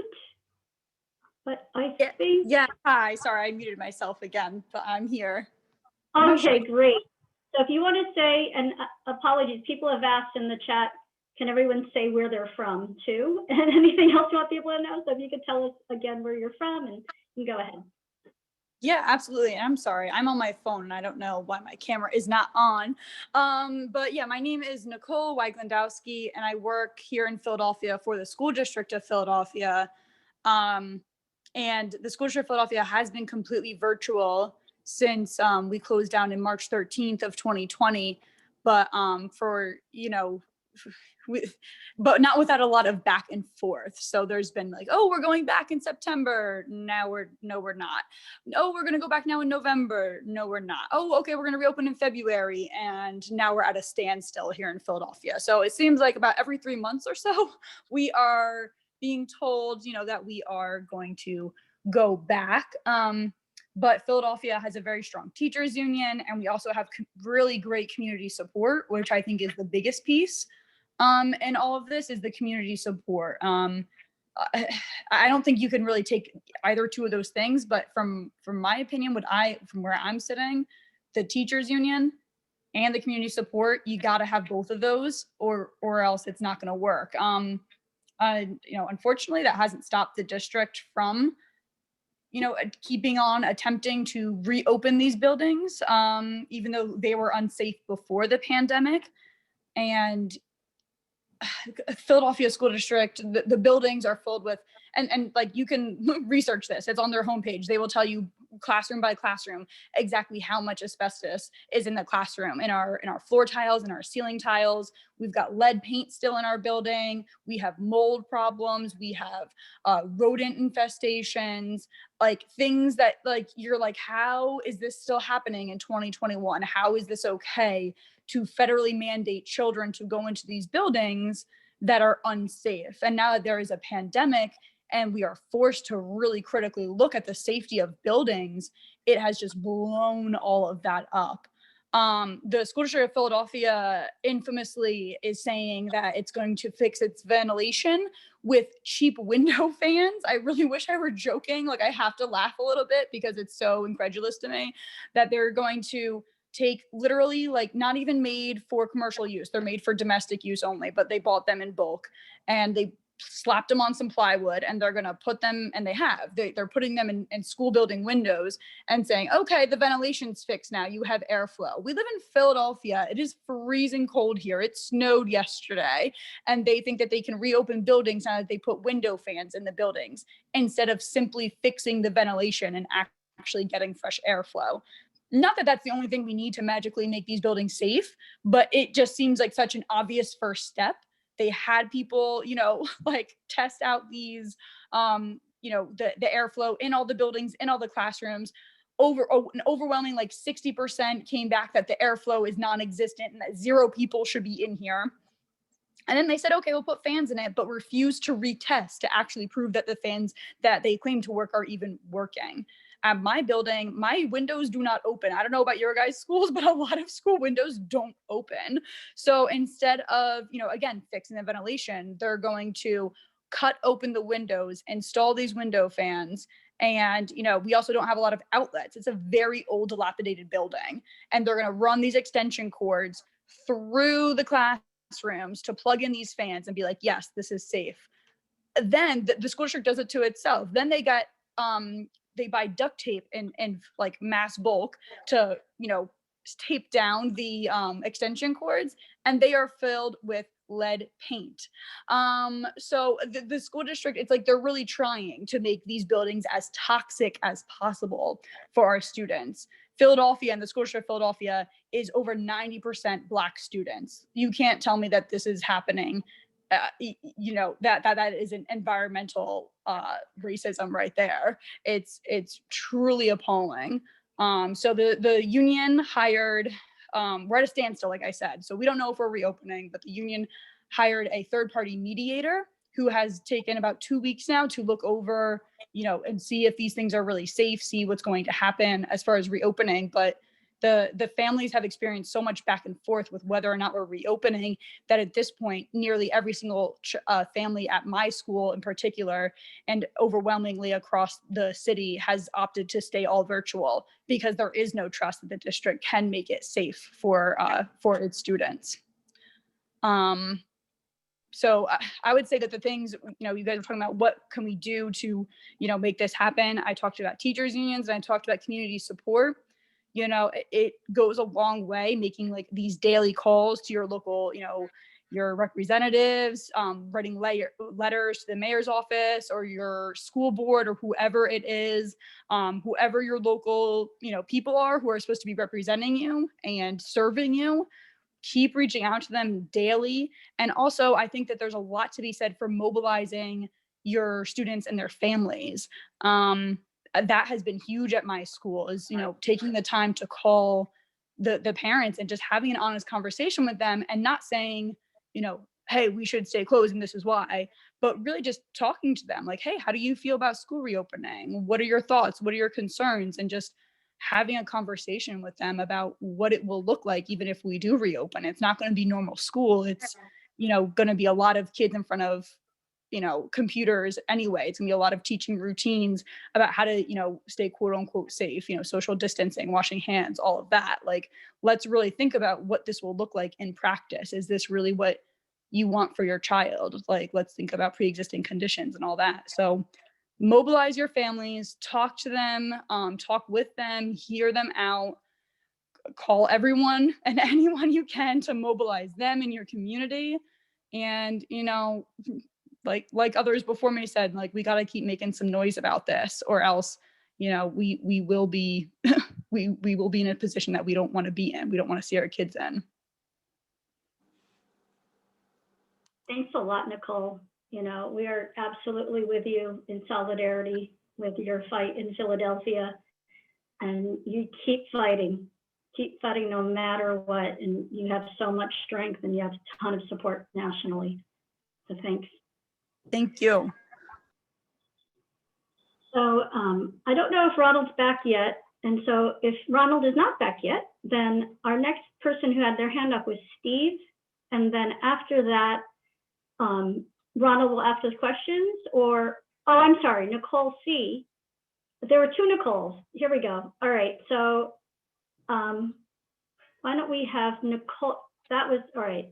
but I think. Yeah, hi, sorry, I muted myself again, but I'm here. Okay, great. So if you want to say, and apologies, people have asked in the chat, can everyone say where they're from too? And anything else you want people to know? So if you could tell us again where you're from, and you can go ahead. Yeah, absolutely. I'm sorry, I'm on my phone and I don't know why my camera is not on. But yeah, my name is Nicole Weiglandowski, and I work here in Philadelphia for the School District of Philadelphia. And the School District of Philadelphia has been completely virtual since we closed down in March 13th of 2020. But but not without a lot of back and forth. So there's been like, oh, we're going back in September. No, we're not. Oh, we're going to go back now in November. No, we're not. Oh, okay, we're going to reopen in February. And now we're at a standstill here in Philadelphia. So it seems like about every 3 months or so, we are being told, that we are going to go back. But Philadelphia has a very strong teachers union, and we also have really great community support, which I think is the biggest piece. And all of this is the community support. I don't think you can really take either two of those things, but from my opinion, from where I'm sitting, the teachers union and the community support, you got to have both of those, or else it's not going to work. Unfortunately, that hasn't stopped the district from, keeping on attempting to reopen these buildings, even though they were unsafe before the pandemic. And Philadelphia School District, the buildings are filled with, and like, you can research this, it's on their homepage. They will tell you classroom by classroom exactly how much asbestos is in the classroom, in our floor tiles, in our ceiling tiles. We've got lead paint still in our building. We have mold problems. We have rodent infestations, like things that, like, you're like, how is this still happening in 2021? How is this okay to federally mandate children to go into these buildings that are unsafe? And now that there is a pandemic and we are forced to really critically look at the safety of buildings, it has just blown all of that up. The School District of Philadelphia infamously is saying that it's going to fix its ventilation with cheap window fans. I really wish I were joking. Like, I have to laugh a little bit because it's so incredulous to me that they're going to take literally, like, not even made for commercial use. They're made for domestic use only, but they bought them in bulk and they slapped them on some plywood, and they're going to put them, and they're putting them in school building windows and saying, okay, the ventilation's fixed now, you have airflow. We live in Philadelphia. It is freezing cold here. It snowed yesterday, and they think that they can reopen buildings now that they put window fans in the buildings instead of simply fixing the ventilation and actually getting fresh airflow. Not that that's the only thing we need to magically make these buildings safe, but it just seems like such an obvious first step. They had people, like, test out these, the airflow in all the buildings, in all the classrooms. An overwhelming, like 60% came back that the airflow is non-existent and that 0 people should be in here. And then they said, okay, we'll put fans in it, but refused to retest to actually prove that the fans that they claim to work are even working. At my building, my windows do not open. I don't know about your guys' schools, but a lot of school windows don't open. So instead of, again, fixing the ventilation, they're going to cut open the windows, install these window fans. And, we also don't have a lot of outlets. It's a very old, dilapidated building. And they're going to run these extension cords through the classrooms to plug in these fans and be like, yes, this is safe. Then the school district does it to itself. Then they get they buy duct tape in like mass bulk to, tape down the extension cords, and they are filled with lead paint. So the school district, it's like they're really trying to make these buildings as toxic as possible for our students. Philadelphia, and the school district of Philadelphia, is over 90% Black students. You can't tell me that this is happening. That is an environmental racism right there. It's truly appalling. So the union hired, we're at a standstill, like I said. So we don't know if we're reopening, but the union hired a third-party mediator who has taken about 2 weeks now to look over, and see if these things are really safe, see what's going to happen as far as reopening. But the families have experienced so much back and forth with whether or not we're reopening that at this point, nearly every single family at my school in particular, and overwhelmingly across the city, has opted to stay all virtual because there is no trust that the district can make it safe for its students. So I would say that the things, you guys are talking about, what can we do to, make this happen? I talked about teachers unions, and I talked about community support. It goes a long way, making like these daily calls to your local, your representatives, writing letters to the mayor's office or your school board or whoever it is, whoever your local, people are who are supposed to be representing you and serving you. Keep reaching out to them daily. And also, I think that there's a lot to be said for mobilizing your students and their families. That has been huge at my school, is, taking the time to call the parents and just having an honest conversation with them, and not saying, hey, we should stay closed and this is why, but really just talking to them like, hey, how do you feel about school reopening? What are your thoughts? What are your concerns? And just having a conversation with them about what it will look like even if we do reopen. It's not going to be normal school. It's, going to be a lot of kids in front of, computers anyway. It's gonna be a lot of teaching routines about how to, stay quote unquote safe, social distancing, washing hands, all of that. Like, let's really think about what this will look like in practice. Is this really what you want for your child? Like, let's think about pre-existing conditions and all that. So mobilize your families, talk to them, talk with them, hear them out, call everyone and anyone you can to mobilize them in your community. And, like others before me said, like, we got to keep making some noise about this, or else, we will be, we will be in a position that we don't want to be in. We don't want to see our kids in. Thanks a lot, Nicole. We are absolutely with you, in solidarity with your fight in Philadelphia, and you keep fighting no matter what. And you have so much strength, and you have a ton of support nationally. So thanks. Thank you. So I don't know if Ronald's back yet. And so if Ronald is not back yet, then our next person who had their hand up was Steve. And then after that, Ronald will ask us questions, or, oh, I'm sorry, Nicole C. There were two Nicoles. Here we go. All right. So why don't we have Nicole? That was, all right.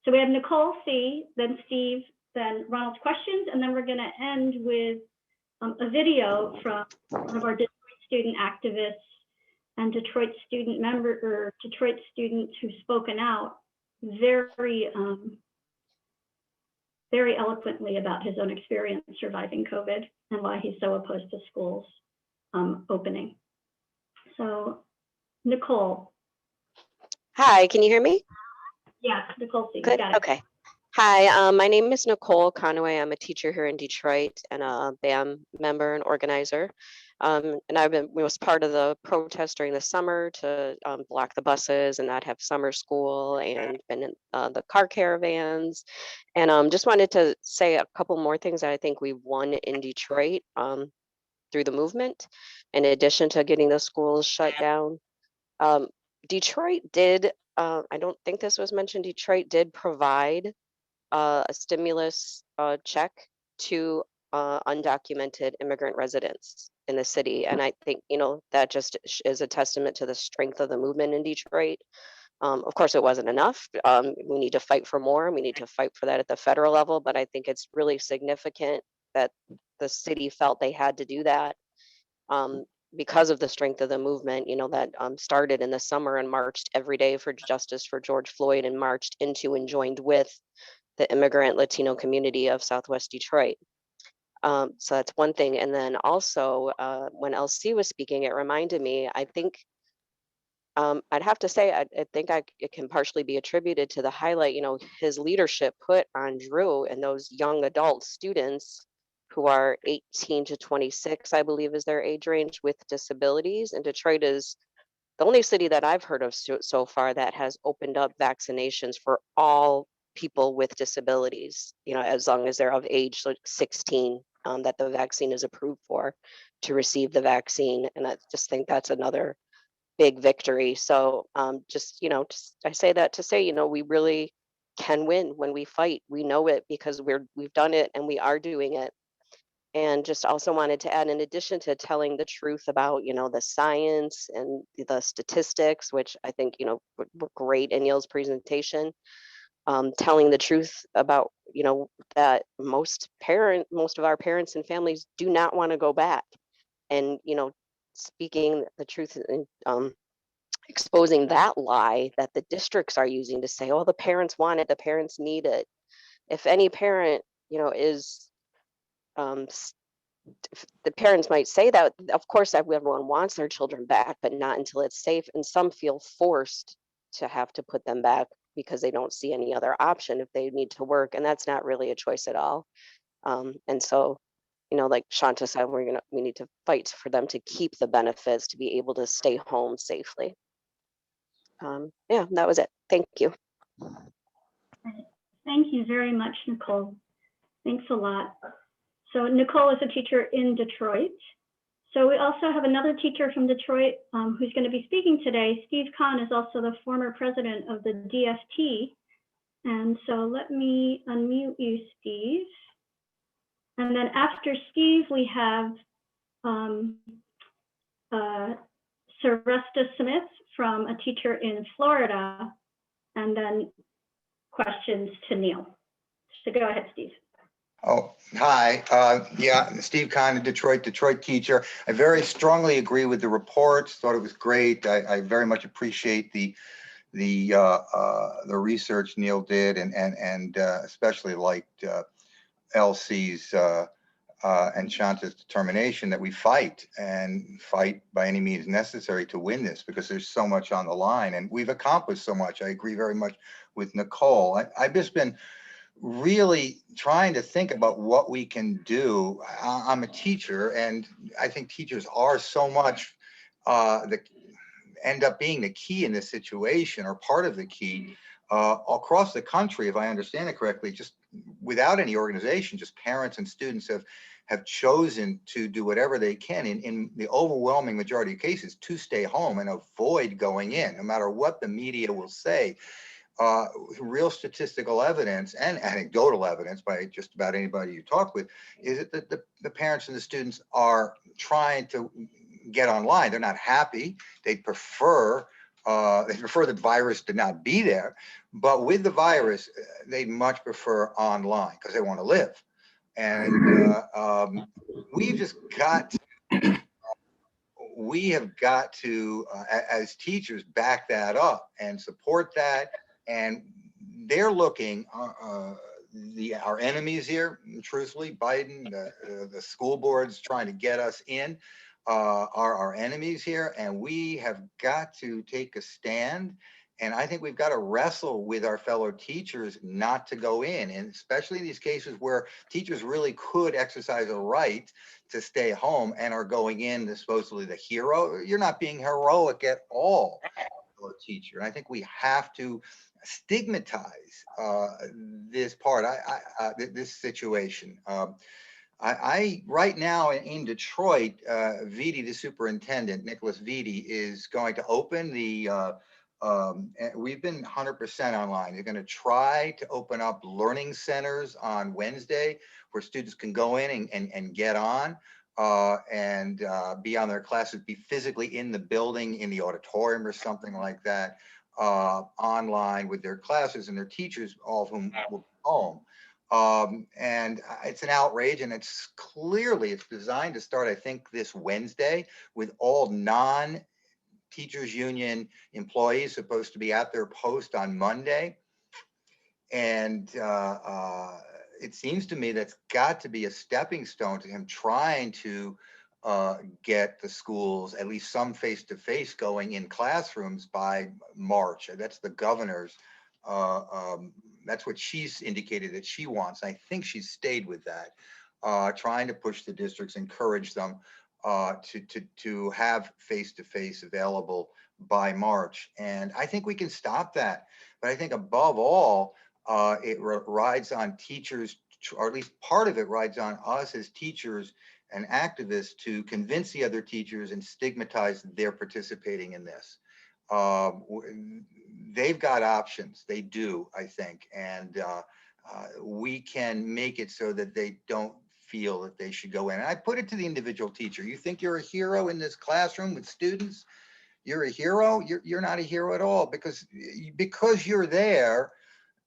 So we have Nicole C., then Steve, then Ronald's questions, and then we're going to end with a video from one of our Detroit student activists and Detroit student Detroit students who've spoken out very eloquently about his own experience surviving COVID and why he's so opposed to schools opening. So, Nicole. Hi, can you hear me? Yeah, Nicole C. Good. Got it. Okay. Hi, my name is Nicole Conway. I'm a teacher here in Detroit and a BAM member and organizer. And was part of the protest during the summer to block the buses and not have summer school, and been in the car caravans. And just wanted to say a couple more things that I think we won in Detroit through the movement, in addition to getting the schools shut down. Detroit did, I don't think this was mentioned, Detroit did provide a stimulus check to undocumented immigrant residents in the city. And I think, that just is a testament to the strength of the movement in Detroit. Of course, it wasn't enough. We need to fight for more. We need to fight for that at the federal level. But I think it's really significant that the city felt they had to do that. because of the strength of the movement, that started in the summer and marched every day for justice for George Floyd, and marched into and joined with the immigrant Latino community of Southwest Detroit. So that's one thing. And then also, when LC was speaking, it reminded me, I think, I'd have to say, I think it can partially be attributed to the highlight, his leadership put on Drew and those young adult students who are 18 to 26, I believe is their age range, with disabilities. And Detroit is the only city that I've heard of so far that has opened up vaccinations for all people with disabilities, as long as they're of age, like 16, that the vaccine is approved for, to receive the vaccine. And I just think that's another big victory. So I say that to say, we really can win when we fight. We know it because we've done it and we are doing it. And just also wanted to add, in addition to telling the truth about, the science and the statistics, which I think, were great in Neil's presentation, telling the truth about, that most of our parents and families do not want to go back. And, speaking the truth and exposing that lie that the districts are using to say, oh, the parents want it, the parents need it. If any parent, is, the parents might say that, of course, everyone wants their children back, but not until it's safe. And some feel forced to have to put them back because they don't see any other option if they need to work. And that's not really a choice at all. And so, like Shanta said, we need to fight for them to keep the benefits, to be able to stay home safely. Yeah, that was it. Thank you. Thank you very much, Nicole. Thanks a lot. So Nicole is a teacher in Detroit. So we also have another teacher from Detroit who's going to be speaking today. Steve Kahn is also the former president of the DFT. And so let me unmute you, Steve. And then after Steve, we have Saresta Smith from a teacher in Florida, and then questions to Neil. So go ahead, Steve. Oh, hi. Yeah, Steve Kahn, Detroit teacher. I very strongly agree with the report. Thought it was great. I very much appreciate the research Neil did, and especially liked LC's and Shanta's determination that we fight by any means necessary to win this, because there's so much on the line and we've accomplished so much. I agree very much with Nicole. I've just been really trying to think about what we can do. I'm a teacher, and I think teachers are so much that end up being the key in this situation, or part of the key across the country, if I understand it correctly. Just without any organization, just parents and students have chosen to do whatever they can in the overwhelming majority of cases to stay home and avoid going in, no matter what the media will say. Real statistical evidence and anecdotal evidence by just about anybody you talk with is that the parents and the students are trying to get online. They're not happy. They prefer the virus to not be there, but with the virus, they much prefer online because they want to live. And we've just got we have got to, as teachers, back that up and support that. And they're looking, our enemies here, truthfully, Biden, the school boards trying to get us in, are our enemies here. And we have got to take a stand. And I think we've got to wrestle with our fellow teachers not to go in, and especially in these cases where teachers really could exercise a right to stay home and are going in as supposedly the hero. You're not being heroic at all, fellow teacher. And I think we have to stigmatize this part, this situation. I right now in Detroit, Vitti, the superintendent, Nicholas Vitti, is going to open the we've been 100% online. They're going to try to open up learning centers on Wednesday where students can go in and get on and be on their classes, be physically in the building, in the auditorium or something like that, online with their classes and their teachers, all of whom will be home. And it's an outrage, and it's designed to start, I think, this Wednesday with all non-teachers union employees supposed to be at their post on Monday. And it seems to me that's got to be a stepping stone to him trying to get the schools, at least some face-to-face going in classrooms by March. That's the governor's, that's what she's indicated that she wants. I think she's stayed with that, trying to push the districts, encourage them to have face-to-face available by March. And I think we can stop that. But I think above all, it rides on teachers, or at least part of it rides on us as teachers and activists to convince the other teachers and stigmatize their participating in this. They've got options, they do, I think, and we can make it so that they don't feel that they should go in. And I put it to the individual teacher. You think you're a hero in this classroom with students? You're a hero? You're not a hero at all, because you're there.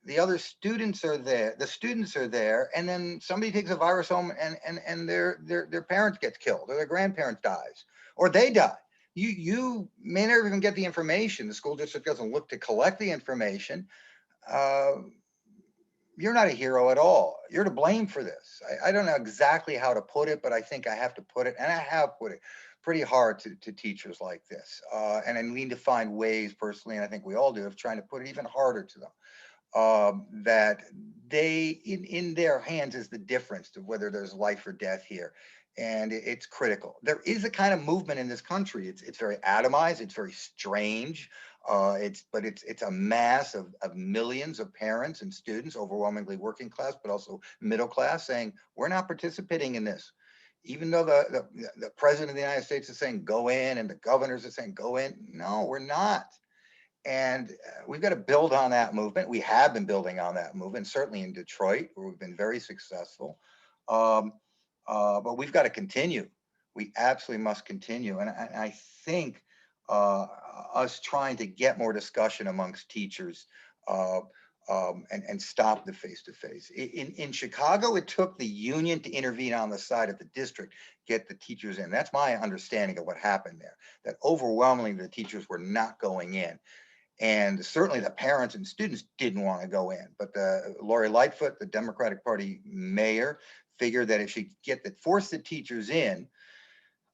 The other students are there, the students are there, and then somebody takes a virus home and their parents gets killed, or their grandparents dies, or they die. You may never even get the information. The school district doesn't look to collect the information. You're not a hero at all. You're to blame for this. I don't know exactly how to put it, but I think I have to put it, and I have put it pretty hard to teachers like this. And I need to find ways personally, and I think we all do, of trying to put it even harder to them. That they, in their hands is the difference to whether there's life or death here. And it's critical. There is a kind of movement in this country. It's very atomized. It's very strange. It's a mass of millions of parents and students, overwhelmingly working class, but also middle class, saying, we're not participating in this. Even though the president of the United States is saying, go in, and the governors are saying, go in. No, we're not. And we've got to build on that movement. We have been building on that movement, certainly in Detroit, where we've been very successful. But we've got to continue. We absolutely must continue. And I think us trying to get more discussion amongst teachers and stop the face-to-face. In Chicago, it took the union to intervene on the side of the district, get the teachers in. That's my understanding of what happened there, that overwhelmingly the teachers were not going in. And certainly the parents and students didn't want to go in. But Lori Lightfoot, the Democratic Party mayor, figured that if she could force the teachers in,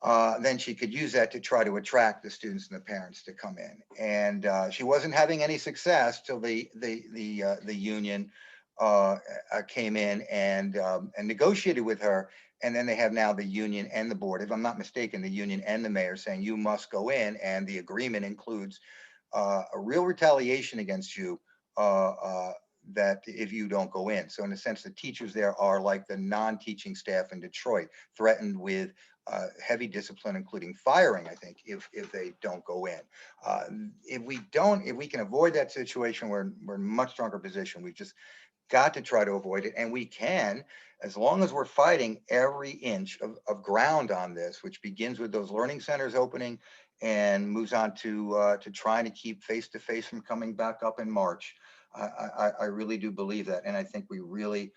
then she could use that to try to attract the students and the parents to come in. And she wasn't having any success till the union came in and negotiated with her. And then they have now the union and the board, if I'm not mistaken, the union and the mayor saying you must go in. And the agreement includes a real retaliation against you that if you don't go in. So in a sense, the teachers there are like the non-teaching staff in Detroit, threatened with heavy discipline, including firing, I think, if they don't go in. If we can avoid that situation, we're in a much stronger position. We've just got to try to avoid it. And we can, as long as we're fighting every inch of ground on this, which begins with those learning centers opening and moves on to trying to keep face-to-face from coming back up in March. I really do believe that. And I think we really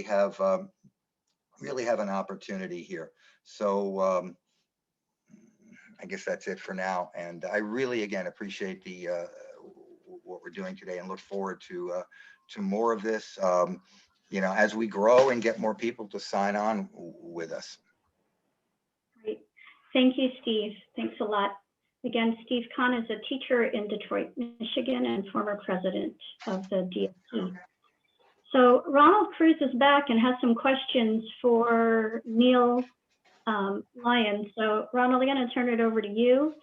have an opportunity here. So I guess that's it for now. And I really, again, appreciate what we're doing today and look forward to more of this, as we grow and get more people to sign on with us. Great. Thank you, Steve. Thanks a lot. Again, Steve Kahn is a teacher in Detroit, Michigan, and former president of the DSC. So Ronald Cruz is back and has some questions for Neil Lyons. So Ronald, I'm going to turn it over to you.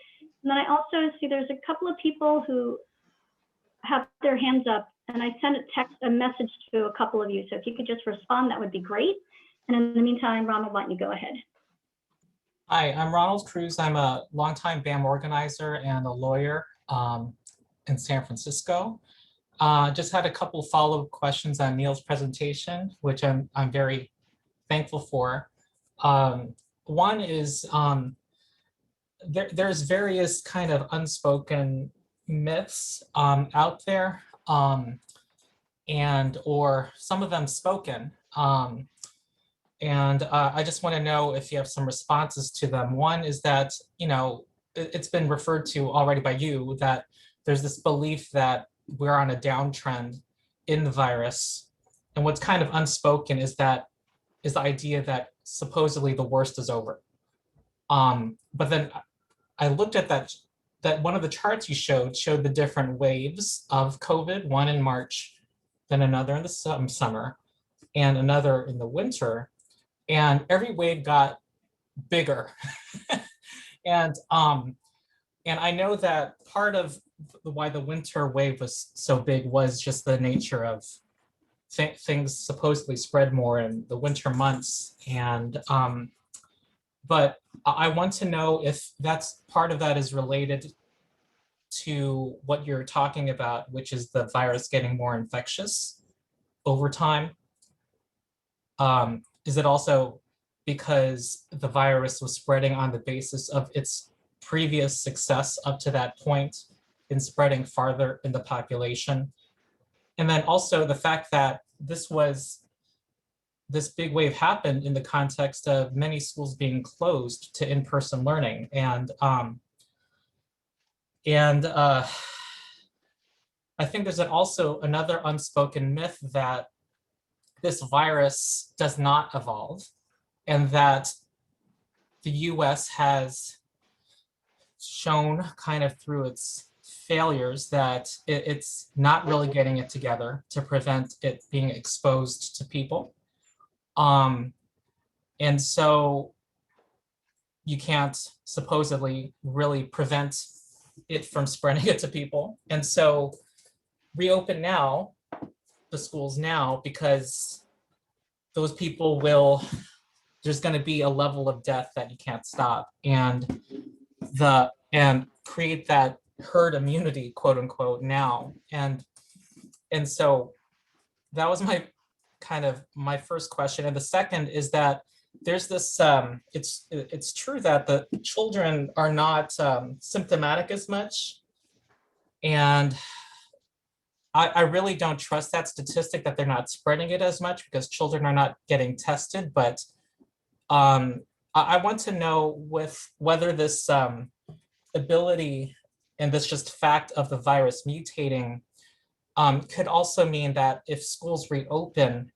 And then I also see there's a couple of people who have their hands up, and I sent a message to a couple of you. So if you could just respond, that would be great. And in the meantime, Ronald, why don't you go ahead? Hi, I'm Ronald Cruz. I'm a longtime BAM organizer and a lawyer in San Francisco. Just had a couple follow-up questions on Neil's presentation, which I'm very thankful for. One is there's various kind of unspoken myths out there and or some of them spoken. And I just want to know if you have some responses to them. One is that, you know, it's been referred to already by you that there's this belief that we're on a downtrend in the virus. And what's kind of unspoken is the idea that supposedly the worst is over. But then I looked at that one of the charts you showed the different waves of COVID, one in March, then another in the summer, and another in the winter. And every wave got bigger. And I know that part of why the winter wave was so big was just the nature of things supposedly spread more in the winter months. And but I want to know if that's part of that is related to what you're talking about, which is the virus getting more infectious over time. Is it also because the virus was spreading on the basis of its previous success up to that point in spreading farther in the population? And then also the fact that this big wave happened in the context of many schools being closed to in-person learning. And I think there's also another unspoken myth that this virus does not evolve, and that the US has shown kind of through its failures that it's not really getting it together to prevent it being exposed to people. And so you can't supposedly really prevent it from spreading it to people. And so reopen now, the schools now, because those people there's going to be a level of death that you can't stop, and create that herd immunity, quote unquote, now. And so that was my first question. And the second is that there's this, it's true that the children are not symptomatic as much. And I really don't trust that statistic that they're not spreading it as much because children are not getting tested. But I want to know whether this ability and this just fact of the virus mutating could also mean that if schools reopen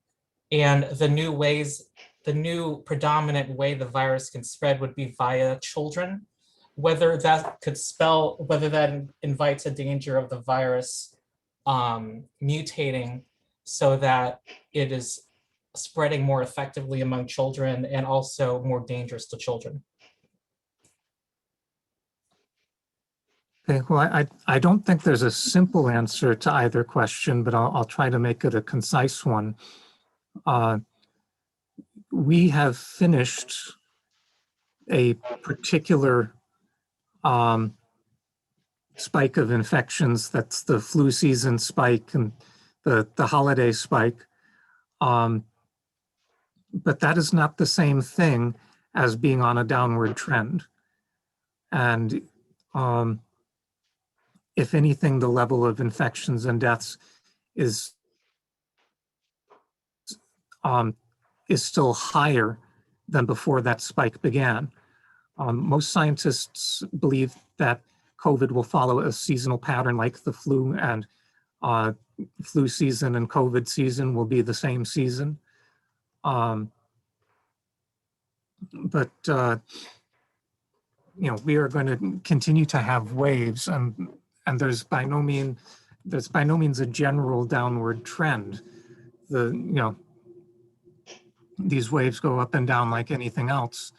and the new predominant way the virus can spread would be via children, whether that invites a danger of the virus mutating so that it is spreading more effectively among children and also more dangerous to children. Okay, well, I don't think there's a simple answer to either question, but I'll try to make it a concise one. We have finished a particular spike of infections. That's the flu season spike and the holiday spike. But that is not the same thing as being on a downward trend. And if anything, the level of infections and deaths is still higher than before that spike began. Most scientists believe that COVID will follow a seasonal pattern like the flu, and flu season and COVID season will be the same season. But we are going to continue to have waves, and there's by no means a general downward trend. These waves go up and down like anything else.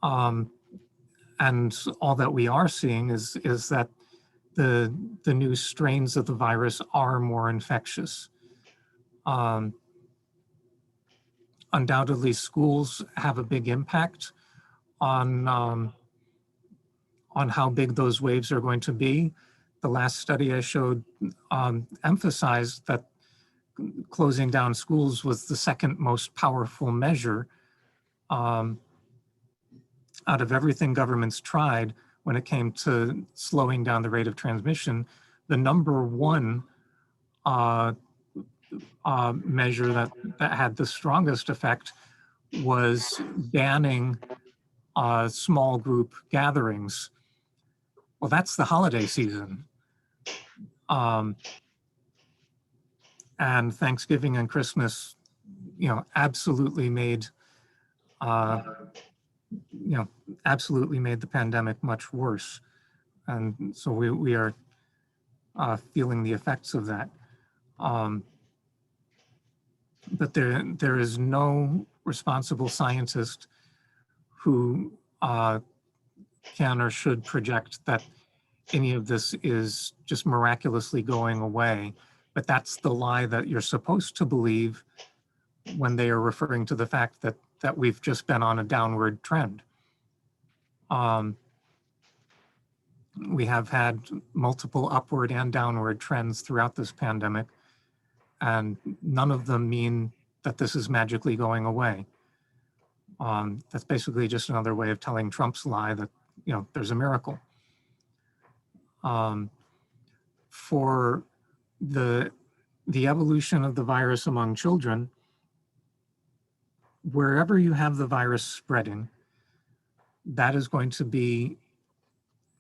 And all that we are seeing is that the new strains of the virus are more infectious. Undoubtedly, schools have a big impact on how big those waves are going to be. The last study I showed emphasized that closing down schools was the second most powerful measure out of everything governments tried when it came to slowing down the rate of transmission. The number one measure that had the strongest effect was banning small group gatherings. Well, that's the holiday season. And Thanksgiving and Christmas, absolutely made, absolutely made the pandemic much worse. And so we are feeling the effects of that. But there is no responsible scientist who can or should project that any of this is just miraculously going away. But that's the lie that you're supposed to believe when they are referring to the fact that we've just been on a downward trend. We have had multiple upward and downward trends throughout this pandemic, and none of them mean that this is magically going away. That's basically just another way of telling Trump's lie that, there's a miracle. For the evolution of the virus among children, wherever you have the virus spreading, that is going to be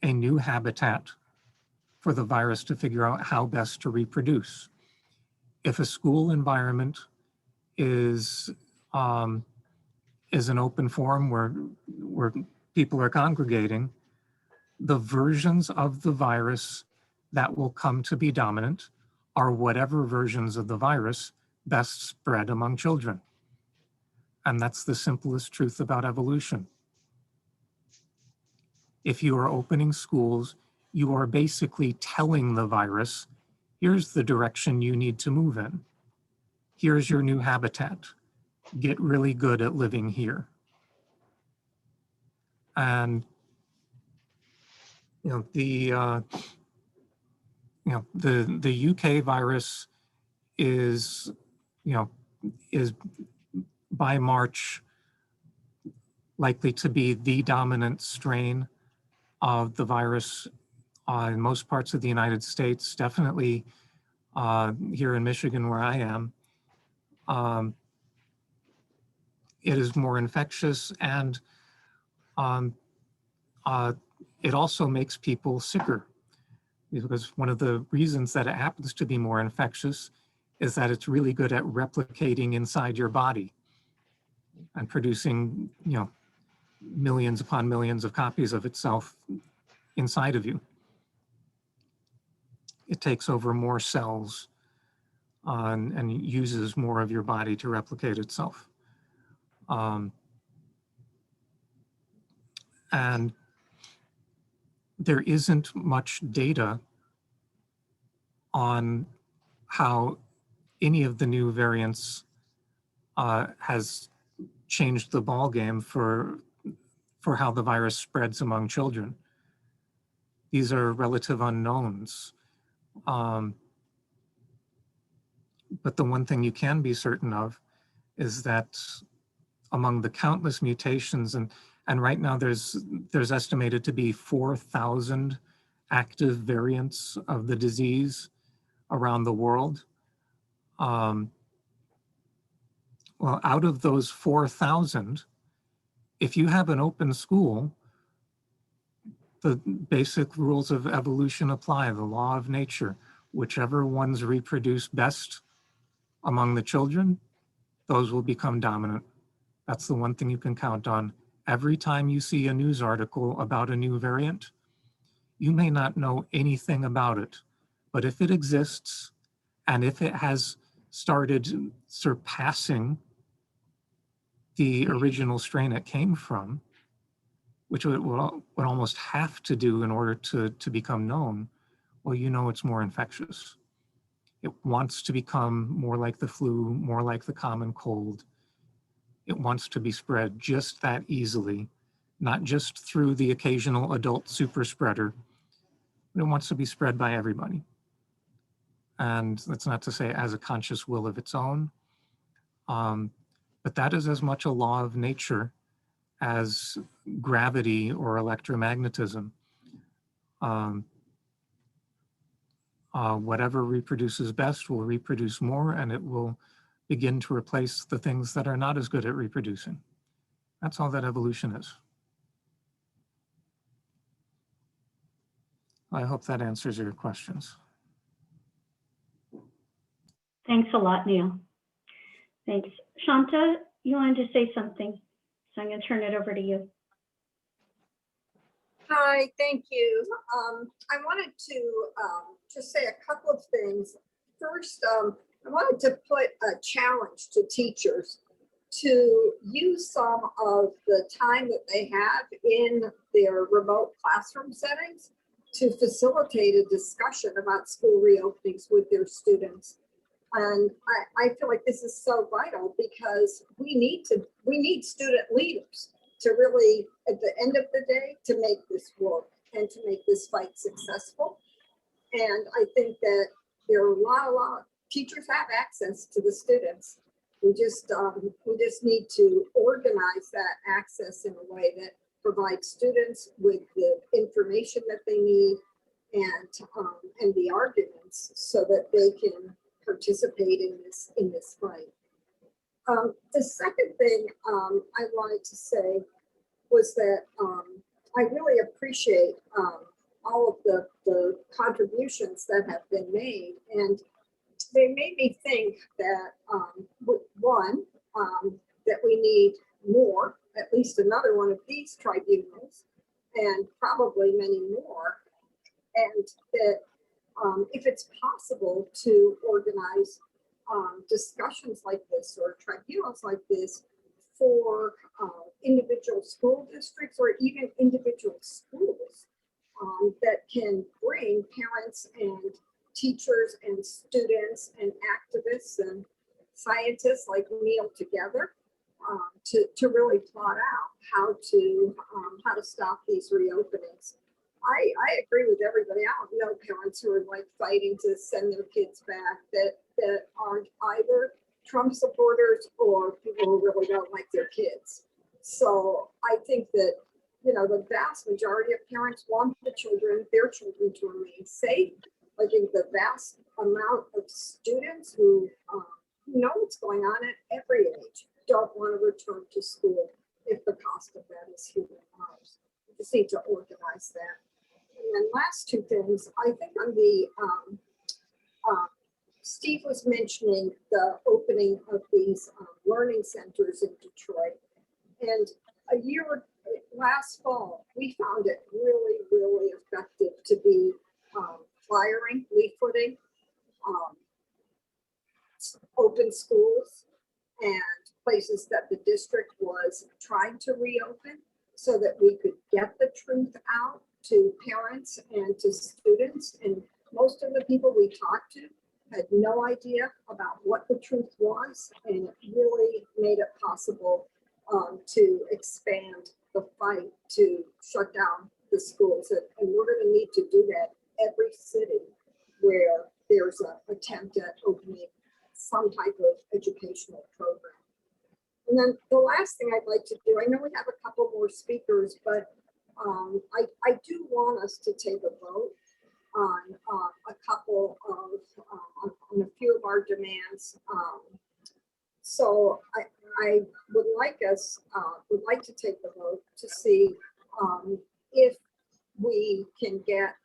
a new habitat for the virus to figure out how best to reproduce. If a school environment is an open forum where people are congregating, the versions of the virus that will come to be dominant are whatever versions of the virus best spread among children. And that's the simplest truth about evolution. If you are opening schools, you are basically telling the virus, here's the direction you need to move in. Here's your new habitat. Get really good at living here. And the UK virus is by March likely to be the dominant strain of the virus in most parts of the United States, definitely here in Michigan where I am. It is more infectious, and it also makes people sicker, because one of the reasons that it happens to be more infectious is that it's really good at replicating inside your body and producing, millions upon millions of copies of itself inside of you. It takes over more cells and uses more of your body to replicate itself. And there isn't much data on how any of the new variants has changed the ballgame for how the virus spreads among children. These are relative unknowns. But the one thing you can be certain of is that among the countless mutations, and right now there's estimated to be 4,000 active variants of the disease around the world. Well, out of those 4,000, if you have an open school, the basic rules of evolution apply, the law of nature. Whichever ones reproduce best among the children, those will become dominant. That's the one thing you can count on. Every time you see a news article about a new variant, you may not know anything about it, but if it exists, and if it has started surpassing the original strain it came from, which it would almost have to do in order to become known, well, it's more infectious. It wants to become more like the flu, more like the common cold. It wants to be spread just that easily, not just through the occasional adult super spreader, but it wants to be spread by everybody. And that's not to say it has a conscious will of its own, but that is as much a law of nature as gravity or electromagnetism. Whatever reproduces best will reproduce more, and it will begin to replace the things that are not as good at reproducing. That's all that evolution is. I hope that answers your questions. Thanks a lot, Neil. Thanks. Shanta, you wanted to say something, so I'm going to turn it over to you. Hi, thank you. I wanted to just say a couple of things. First, I wanted to put a challenge to teachers to use some of the time that they have in their remote classroom settings to facilitate a discussion about school reopenings with their students. And I feel like this is so vital because we need student leaders to really, at the end of the day, to make this work and to make this fight successful. And I think that there are a lot of teachers have access to the students. We just need to organize that access in a way that provides students with the information that they need and the arguments so that they can participate in this fight. The second thing I wanted to say was that I really appreciate all of the contributions that have been made, and they made me think that one, that we need more, at least another one of these tribunals, and probably many more, and that if it's possible to organize discussions like this or tribunals like this for individual school districts or even individual schools that can bring parents and teachers and students and activists and scientists like Neil together to really plot out how to stop these reopenings. I agree with everybody. I don't know parents who are like fighting to send their kids back that aren't either Trump supporters or people who really don't like their kids. So I think that, you know, the vast majority of parents want their children to remain safe. I think the vast amount of students who know what's going on at every age don't want to return to school if the cost of that is human lives. We just need to organize that. And then last two things, I think on the, Steve was mentioning the opening of these learning centers in Detroit. And last fall, we found it really, really effective to be flyering, leafleting, open schools and places that the district was trying to reopen so that we could get the truth out to parents and to students. And most of the people we talked to had no idea about what the truth was, and it really made it possible to expand the fight to shut down the schools. And we're going to need to do that every city where there's an attempt at opening some type of educational program. And then the last thing I'd like to do, I know we have a couple more speakers, but I do want us to take a vote on a couple of, on a few of our demands. So I would like to take the vote to see if we can get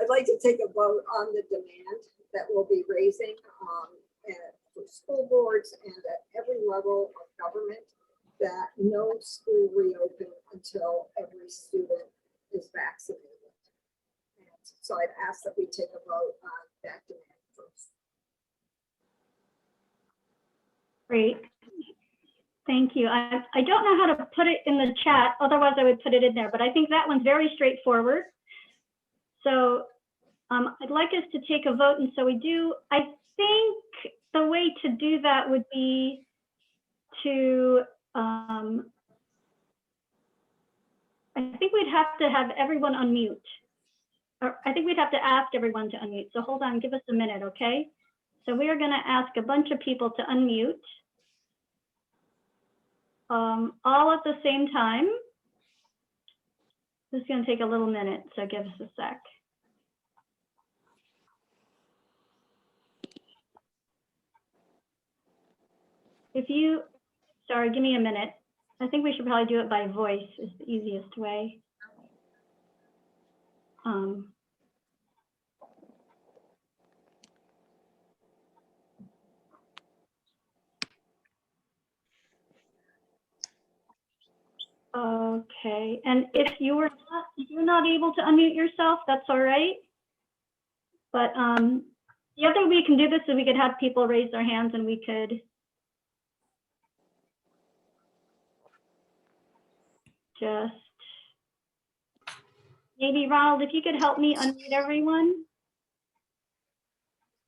I'd like to take a vote on the demand that we'll be raising for school boards and at every level of government that no school reopen until every student is vaccinated. And so I'd ask that we take a vote on that demand first. Great. Thank you. I don't know how to put it in the chat, otherwise I would put it in there, but I think that one's very straightforward. So I'd like us to take a vote, and so we do. I think the way to do that would be to, I think we'd have to have everyone unmute. Or I think we'd have to ask everyone to unmute. So hold on, give us a minute, okay? So we are going to ask a bunch of people to unmute all at the same time. This is going to take a little minute, so give us a sec. Sorry, give me a minute. I think we should probably do it by voice is the easiest way. Okay, and if you're not able to unmute yourself, that's all right. But the other way we can do this is we could have people raise their hands and we could just, maybe Ronald, if you could help me unmute everyone,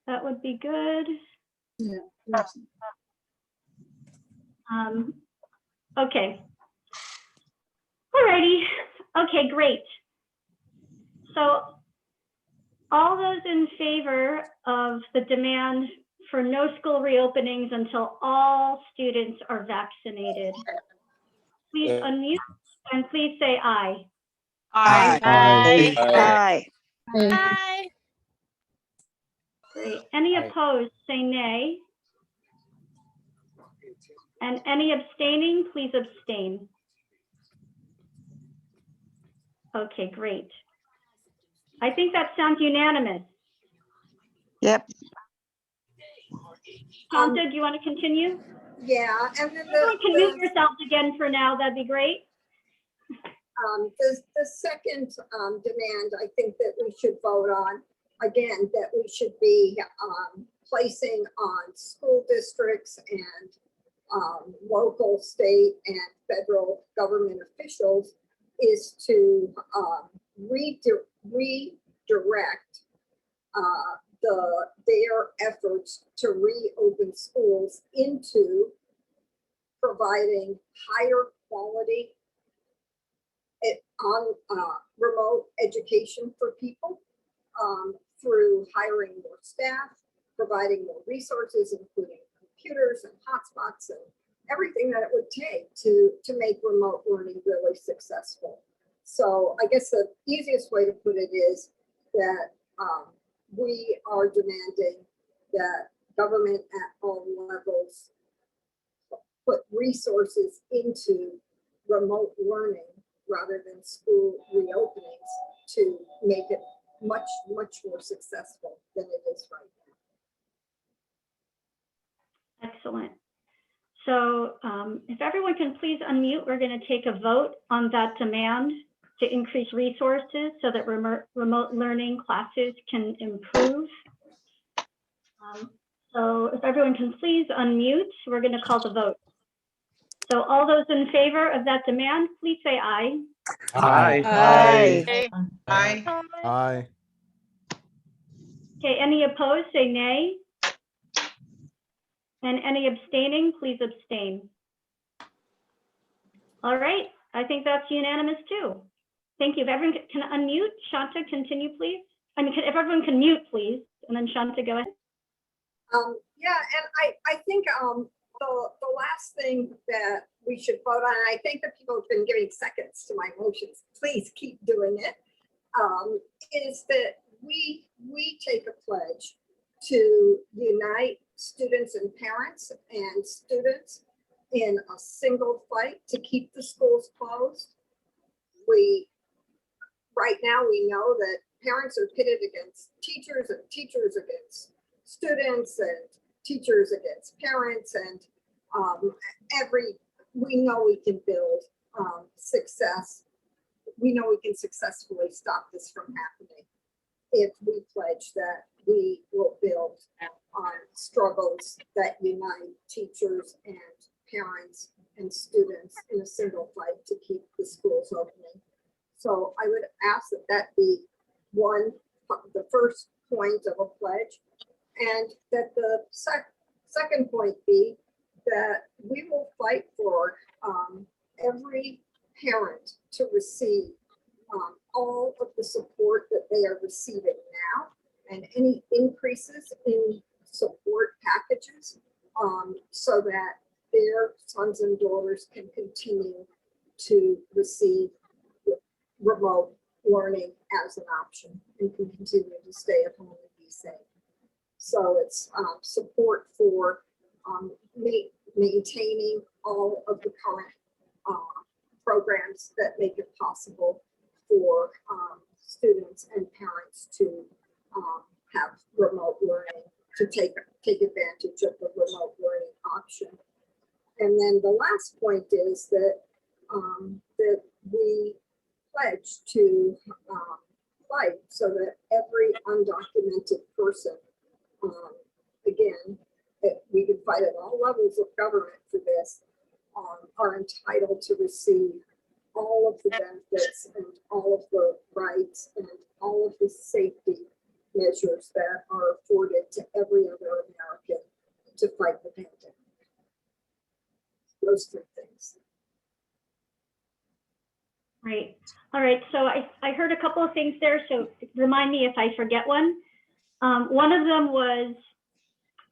that would be good. Yeah. Okay. Alrighty. Okay, great. So all those in favor of the demand for no school reopenings until all students are vaccinated, please unmute and please say aye. Aye. Aye. Aye. Aye. Great. Any opposed, say nay. And any abstaining, please abstain. Okay, great. I think that sounds unanimous. Yep. Shanta, do you want to continue? Yeah, and then Everyone can mute yourselves again for now. That'd be great. the second demand, I think that we should vote on, again, that we should be placing on school districts and local, state, and federal government officials is to redirect their efforts to reopen schools into providing higher quality on remote education for people through hiring more staff, providing more resources, including computers and hotspots and everything that it would take to make remote learning really successful. So I guess the easiest way to put it is that we are demanding that government at all levels put resources into remote learning rather than school reopenings to make it much, much more successful than it is right now. Excellent. So if everyone can please unmute, we're going to take a vote on that demand to increase resources so that remote learning classes can improve. So if everyone can please unmute, we're going to call the vote. So all those in favor of that demand, please say aye. Aye. Aye. Aye. Aye. Okay, any opposed, say nay. And any abstaining, please abstain. All right, I think that's unanimous too. Thank you. If everyone can unmute, Shanta, continue, please. I mean, if everyone can mute, please, and then Shanta, go ahead. Yeah, and I think the last thing that we should vote on, and I think that people have been giving seconds to my motions, please keep doing it, is that we take a pledge to unite students and parents and students in a single fight to keep the schools closed. Right now we know that parents are pitted against teachers and teachers against students and teachers against parents, and we know we can build success. We know we can successfully stop this from happening if we pledge that we will build on struggles that unite teachers and parents and students in a single fight to keep the schools opening. So I would ask that that be the first point of a pledge, and that the second point be that we will fight for every parent to receive all of the support that they are receiving now, and any increases in support packages so that their sons and daughters can continue to receive remote learning as an option and can continue to stay at home and be safe. So it's support for maintaining all of the current programs that make it possible for students and parents to have remote learning, to take advantage of the remote learning option. And then the last point is that that we pledge to fight so that every undocumented person, again, that we can fight at all levels of government for this, are entitled to receive all of the benefits and all of the rights and all of the safety measures that are afforded to every other American to fight the pandemic. Those three things. Right. All right. So I heard a couple of things there. So remind me if I forget one. One of them was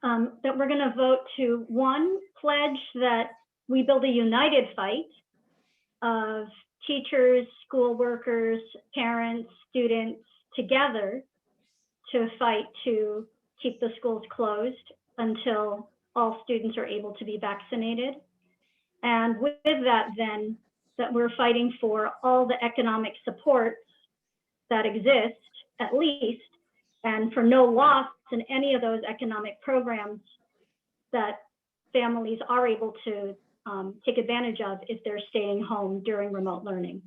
that we're going to vote to, one, pledge that we build a united fight of teachers, school workers, parents, students together to fight to keep the schools closed until all students are able to be vaccinated. And with that, then, that we're fighting for all the economic supports that exist, at least, and for no loss in any of those economic programs that families are able to take advantage of if they're staying home during remote learning.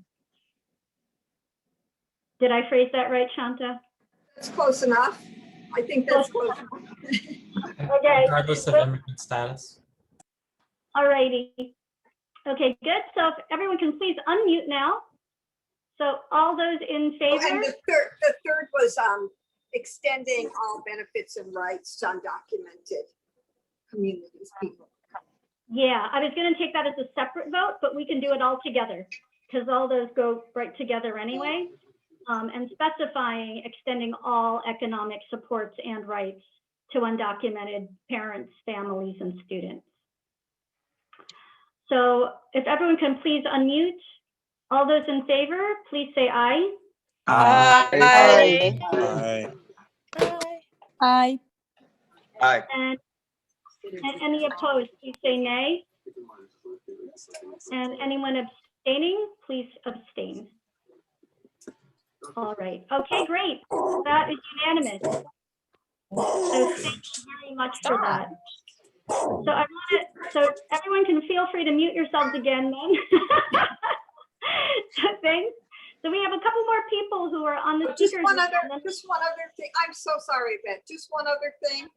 Did I phrase that right, Shanta? That's close enough. I think that's close enough. Okay. Regardless of immigrant status. All righty. Okay, good. So if everyone can please unmute now. So all those in favor? And the third was extending all benefits and rights to undocumented communities, people. Yeah, I was going to take that as a separate vote, but we can do it all together because all those go right together anyway. And specifying extending all economic supports and rights to undocumented parents, families, and students. So if everyone can please unmute, all those in favor, please say aye. Aye. Aye. Aye. And any opposed, please say nay. And anyone abstaining, please abstain. All right. Okay, great. That is unanimous. So thank you very much for that. So everyone can feel free to mute yourselves again then. So thanks. So we have a couple more people who are on the Just speakers. one other thing. I'm so sorry, Beth. Just one other thing.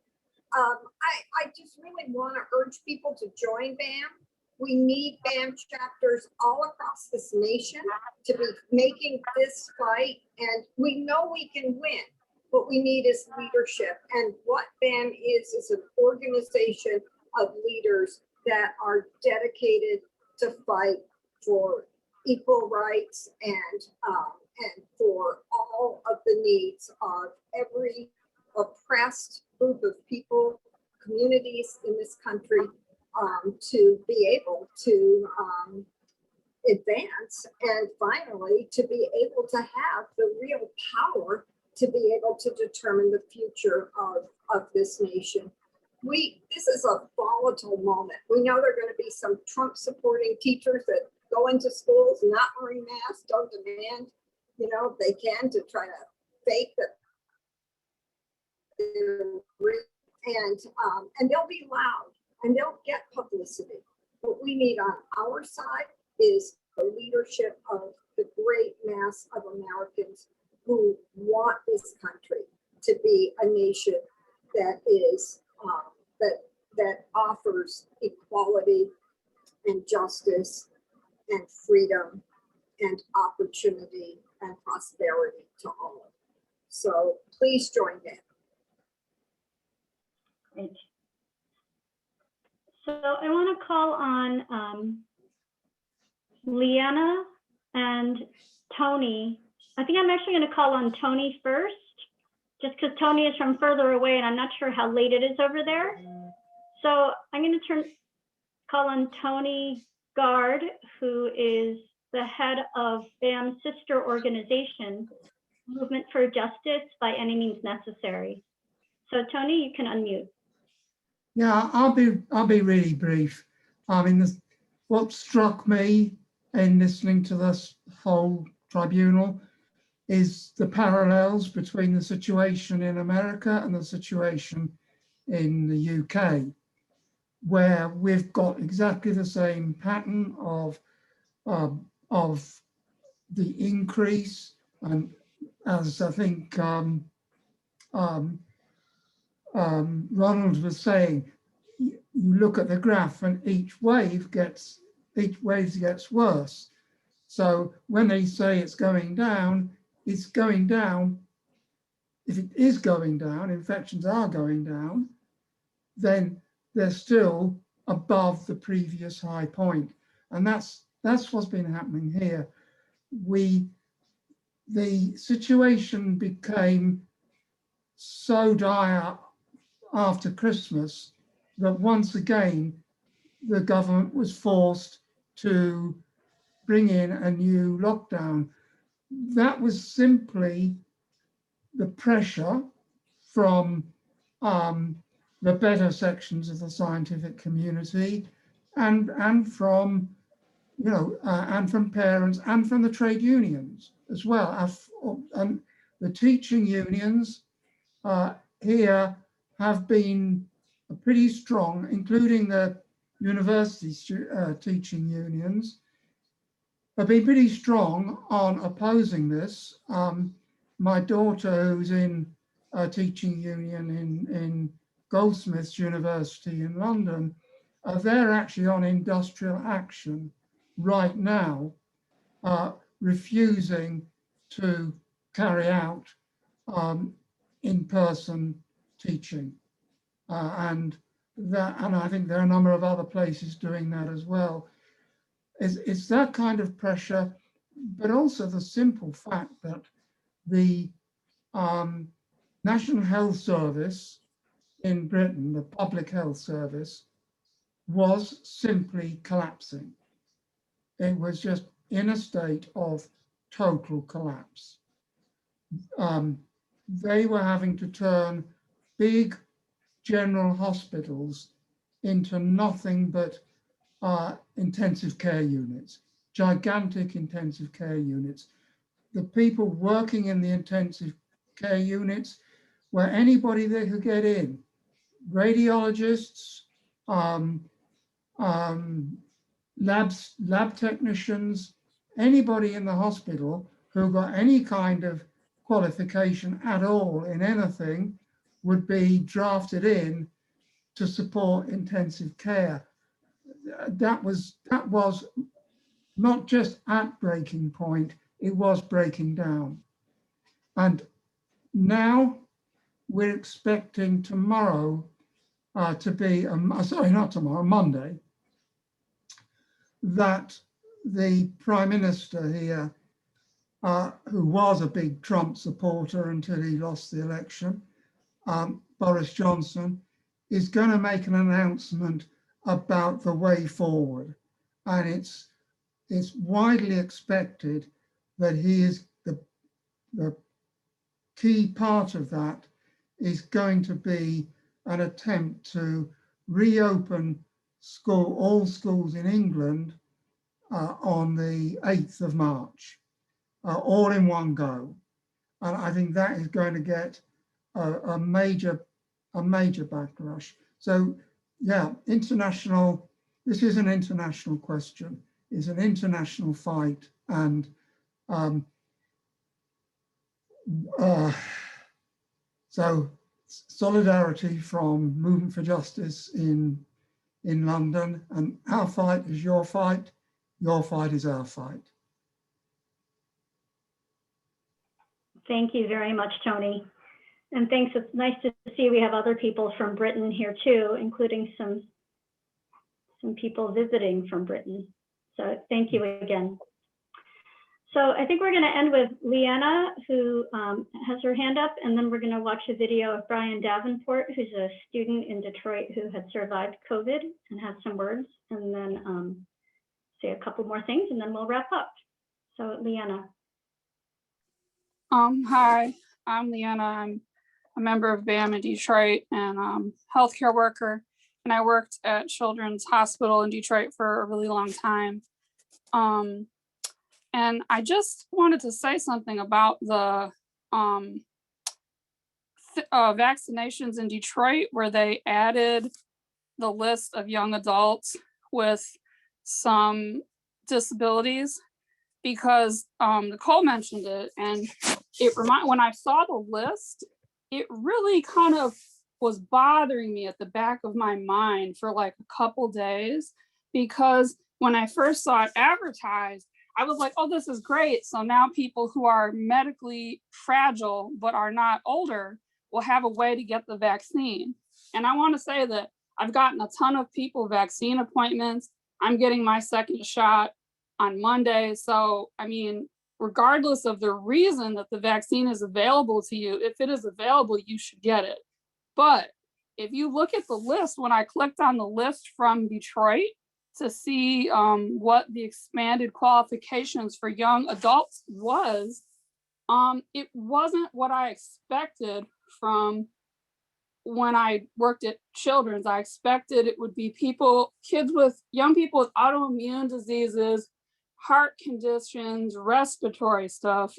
I just really want to urge people to join BAM. We need BAM chapters all across this nation to be making this fight, and we know we can win. What we need is leadership, and what BAM is an organization of leaders that are dedicated to fight for equal rights and for all of the needs of every oppressed group of people, communities in this country, to be able to advance, and finally to be able to have the real power to be able to determine the future of this nation. This is a volatile moment. We know there are going to be some Trump supporting teachers that go into schools not wearing masks, don't demand, if they can, to try to fake that they're real. And they'll be loud and they'll get publicity. What we need on our side is the leadership of the great mass of Americans who want this country to be a nation that is that offers equality and justice and freedom and opportunity and prosperity to all. So please join them. Great. So I want to call on Leanna and Tony. I think I'm actually going to call on Tony first, just because Tony is from further away and I'm not sure how late it is over there. So I'm going to call on Tony Gard, who is the head of BAM's sister organization, Movement for Justice by Any Means Necessary. So Tony, you can unmute. Yeah, I'll be really brief. I mean, what struck me in listening to this whole tribunal is the parallels between the situation in America and the situation in the UK, where we've got exactly the same pattern of the increase, and as I think Ronald was saying, you look at the graph and each wave gets worse. So when they say it's going down, it's going down. If it is going down, infections are going down, then they're still above the previous high point. And that's what's been happening here. The situation became so dire after Christmas that once again, the government was forced to bring in a new lockdown. That was simply the pressure from the better sections of the scientific community and from, you know, and from parents and from the trade unions as well. And the teaching unions here have been pretty strong, including the university teaching unions, have been pretty strong on opposing this. My daughter, who's in a teaching union in Goldsmiths University in London, they're actually on industrial action right now, refusing to carry out in-person teaching. And I think there are a number of other places doing that as well. It's that kind of pressure, but also the simple fact that the National Health Service in Britain, the Public Health Service, was simply collapsing. It was just in a state of total collapse. They were having to turn big general hospitals into nothing but intensive care units, gigantic intensive care units. The people working in the intensive care units were anybody they could get in, radiologists, lab technicians, anybody in the hospital who got any kind of qualification at all in anything would be drafted in to support intensive care. That was not just at breaking point, it was breaking down. And now we're expecting tomorrow to be, sorry, not tomorrow, Monday, that the Prime Minister here, who was a big Trump supporter until he lost the election, Boris Johnson, is going to make an announcement about the way forward. And it's widely expected that he is the key part of that is going to be an attempt to reopen all schools in England on the 8th of March, all in one go. And I think that is going to get a major backlash. So yeah, this is an international question. It's an international fight. And so solidarity from Movement for Justice in London, and our fight is your fight is our fight. Thank you very much, Tony. And thanks, it's nice to see we have other people from Britain here too, including some people visiting from Britain. So thank you again. So I think we're going to end with Leanna, who has her hand up, and then we're going to watch a video of Brian Davenport, who's a student in Detroit who had survived COVID and have some words, and then say a couple more things, and then we'll wrap up. So Leanna. Hi, I'm Leanna. I'm a member of BAM in Detroit and healthcare worker. And I worked at Children's Hospital in Detroit for a really long time. And I just wanted to say something about the vaccinations in Detroit, where they added the list of young adults with some disabilities, because Nicole mentioned it, and when I saw the list, it really kind of was bothering me at the back of my mind for like a couple days, because when I first saw it advertised, I was like, oh, this is great. So now people who are medically fragile but are not older will have a way to get the vaccine. And I want to say that I've gotten a ton of people vaccine appointments. I'm getting my second shot on Monday. So, I mean, regardless of the reason that the vaccine is available to you, if it is available, you should get it. But if you look at the list, when I clicked on the list from Detroit to see what the expanded qualifications for young adults was, it wasn't what I expected from when I worked at Children's. I expected it would be young people with autoimmune diseases, heart conditions, respiratory stuff.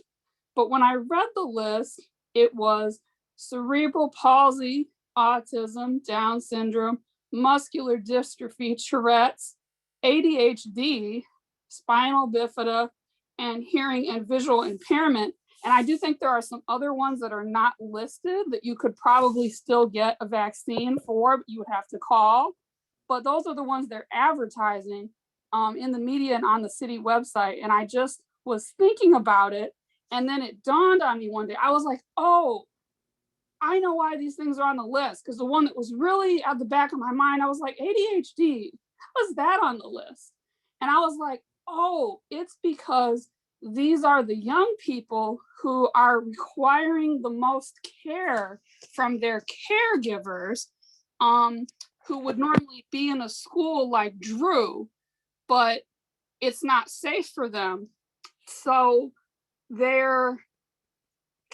But when I read the list, it was cerebral palsy, autism, Down syndrome, muscular dystrophy, Tourette's, ADHD, spinal bifida, and hearing and visual impairment. And I do think there are some other ones that are not listed that you could probably still get a vaccine for, but you would have to call. But those are the ones they're advertising in the media and on the city website. And I just was thinking about it. And then it dawned on me one day. I was like, oh, I know why these things are on the list. Because the one that was really at the back of my mind, I was like, ADHD, how is that on the list? And I was like, oh, it's because these are the young people who are requiring the most care from their caregivers, who would normally be in a school like Drew, but it's not safe for them. So their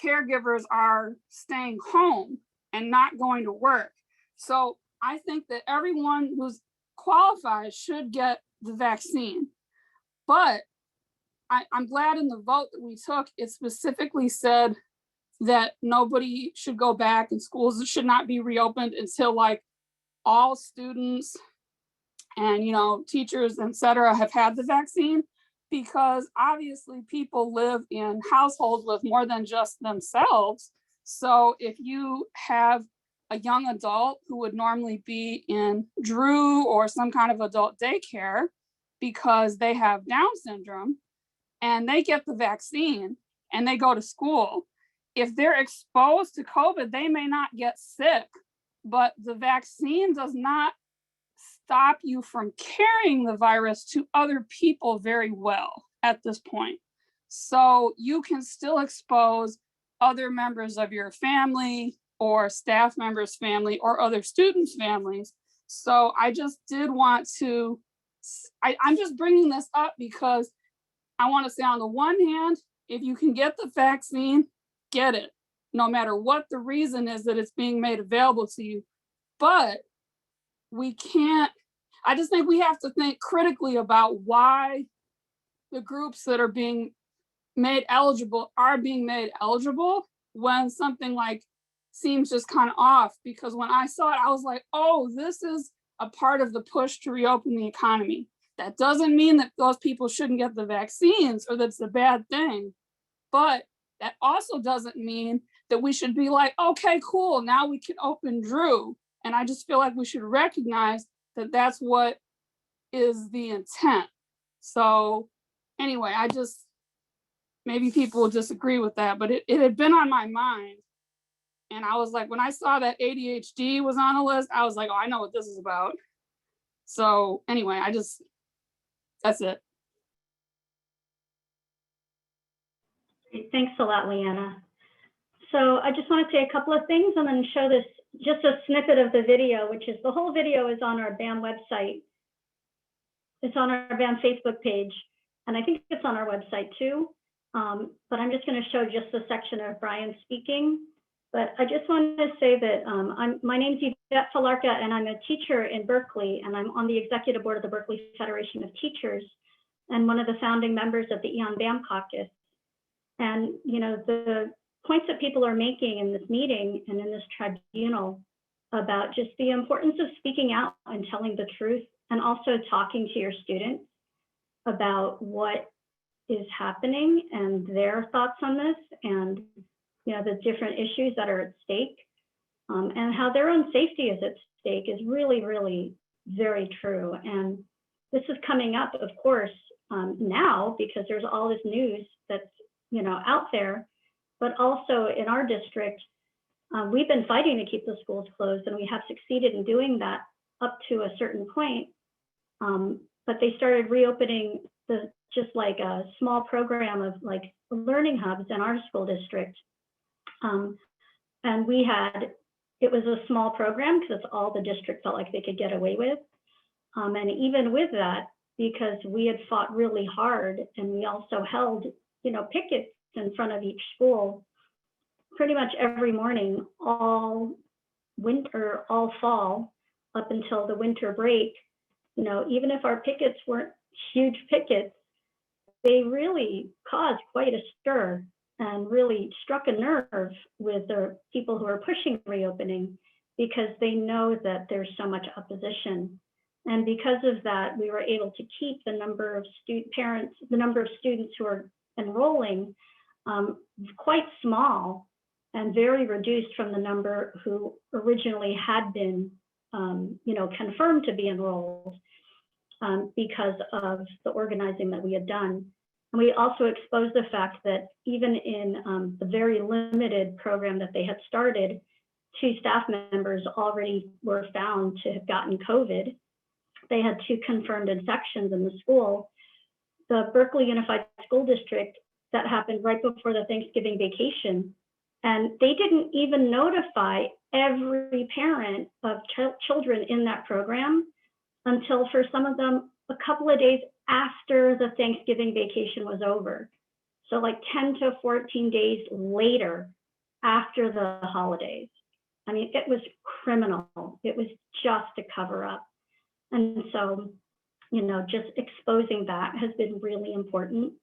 caregivers are staying home and not going to work. So I think that everyone who's qualified should get the vaccine. But I'm glad in the vote that we took, it specifically said that nobody should go back and schools should not be reopened until like all students and, you know, teachers, et cetera, have had the vaccine, because obviously people live in households with more than just themselves. So if you have a young adult who would normally be in Drew or some kind of adult daycare because they have Down syndrome, and they get the vaccine and they go to school, if they're exposed to COVID, they may not get sick, but the vaccine does not stop you from carrying the virus to other people very well at this point. So you can still expose other members of your family or staff members' family or other students' families. So I just did want to, I'm just bringing this up because I want to say, on the one hand, if you can get the vaccine, get it, no matter what the reason is that it's being made available to you. But we can't, I just think we have to think critically about why the groups that are being made eligible are being made eligible when something like seems just kind of off. Because when I saw it, I was like, oh, this is a part of the push to reopen the economy. That doesn't mean that those people shouldn't get the vaccines or that's a bad thing. But that also doesn't mean that we should be like, okay, cool, now we can open Drew. And I just feel like we should recognize that that's what is the intent. So anyway, maybe people will disagree with that, but it had been on my mind. And I was like, when I saw that ADHD was on the list, I was like, oh, I know what this is about. So anyway, that's it. Thanks a lot, Leanna. So I just want to say a couple of things and then show this, just a snippet of the video, which is the whole video is on our BAM website. It's on our BAM Facebook page. and I think it's on our website too. But I'm just going to show just a section of Brian speaking. But I just wanted to say that my name's Yvette Falarka, and I'm a teacher in Berkeley, and I'm on the executive board of the Berkeley Federation of Teachers, and one of the founding members of the Eon BAM Caucus. And the points that people are making in this meeting and in this tribunal about just the importance of speaking out and telling the truth, and also talking to your students about what is happening and their thoughts on this, and the different issues that are at stake, and how their own safety is at stake is really, really very true. And this is coming up, of course, now because there's all this news that's out there, but also in our district, we've been fighting to keep the schools closed, and we have succeeded in doing that up to a certain point. But they started reopening just like a small program of like learning hubs in our school district. And it was a small program because it's all the district felt like they could get away with. And even with that, because we had fought really hard, and we also held, pickets in front of each school pretty much every morning, all winter, all fall, up until the winter break. Even if our pickets weren't huge pickets, they really caused quite a stir and really struck a nerve with the people who are pushing reopening, because they know that there's so much opposition. And because of that, we were able to keep the number of the number of students who are enrolling quite small and very reduced from the number who originally had been confirmed to be enrolled, because of the organizing that we had done. And we also exposed the fact that even in the very limited program that they had started, 2 staff members already were found to have gotten COVID. They had 2 confirmed infections in the school. The Berkeley Unified School District, that happened right before the Thanksgiving vacation, and they didn't even notify every parent of children in that program until, for some of them, a couple of days after the Thanksgiving vacation was over. So like 10 to 14 days later, after the holidays. I mean, it was criminal. It was just a cover up. And so, just exposing that has been really important.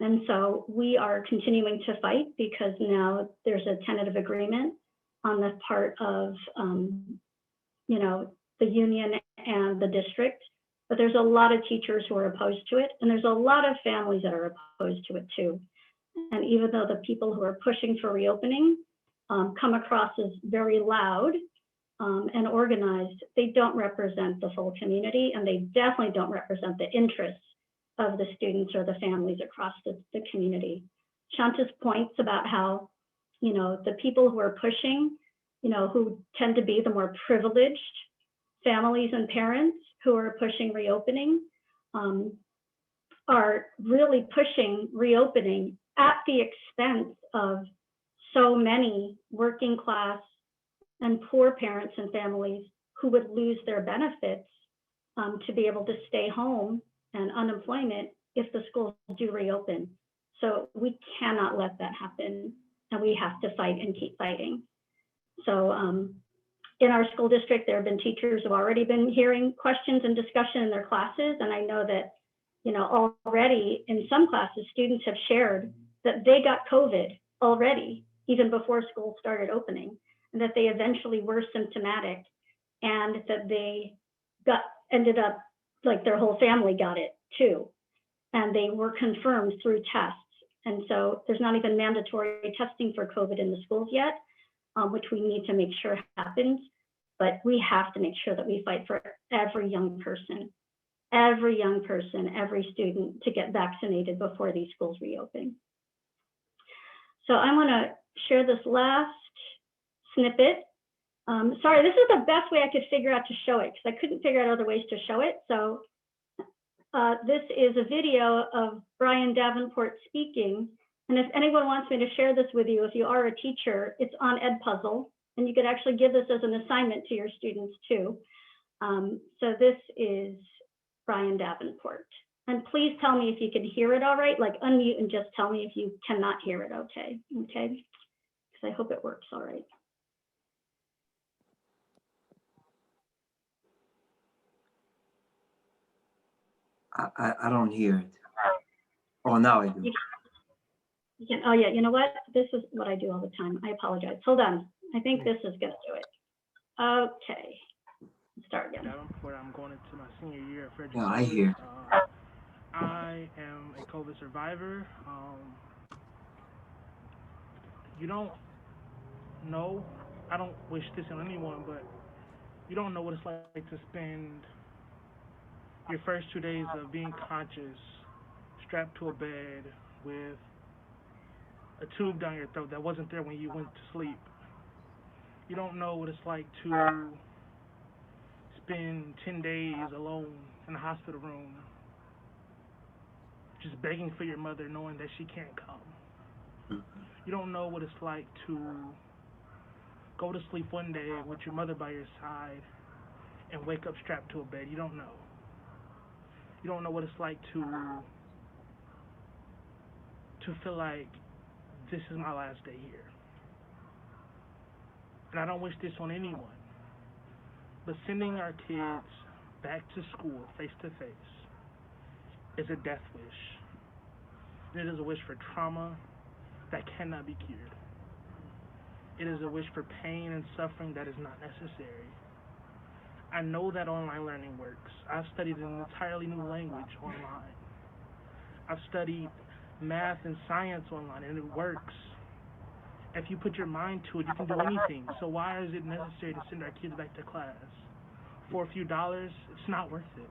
And so we are continuing to fight, because now there's a tentative agreement on the part of, the union and the district, but there's a lot of teachers who are opposed to it, and there's a lot of families that are opposed to it too. And even though the people who are pushing for reopening come across as very loud and organized, they don't represent the full community, and they definitely don't represent the interests of the students or the families across the community. Shanta's points about how, the people who are pushing, who tend to be the more privileged families and parents who are pushing reopening, are really pushing reopening at the expense of so many working class and poor parents and families who would lose their benefits to be able to stay home and unemployment if the schools do reopen. So we cannot let that happen, and we have to fight and keep fighting. So in our school district, there have been teachers who have already been hearing questions and discussion in their classes. And I know that, already in some classes, students have shared that they got COVID already, even before school started opening, and that they eventually were symptomatic, and that they ended up like their whole family got it too. And they were confirmed through tests. And so there's not even mandatory testing for COVID in the schools yet, which we need to make sure happens. But we have to make sure that we fight for every young person, every student to get vaccinated before these schools reopen. So I want to share this last snippet. Sorry, this is the best way I could figure out to show it, because I couldn't figure out other ways to show it. So this is a video of Brian Davenport speaking. And if anyone wants me to share this with you, if you are a teacher, it's on Edpuzzle, and you could actually give this as an assignment to your students too. So this is Brian Davenport. And please tell me if you can hear it all right, like unmute and just tell me if you cannot hear it, okay? Okay, because I hope it works all right. I don't hear it. Oh, now I do. You can, oh yeah, you know what? This is what I do all the time. I apologize. Hold on. I think this is gonna do it. Okay, start again. I'm going into my senior year at Frederick. Yeah, I hear. I am a COVID survivor. You don't know, I don't wish this on anyone, but you don't know what it's like to spend your first 2 days of being conscious, strapped to a bed with a tube down your throat that wasn't there when you went to sleep. You don't know what it's like to spend 10 days alone in a hospital room, just begging for your mother, knowing that she can't come. You don't know what it's like to go to sleep one day with your mother by your side and wake up strapped to a bed. You don't know. You don't know what it's like to feel like this is my last day here. And I don't wish this on anyone. But sending our kids back to school face to face is a death wish. It is a wish for trauma that cannot be cured. It is a wish for pain and suffering that is not necessary. I know that online learning works. I've studied an entirely new language online. I've studied math and science online, and it works. If you put your mind to it, you can do anything. So why is it necessary to send our kids back to class? For a few dollars, it's not worth it.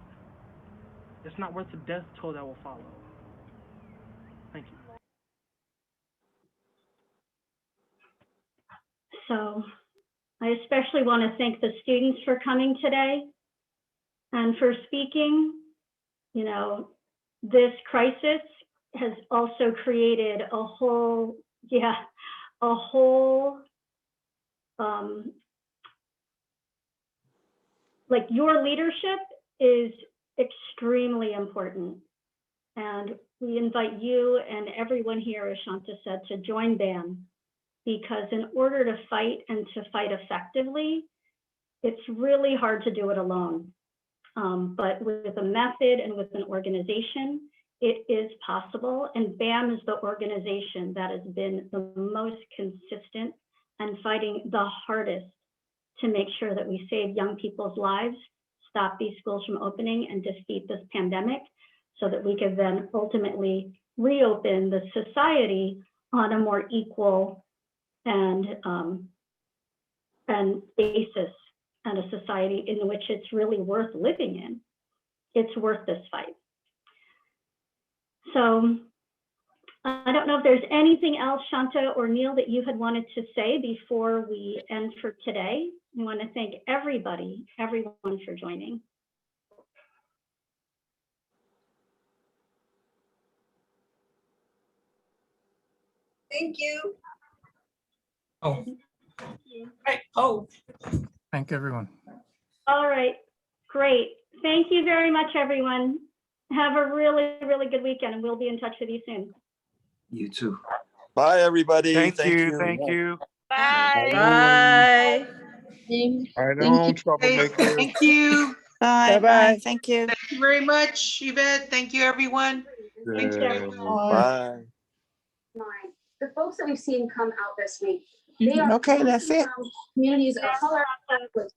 It's not worth the death toll that will follow. Thank you. So I especially want to thank the students for coming today and for speaking. You know, this crisis has also created a whole, like your leadership is extremely important. And we invite you and everyone here, as Shanta said, to join BAM, because in order to fight and to fight effectively, it's really hard to do it alone. But with a method and with an organization, it is possible. And BAM is the organization that has been the most consistent and fighting the hardest to make sure that we save young people's lives, stop these schools from opening, and defeat this pandemic, so that we can then ultimately reopen the society on a more equal and basis, and a society in which it's really worth living in. It's worth this fight. So I don't know if there's anything else, Shanta or Neil, that you had wanted to say before we end for today. I want to thank everybody, everyone for joining. Thank you. Oh, right. Oh, Thank everyone. All right, great. Thank you very much, everyone. Have a really, really good weekend, and we'll be in touch with you soon. You too. Bye, everybody. Thank you. Bye. Bye. Right Thank on, you. troublemaker. Thank you. Bye. Bye-bye. Thank you. Thank you very much, Yvette. Thank you, everyone. Thanks, everyone. Bye. The folks that we've seen come out this week, they are Okay, that's it. from communities of color with